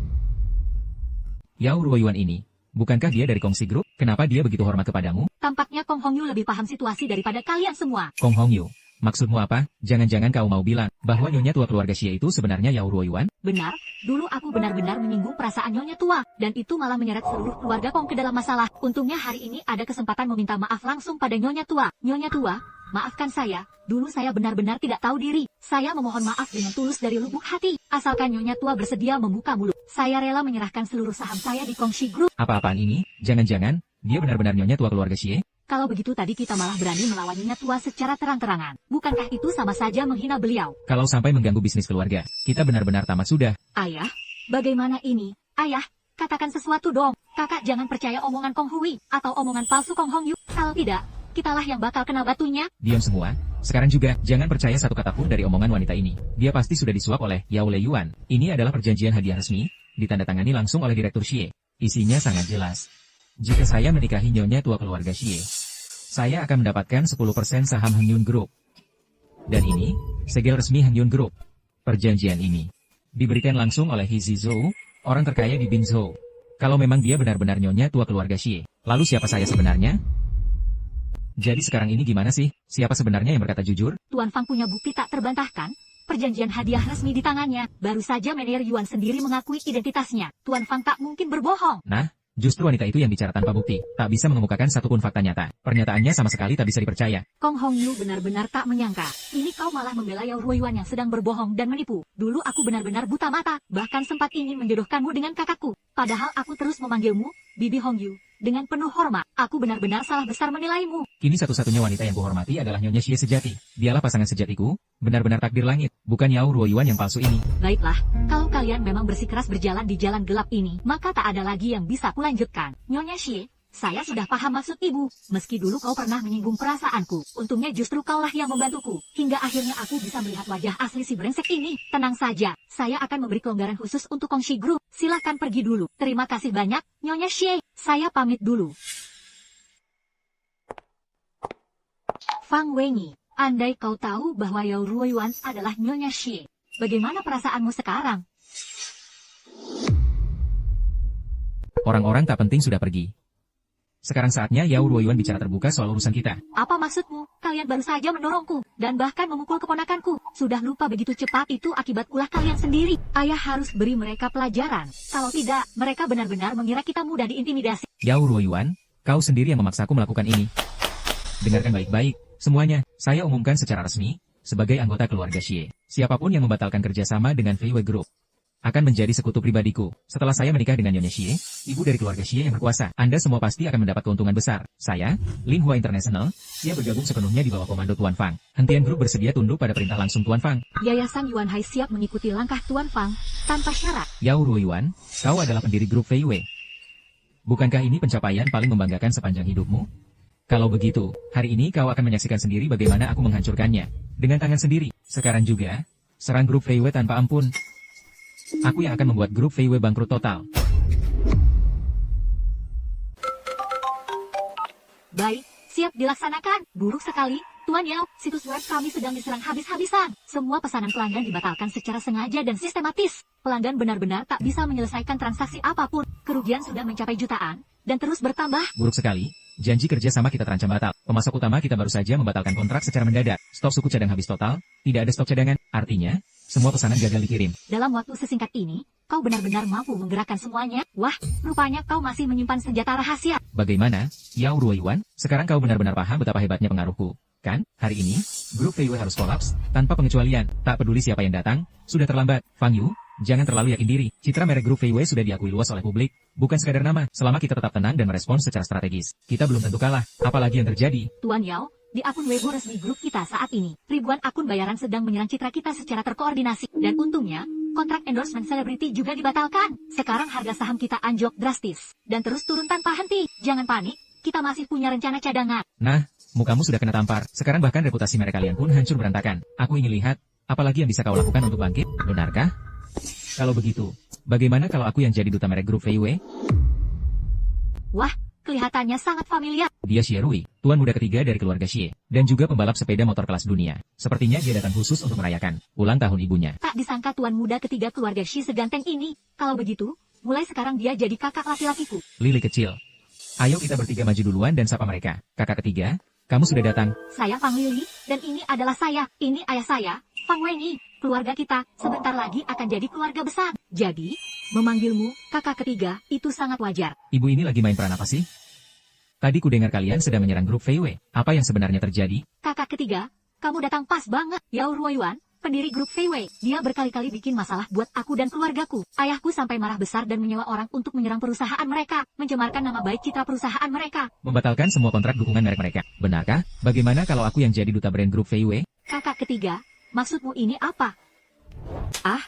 S2: Yao Ruoyuan ini, bukankah dia dari Kongsi Group? Kenapa dia begitu hormat kepadamu?
S1: Tampaknya Kong Hongyu lebih paham situasi daripada kalian semua.
S2: Kong Hongyu, maksudmu apa? Jangan-jangan kau mau bilang bahwa Nyonya tua keluarga Xie itu sebenarnya Yao Ruoyuan?
S1: Benar, dulu aku benar-benar menyinggung perasaan Nyonya tua, dan itu malah menyeret seluruh keluarga Kong ke dalam masalah. Untungnya hari ini ada kesempatan meminta maaf langsung pada Nyonya tua. Nyonya tua, maafkan saya, dulu saya benar-benar tidak tahu diri. Saya memohon maaf dengan tulus dari lubuk hati. Asalkan Nyonya tua bersedia membuka mulut, saya rela menyerahkan seluruh saham saya di Kongshi Group.
S2: Apa-apaan ini? Jangan-jangan, dia benar-benar Nyonya tua keluarga Xie?
S1: Kalau begitu tadi kita malah berani melawan Nyonya tua secara terang-terangan. Bukankah itu sama saja menghina beliau?
S2: Kalau sampai mengganggu bisnis keluarga, kita benar-benar tamat sudah.
S1: Ayah, bagaimana ini? Ayah, katakan sesuatu dong. Kakak jangan percaya omongan Kong Hui, atau omongan palsu Kong Hongyu. Kalau tidak, kitalah yang bakal kena batunya.
S2: Diam semua. Sekarang juga, jangan percaya satu kata pun dari omongan wanita ini. Dia pasti sudah disuap oleh Yao Le Yuan. Ini adalah perjanjian hadiah resmi, ditandatangani langsung oleh Direktur Xie. Isinya sangat jelas. Jika saya menikahi Nyonya tua keluarga Xie, saya akan mendapatkan 10% saham Hengyun Group. Dan ini, segel resmi Hengyun Group. Perjanjian ini diberikan langsung oleh He Zhou, orang terkaya di Binzhou. Kalau memang dia benar-benar Nyonya tua keluarga Xie, lalu siapa saya sebenarnya? Jadi sekarang ini gimana sih? Siapa sebenarnya yang berkata jujur?
S1: Tuan Fang punya bukti tak terbantahkan. Perjanjian hadiah resmi di tangannya. Baru saja Manajer Yuan sendiri mengakui identitasnya. Tuan Fang tak mungkin berbohong.
S2: Nah, Justru wanita itu yang bicara tanpa bukti, tak bisa mengemukakan satupun fakta nyata. Pernyataannya sama sekali tak bisa dipercaya.
S1: Kong Hongyu benar-benar tak menyangka. Ini kau malah membela Yao Ruoyuan yang sedang berbohong dan menipu. Dulu aku benar-benar buta mata, bahkan sempat ingin menjodohkanmu dengan kakakku. Padahal aku terus memanggilmu, Bibi Hongyu. Dengan penuh hormat, aku benar-benar salah besar menilaimu.
S2: Kini satu-satunya wanita yang kuhormati adalah Nyonya Xie sejati. Dialah pasangan sejatiku, benar-benar takdir langit, bukan Yao Ruoyuan yang palsu ini.
S1: Baiklah, kalau kalian memang bersikeras berjalan di jalan gelap ini, maka tak ada lagi yang bisa kulanjutkan. Nyonya Xie, saya sudah paham maksud ibu. Meski dulu kau pernah menyinggung perasaanku, untungnya justru kaulah yang membantuku. Hingga akhirnya aku bisa melihat wajah asli si brengsek ini. Tenang saja, saya akan memberi kelonggaran khusus untuk Kongxi Group. Silahkan pergi dulu. Terima kasih banyak, Nyonya Xie. Saya pamit dulu. Fang Wenyi, andai kau tahu bahwa Yao Ruoyuan adalah Nyonya Xie, bagaimana perasaanmu sekarang?
S2: Orang-orang tak penting sudah pergi. Sekarang saatnya Yao Ruoyuan bicara terbuka soal urusan kita.
S1: Apa maksudmu? Kalian baru saja mendorongku, dan bahkan memukul keponakanku. Sudah lupa begitu cepat itu akibat ulah kalian sendiri. Ayah harus beri mereka pelajaran. Kalau tidak, mereka benar-benar mengira kita mudah diintimidasi.
S2: Yao Ruoyuan, kau sendiri yang memaksaku melakukan ini. Dengarkan baik-baik, semuanya, saya umumkan secara resmi, sebagai anggota keluarga Xie. Siapapun yang membatalkan kerjasama dengan Fei Wei Group akan menjadi sekutu pribadiku. Setelah saya menikah dengan Nyonya Xie, ibu dari keluarga Xie yang berkuasa, Anda semua pasti akan mendapat keuntungan besar. Saya, Lin Hua International, siap bergabung sepenuhnya di bawah komando Tuan Fang. Hentian Group bersedia tunduk pada perintah langsung Tuan Fang.
S1: Yayasan Yuan Hai siap mengikuti langkah Tuan Fang, tanpa syarat.
S2: Yao Ruoyuan, kau adalah pendiri grup Fei Wei. Bukankah ini pencapaian paling membanggakan sepanjang hidupmu? Kalau begitu, hari ini kau akan menyaksikan sendiri bagaimana aku menghancurkannya. Dengan tangan sendiri. Sekarang juga, serang grup Fei Wei tanpa ampun. Aku yang akan membuat grup Fei Wei bangkrut total.
S1: Baik, siap dilaksanakan. Buruk sekali, Tuan Yao, situs web kami sedang diserang habis-habisan. Semua pesanan pelanggan dibatalkan secara sengaja dan sistematis. Pelanggan benar-benar tak bisa menyelesaikan transaksi apapun. Kerugian sudah mencapai jutaan, dan terus bertambah.
S2: Buruk sekali. Janji kerja sama kita terancam batal. Pemasok utama kita baru saja membatalkan kontrak secara mendadak. Stok suku cadang habis total, tidak ada stok cadangan. Artinya, semua pesanan gagal dikirim.
S1: Dalam waktu sesingkat ini, kau benar-benar mampu menggerakkan semuanya. Wah, rupanya kau masih menyimpan senjata rahasia.
S2: Bagaimana, Yao Ruoyuan? Sekarang kau benar-benar paham betapa hebatnya pengaruhku. Kan, hari ini, grup Fei Wei harus kolaps, tanpa pengecualian. Tak peduli siapa yang datang, sudah terlambat. Fang Yu, jangan terlalu yakin diri. Citra merek grup Fei Wei sudah diakui luas oleh publik. Bukan sekadar nama, selama kita tetap tenang dan merespons secara strategis. Kita belum tentu kalah. Apalagi yang terjadi?
S1: Tuan Yao, di akun Weibo resmi grup kita saat ini, ribuan akun bayaran sedang menyerang citra kita secara terkoordinasi. Dan untungnya, kontrak endorsement selebriti juga dibatalkan. Sekarang harga saham kita anjlok drastis. Dan terus turun tanpa henti. Jangan panik, kita masih punya rencana cadangan.
S2: Nah, mukamu sudah kena tampar. Sekarang bahkan reputasi merek kalian pun hancur berantakan. Aku ingin lihat, apalagi yang bisa kau lakukan untuk bangkit, benarkah? Kalau begitu, bagaimana kalau aku yang jadi duta merek grup Fei Wei?
S1: Wah, kelihatannya sangat familiar.
S2: Dia Xie Rui, tuan muda ketiga dari keluarga Xie, dan juga pembalap sepeda motor kelas dunia. Sepertinya dia datang khusus untuk merayakan ulang tahun ibunya.
S1: Tak disangka tuan muda ketiga keluarga Xie seganteng ini. Kalau begitu, mulai sekarang dia jadi kakak laki-lakiku.
S2: Lili kecil. Ayo kita bertiga maju duluan dan sapa mereka. Kakak ketiga, kamu sudah datang.
S1: Saya Fang Lili, dan ini adalah saya. Ini ayah saya, Fang Wenyi. Keluarga kita, sebentar lagi akan jadi keluarga besar. Jadi, memanggilmu kakak ketiga, itu sangat wajar.
S2: Ibu ini lagi main peran apa sih? Tadi ku dengar kalian sedang menyerang grup Fei Wei. Apa yang sebenarnya terjadi?
S1: Kakak ketiga, kamu datang pas banget. Yao Ruoyuan, pendiri grup Fei Wei. Dia berkali-kali bikin masalah buat aku dan keluargaku. Ayahku sampai marah besar dan menyewa orang untuk menyerang perusahaan mereka, mencemarkan nama baik citra perusahaan mereka.
S2: Membatalkan semua kontrak dukungan merek mereka. Benarkah? Bagaimana kalau aku yang jadi duta brand grup Fei Wei?
S1: Kakak ketiga, maksudmu ini apa? Ah?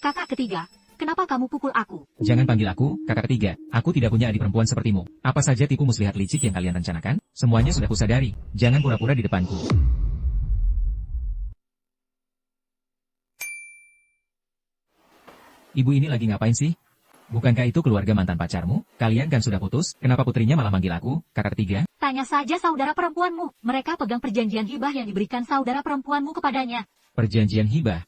S1: Kakak ketiga, kenapa kamu pukul aku?
S2: Jangan panggil aku, kakak ketiga. Aku tidak punya adik perempuan sepertimu. Apa saja tipu muslihat licik yang kalian rencanakan? Semuanya sudah kusadari. Jangan pura-pura di depanku. Ibu ini lagi ngapain sih? Bukankah itu keluarga mantan pacarmu? Kalian kan sudah putus, kenapa putrinya malah manggil aku, kakak ketiga?
S1: Tanya saja saudara perempuanmu. Mereka pegang perjanjian hibah yang diberikan saudara perempuanmu kepadanya.
S2: Perjanjian hibah?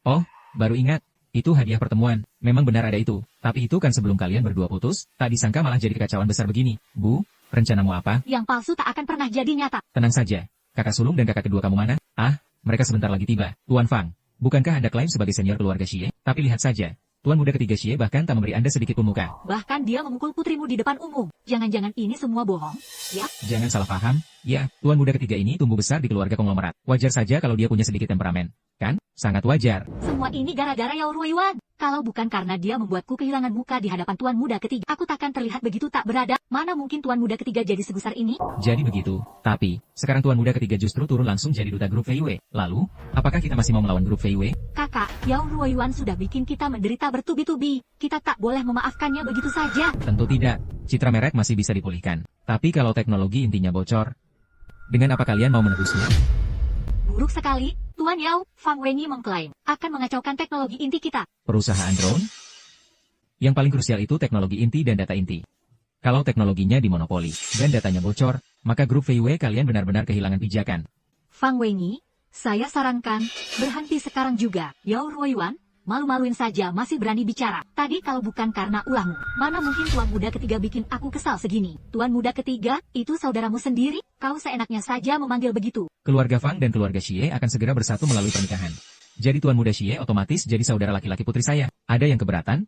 S2: Oh, baru ingat. Itu hadiah pertemuan. Memang benar ada itu. Tapi itu kan sebelum kalian berdua putus, tak disangka malah jadi kekacauan besar begini. Bu, rencanamu apa?
S1: Yang palsu tak akan pernah jadi nyata.
S2: Tenang saja. Kakak sulung dan kakak kedua kamu mana? Ah, mereka sebentar lagi tiba. Tuan Fang, bukankah Anda klaim sebagai senior keluarga Xie? Tapi lihat saja. Tuan muda ketiga Xie bahkan tak memberi Anda sedikit pun muka.
S1: Bahkan dia memukul putrimu di depan umum. Jangan-jangan ini semua bohong? Ya,
S2: Jangan salah paham. Ya, tuan muda ketiga ini tumbuh besar di keluarga konglomerat. Wajar saja kalau dia punya sedikit temperamen. Kan? Sangat wajar.
S1: semua ini gara-gara Yao Ruoyuan. Kalau bukan karena dia membuatku kehilangan muka di hadapan tuan muda ketiga, aku takkan terlihat begitu tak beradab. Mana mungkin tuan muda ketiga jadi sebesar ini?
S2: Jadi begitu. Tapi, sekarang tuan muda ketiga justru turun langsung jadi duta grup Fei Wei. Lalu, apakah kita masih mau melawan grup Fei Wei?
S1: Kakak, Yao Ruoyuan sudah bikin kita menderita bertubi-tubi. Kita tak boleh memaafkannya begitu saja.
S2: Tentu tidak. Citra merek masih bisa dipulihkan. Tapi kalau teknologi intinya bocor, dengan apa kalian mau menebusnya?
S1: Buruk sekali, Tuan Yao, Fang Wenyi mengklaim akan mengacaukan teknologi inti kita.
S2: Perusahaan drone? Yang paling krusial itu teknologi inti dan data inti. Kalau teknologinya dimonopoli dan datanya bocor, maka grup Fei Wei kalian benar-benar kehilangan pijakan.
S1: Fang Wenyi, saya sarankan berhenti sekarang juga. Yao Ruoyuan, malu-maluin saja masih berani bicara. Tadi kalau bukan karena ulahmu, mana mungkin tuan muda ketiga bikin aku kesal segini. Tuan muda ketiga, itu saudaramu sendiri, kau seenaknya saja memanggil begitu.
S2: Keluarga Fang dan keluarga Xie akan segera bersatu melalui pernikahan. Jadi tuan muda Xie otomatis jadi saudara laki-laki putri saya. Ada yang keberatan?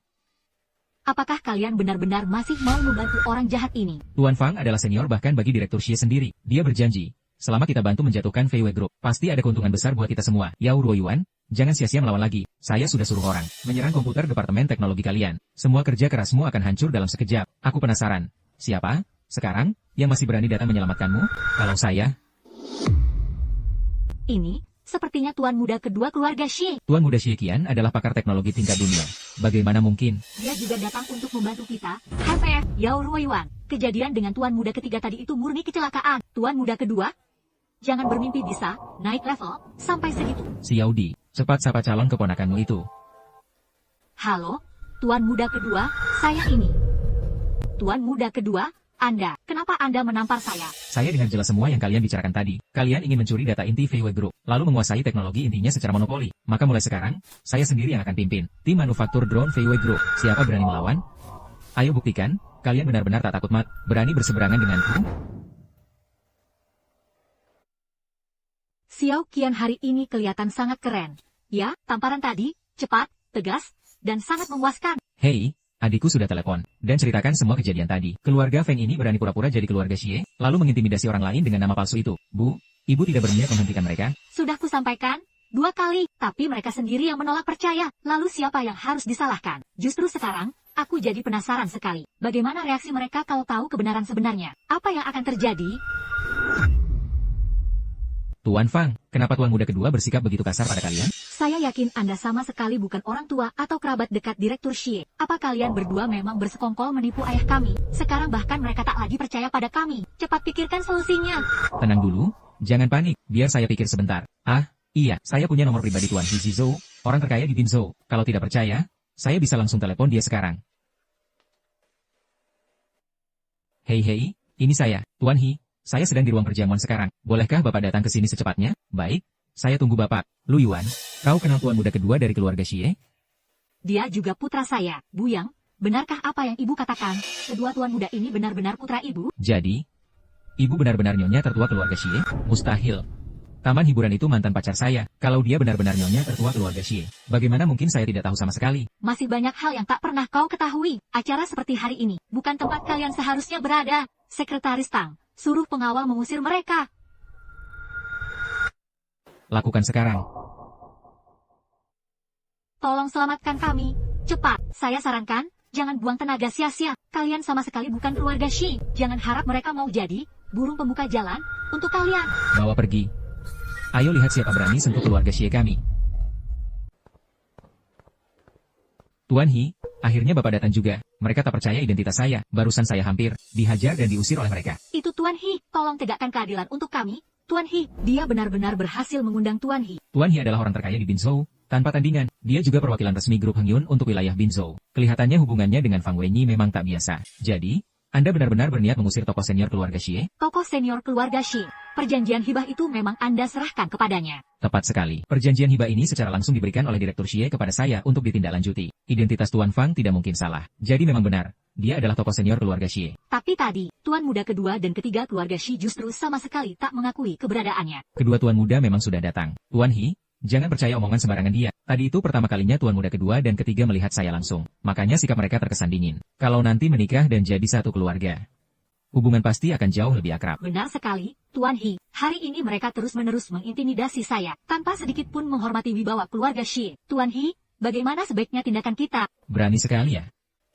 S1: Apakah kalian benar-benar masih mau membantu orang jahat ini?
S2: Tuan Fang adalah senior bahkan bagi direktur Xie sendiri. Dia berjanji, selama kita bantu menjatuhkan Fei Wei Group, pasti ada keuntungan besar buat kita semua. Yao Ruoyuan, jangan sia-sia melawan lagi. Saya sudah suruh orang menyerang komputer departemen teknologi kalian. Semua kerja kerasmu akan hancur dalam sekejap. Aku penasaran. Siapa, sekarang, yang masih berani datang menyelamatkanmu? Kalau saya...
S1: Ini, sepertinya tuan muda kedua keluarga Xie.
S2: Tuan muda Xie Qian adalah pakar teknologi tingkat dunia. Bagaimana mungkin?
S1: Dia juga datang untuk membantu kita. HPF, Yao Ruoyuan. Kejadian dengan tuan muda ketiga tadi itu murni kecelakaan. Tuan muda kedua, jangan bermimpi bisa naik level sampai segitu.
S2: Xiao Di, cepat sapa calon keponakanmu itu.
S1: Halo, tuan muda kedua, saya ini. Tuan muda kedua, Anda, kenapa Anda menampar saya?
S2: Saya dengar jelas semua yang kalian bicarakan tadi. Kalian ingin mencuri data inti Fei Wei Group, lalu menguasai teknologi intinya secara monopoli. Maka mulai sekarang, saya sendiri yang akan pimpin tim manufaktur drone Fei Wei Group. Siapa berani melawan? Ayo buktikan, kalian benar-benar tak takut berani berseberangan denganku?
S1: Xiao Qian hari ini kelihatan sangat keren. Ya, tamparan tadi, cepat, tegas, dan sangat memuaskan.
S2: Hei, adikku sudah telepon, dan ceritakan semua kejadian tadi. Keluarga Feng ini berani pura-pura jadi keluarga Xie, lalu mengintimidasi orang lain dengan nama palsu itu. Bu, ibu tidak berniat menghentikan mereka?
S1: Sudah kusampaikan 2 kali, tapi mereka sendiri yang menolak percaya. Lalu siapa yang harus disalahkan? Justru sekarang, aku jadi penasaran sekali. Bagaimana reaksi mereka kalau tahu kebenaran sebenarnya? Apa yang akan terjadi?
S2: Tuan Fang, kenapa tuan muda kedua bersikap begitu kasar pada kalian?
S1: Saya yakin Anda sama sekali bukan orang tua atau kerabat dekat Direktur Xie. Apa kalian berdua memang bersekongkol menipu ayah kami? Sekarang bahkan mereka tak lagi percaya pada kami. Cepat pikirkan solusinya.
S2: Tenang dulu, jangan panik, biar saya pikir sebentar. Ah, iya, saya punya nomor pribadi Tuan He Zhou, orang terkaya di Binzhou. Kalau tidak percaya, saya bisa langsung telepon dia sekarang. Hei, ini saya, Tuan He. Saya sedang di ruang perjamuan sekarang. Bolehkah Bapak datang ke sini secepatnya? Baik, saya tunggu Bapak. Lu Yuan, kau kenal tuan muda kedua dari keluarga Xie?
S1: Dia juga putra saya, Buyang. Benarkah apa yang ibu katakan? Kedua tuan muda ini benar-benar putra ibu?
S2: Jadi, ibu benar-benar nyonya tertua keluarga Xie? Mustahil. Taman hiburan itu mantan pacar saya. Kalau dia benar-benar nyonya tertua keluarga Xie, bagaimana mungkin saya tidak tahu sama sekali?
S1: Masih banyak hal yang tak pernah kau ketahui. Acara seperti hari ini, bukan tempat kalian seharusnya berada. Sekretaris Tang, suruh pengawal mengusir mereka.
S2: Lakukan sekarang.
S1: Tolong selamatkan kami. Cepat, saya sarankan, jangan buang tenaga sia-sia. Kalian sama sekali bukan keluarga Xie. Jangan harap mereka mau jadi burung pembuka jalan untuk kalian.
S2: Bawa pergi. Ayo lihat siapa berani sentuh keluarga Xie kami. Tuan He, akhirnya Bapak datang juga. Mereka tak percaya identitas saya. Barusan saya hampir dihajar dan diusir oleh mereka.
S1: Itu Tuan He, tolong tegakkan keadilan untuk kami. Tuan He, dia benar-benar berhasil mengundang Tuan He.
S2: Tuan He adalah orang terkaya di Binzhou. Tanpa tandingan, dia juga perwakilan resmi grup Heng Yun untuk wilayah Binzhou. Kelihatannya hubungannya dengan Fang Wenyi memang tak biasa. Jadi, Anda benar-benar berniat mengusir tokoh senior keluarga Xie?
S1: Tokoh senior keluarga Xie. Perjanjian hibah itu memang Anda serahkan kepadanya.
S2: Tepat sekali. Perjanjian hibah ini secara langsung diberikan oleh Direktur Xie kepada saya untuk ditindaklanjuti. Identitas Tuan Fang tidak mungkin salah. Jadi memang benar, dia adalah tokoh senior keluarga Xie.
S1: Tapi tadi, Tuan muda kedua dan ketiga keluarga Xie justru sama sekali tak mengakui keberadaannya.
S2: Kedua tuan muda memang sudah datang. Tuan He, Jangan percaya omongan sembarangan dia. Tadi itu pertama kalinya tuan muda kedua dan ketiga melihat saya langsung. Makanya sikap mereka terkesan dingin. Kalau nanti menikah dan jadi satu keluarga, hubungan pasti akan jauh lebih akrab.
S1: Benar sekali, Tuan He. Hari ini mereka terus-menerus mengintimidasi saya, tanpa sedikit pun menghormati wibawa keluarga Xie. Tuan He, bagaimana sebaiknya tindakan kita?
S2: Berani sekali ya.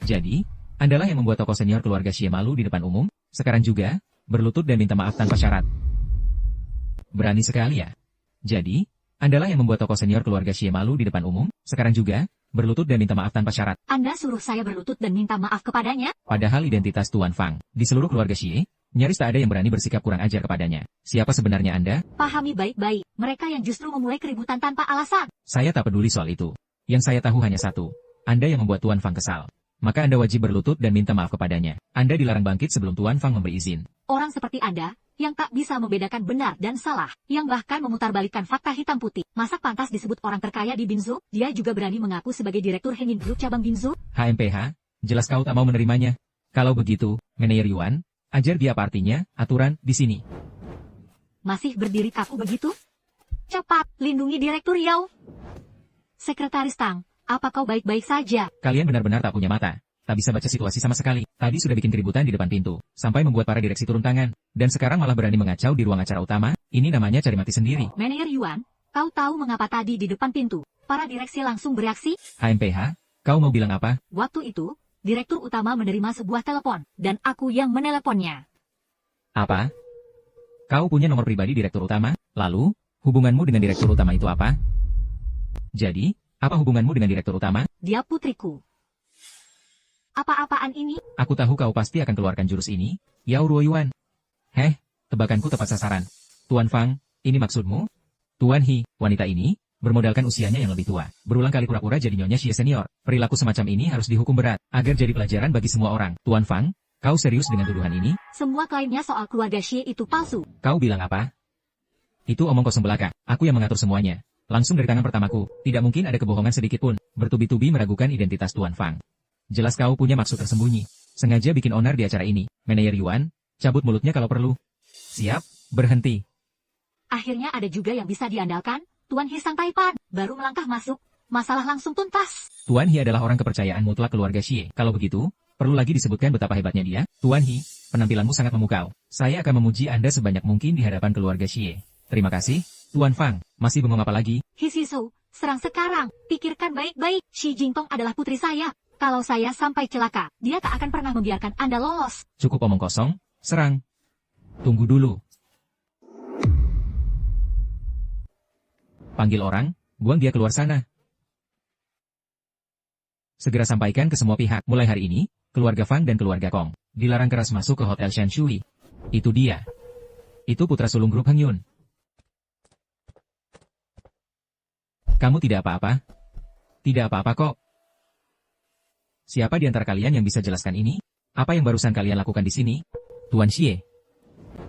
S2: Jadi, Andalah yang membuat tokoh senior keluarga Xie malu di depan umum, sekarang juga, berlutut dan minta maaf tanpa syarat. Berani sekali ya. Jadi, Andalah yang membuat tokoh senior keluarga Xie malu di depan umum, sekarang juga, berlutut dan minta maaf tanpa syarat.
S1: Anda suruh saya berlutut dan minta maaf kepadanya?
S2: Padahal identitas Tuan Fang, di seluruh keluarga Xie, nyaris tak ada yang berani bersikap kurang ajar kepadanya. Siapa sebenarnya Anda?
S1: Pahami baik-baik, mereka yang justru memulai keributan tanpa alasan.
S2: Saya tak peduli soal itu. Yang saya tahu hanya satu. Anda yang membuat Tuan Fang kesal. Maka Anda wajib berlutut dan minta maaf kepadanya. Anda dilarang bangkit sebelum Tuan Fang memberi izin.
S1: Orang seperti Anda, yang tak bisa membedakan benar dan salah, yang bahkan memutarbalikkan fakta hitam putih, masa pantas disebut orang terkaya di Binzhou? Dia juga berani mengaku sebagai direktur Henin Group cabang Binzhou?
S2: HMPH, jelas kau tak mau menerimanya. Kalau begitu, Manajer Yuan, ajar dia apa artinya, aturan, di sini.
S1: Masih berdiri kaku begitu? Cepat, lindungi Direktur Yao. Sekretaris Tang, apa kau baik-baik saja?
S2: Kalian benar-benar tak punya mata. Tak bisa baca situasi sama sekali. Tadi sudah bikin keributan di depan pintu, sampai membuat para direksi turun tangan. Dan sekarang malah berani mengacau di ruang acara utama. Ini namanya cari mati sendiri.
S1: Manajer Yuan, kau tahu mengapa tadi di depan pintu para direksi langsung bereaksi?
S2: HMPH, kau mau bilang apa?
S1: Waktu itu, Direktur Utama menerima sebuah telepon, dan aku yang meneleponnya.
S2: Apa? Kau punya nomor pribadi Direktur Utama? Lalu, hubunganmu dengan Direktur Utama itu apa? Jadi, apa hubunganmu dengan Direktur Utama?
S1: Dia putriku. Apa-apaan ini?
S2: Aku tahu kau pasti akan keluarkan jurus ini, Yao Ruoyuan. Heh, tebakanku tepat sasaran. Tuan Fang, ini maksudmu? Tuan He, wanita ini, bermodalkan usianya yang lebih tua, berulang kali pura-pura jadi Nyonya Xie senior. Perilaku semacam ini harus dihukum berat, agar jadi pelajaran bagi semua orang. Tuan Fang, kau serius dengan tuduhan ini?
S1: Semua klaimnya soal keluarga Xie itu palsu.
S2: Kau bilang apa? Itu omong kosong belaka, aku yang mengatur semuanya. Langsung dari tangan pertamaku, tidak mungkin ada kebohongan sedikit pun. Bertubi-tubi meragukan identitas Tuan Fang. Jelas kau punya maksud tersembunyi. Sengaja bikin onar di acara ini. Manajer Yuan, cabut mulutnya kalau perlu. Siap, berhenti.
S1: Akhirnya ada juga yang bisa diandalkan. Tuan He Sang Taipan, baru melangkah masuk. Masalah langsung tuntas.
S2: Tuan He adalah orang kepercayaan mutlak keluarga Xie. Kalau begitu, perlu lagi disebutkan betapa hebatnya dia. Tuan He, penampilanmu sangat memukau. Saya akan memuji Anda sebanyak mungkin di hadapan keluarga Xie. Terima kasih, Tuan Fang. Masih bengong apa lagi?
S1: He Sisou, serang sekarang. Pikirkan baik-baik. Xi Jingtong adalah putri saya. Kalau saya sampai celaka, dia tak akan pernah membiarkan Anda lolos.
S2: Cukup omong kosong, serang. Tunggu dulu. Panggil orang, buang dia keluar sana. Segera sampaikan ke semua pihak. Mulai hari ini, keluarga Fang dan keluarga Kong dilarang keras masuk ke Hotel Shanshui. Itu dia. Itu putra sulung grup Heng Yun. Kamu tidak apa-apa? Tidak apa-apa kok. Siapa di antara kalian yang bisa jelaskan ini? Apa yang barusan kalian lakukan di sini? Tuan Xie.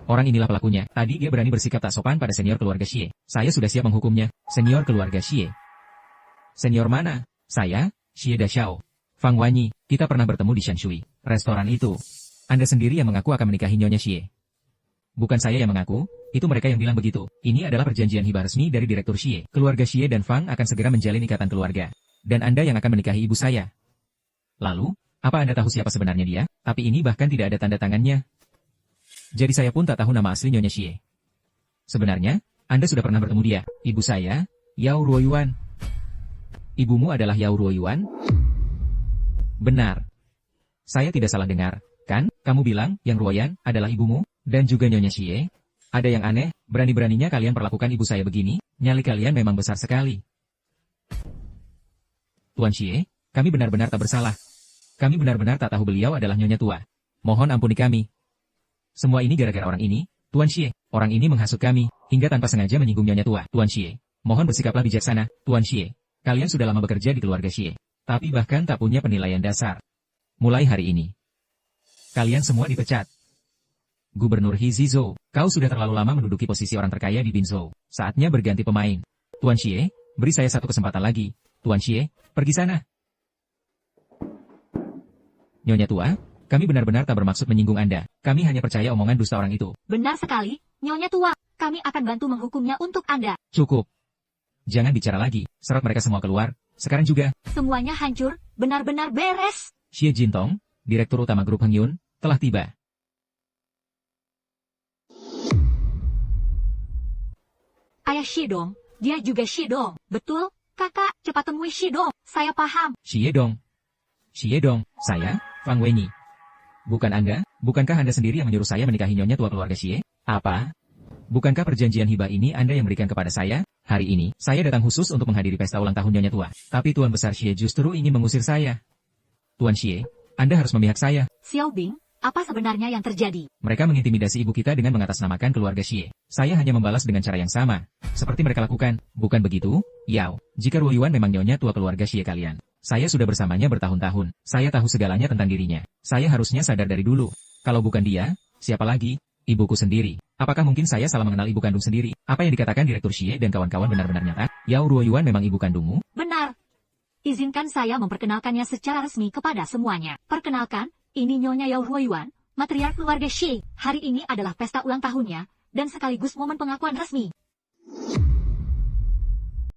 S2: Orang inilah pelakunya. Tadi dia berani bersikap tak sopan pada senior keluarga Xie. Saya sudah siap menghukumnya. Senior keluarga Xie. Senior mana? Saya, Xie Daxiao. Fang Wanyi, kita pernah bertemu di Shanshui. Restoran itu. Anda sendiri yang mengaku akan menikahi Nyonya Xie. Bukan saya yang mengaku, itu mereka yang bilang begitu. Ini adalah perjanjian hibah resmi dari Direktur Xie. Keluarga Xie dan Fang akan segera menjalin ikatan keluarga. Dan Anda yang akan menikahi ibu saya. Lalu, apa Anda tahu siapa sebenarnya dia? Tapi ini bahkan tidak ada tanda tangannya. Jadi saya pun tak tahu nama asli Nyonya Xie. Sebenarnya, Anda sudah pernah bertemu dia. Ibu saya, Yao Ruoyuan. Ibumu adalah Yao Ruoyuan? Benar. Saya tidak salah dengar, kan? Kamu bilang, Yang Ruoyan adalah ibumu, dan juga Nyonya Xie? Ada yang aneh, berani-beraninya kalian perlakukan ibu saya begini, nyali kalian memang besar sekali. Tuan Xie, kami benar-benar tak bersalah. Kami benar-benar tak tahu beliau adalah Nyonya tua. Mohon ampuni kami. Semua ini gara-gara orang ini, Tuan Xie. Orang ini menghasut kami, hingga tanpa sengaja menyinggung Nyonya tua. Tuan Xie, mohon bersikaplah bijaksana. Tuan Xie, kalian sudah lama bekerja di keluarga Xie. Tapi bahkan tak punya penilaian dasar. Mulai hari ini, kalian semua dipecat. Gubernur He Zizhou, kau sudah terlalu lama menduduki posisi orang terkaya di Binzhou. Saatnya berganti pemain. Tuan Xie, beri saya satu kesempatan lagi. Tuan Xie, pergi sana. Nyonya tua, kami benar-benar tak bermaksud menyinggung Anda. Kami hanya percaya omongan dusta orang itu.
S1: Benar sekali, Nyonya tua. Kami akan bantu menghukumnya untuk Anda.
S2: Cukup. Jangan bicara lagi, serot mereka semua keluar. Sekarang juga.
S1: Semuanya hancur, benar-benar beres.
S2: Xie Jintong, Direktur Utama Grup Heng Yun, telah tiba.
S1: Ayah Shidong, dia juga Shidong. Betul, kakak, cepat temui Shidong. Saya paham.
S2: Xie Dong. Xie Dong, saya, Fang Wenyi. Bukan Anda? Bukankah Anda sendiri yang menyuruh saya menikahi nyonya tua keluarga Xie? Apa? Bukankah perjanjian hibah ini Anda yang berikan kepada saya? Hari ini, saya datang khusus untuk menghadiri pesta ulang tahun nyonya tua. Tapi Tuan Besar Xie justru ingin mengusir saya. Tuan Xie, Anda harus memihak saya.
S1: Xiao Bing, apa sebenarnya yang terjadi?
S2: Mereka mengintimidasi ibu kita dengan mengatasnamakan keluarga Xie. Saya hanya membalas dengan cara yang sama. Seperti mereka lakukan, bukan begitu? Yao, jika Ruo Yuan memang nyonya tua keluarga Xie kalian. Saya sudah bersamanya bertahun-tahun. Saya tahu segalanya tentang dirinya. Saya harusnya sadar dari dulu. Kalau bukan dia, siapa lagi? Ibuku sendiri. Apakah mungkin saya salah mengenal ibu kandung sendiri? Apa yang dikatakan Direktur Xie dan kawan-kawan benar-benar nyata? Yao Ruo Yuan memang ibu kandungmu?
S1: Benar. Izinkan saya memperkenalkannya secara resmi kepada semuanya. Perkenalkan, ini Nyonya Yao Ruo Yuan, matriark keluarga Xie. Hari ini adalah pesta ulang tahunnya, dan sekaligus momen pengakuan resmi.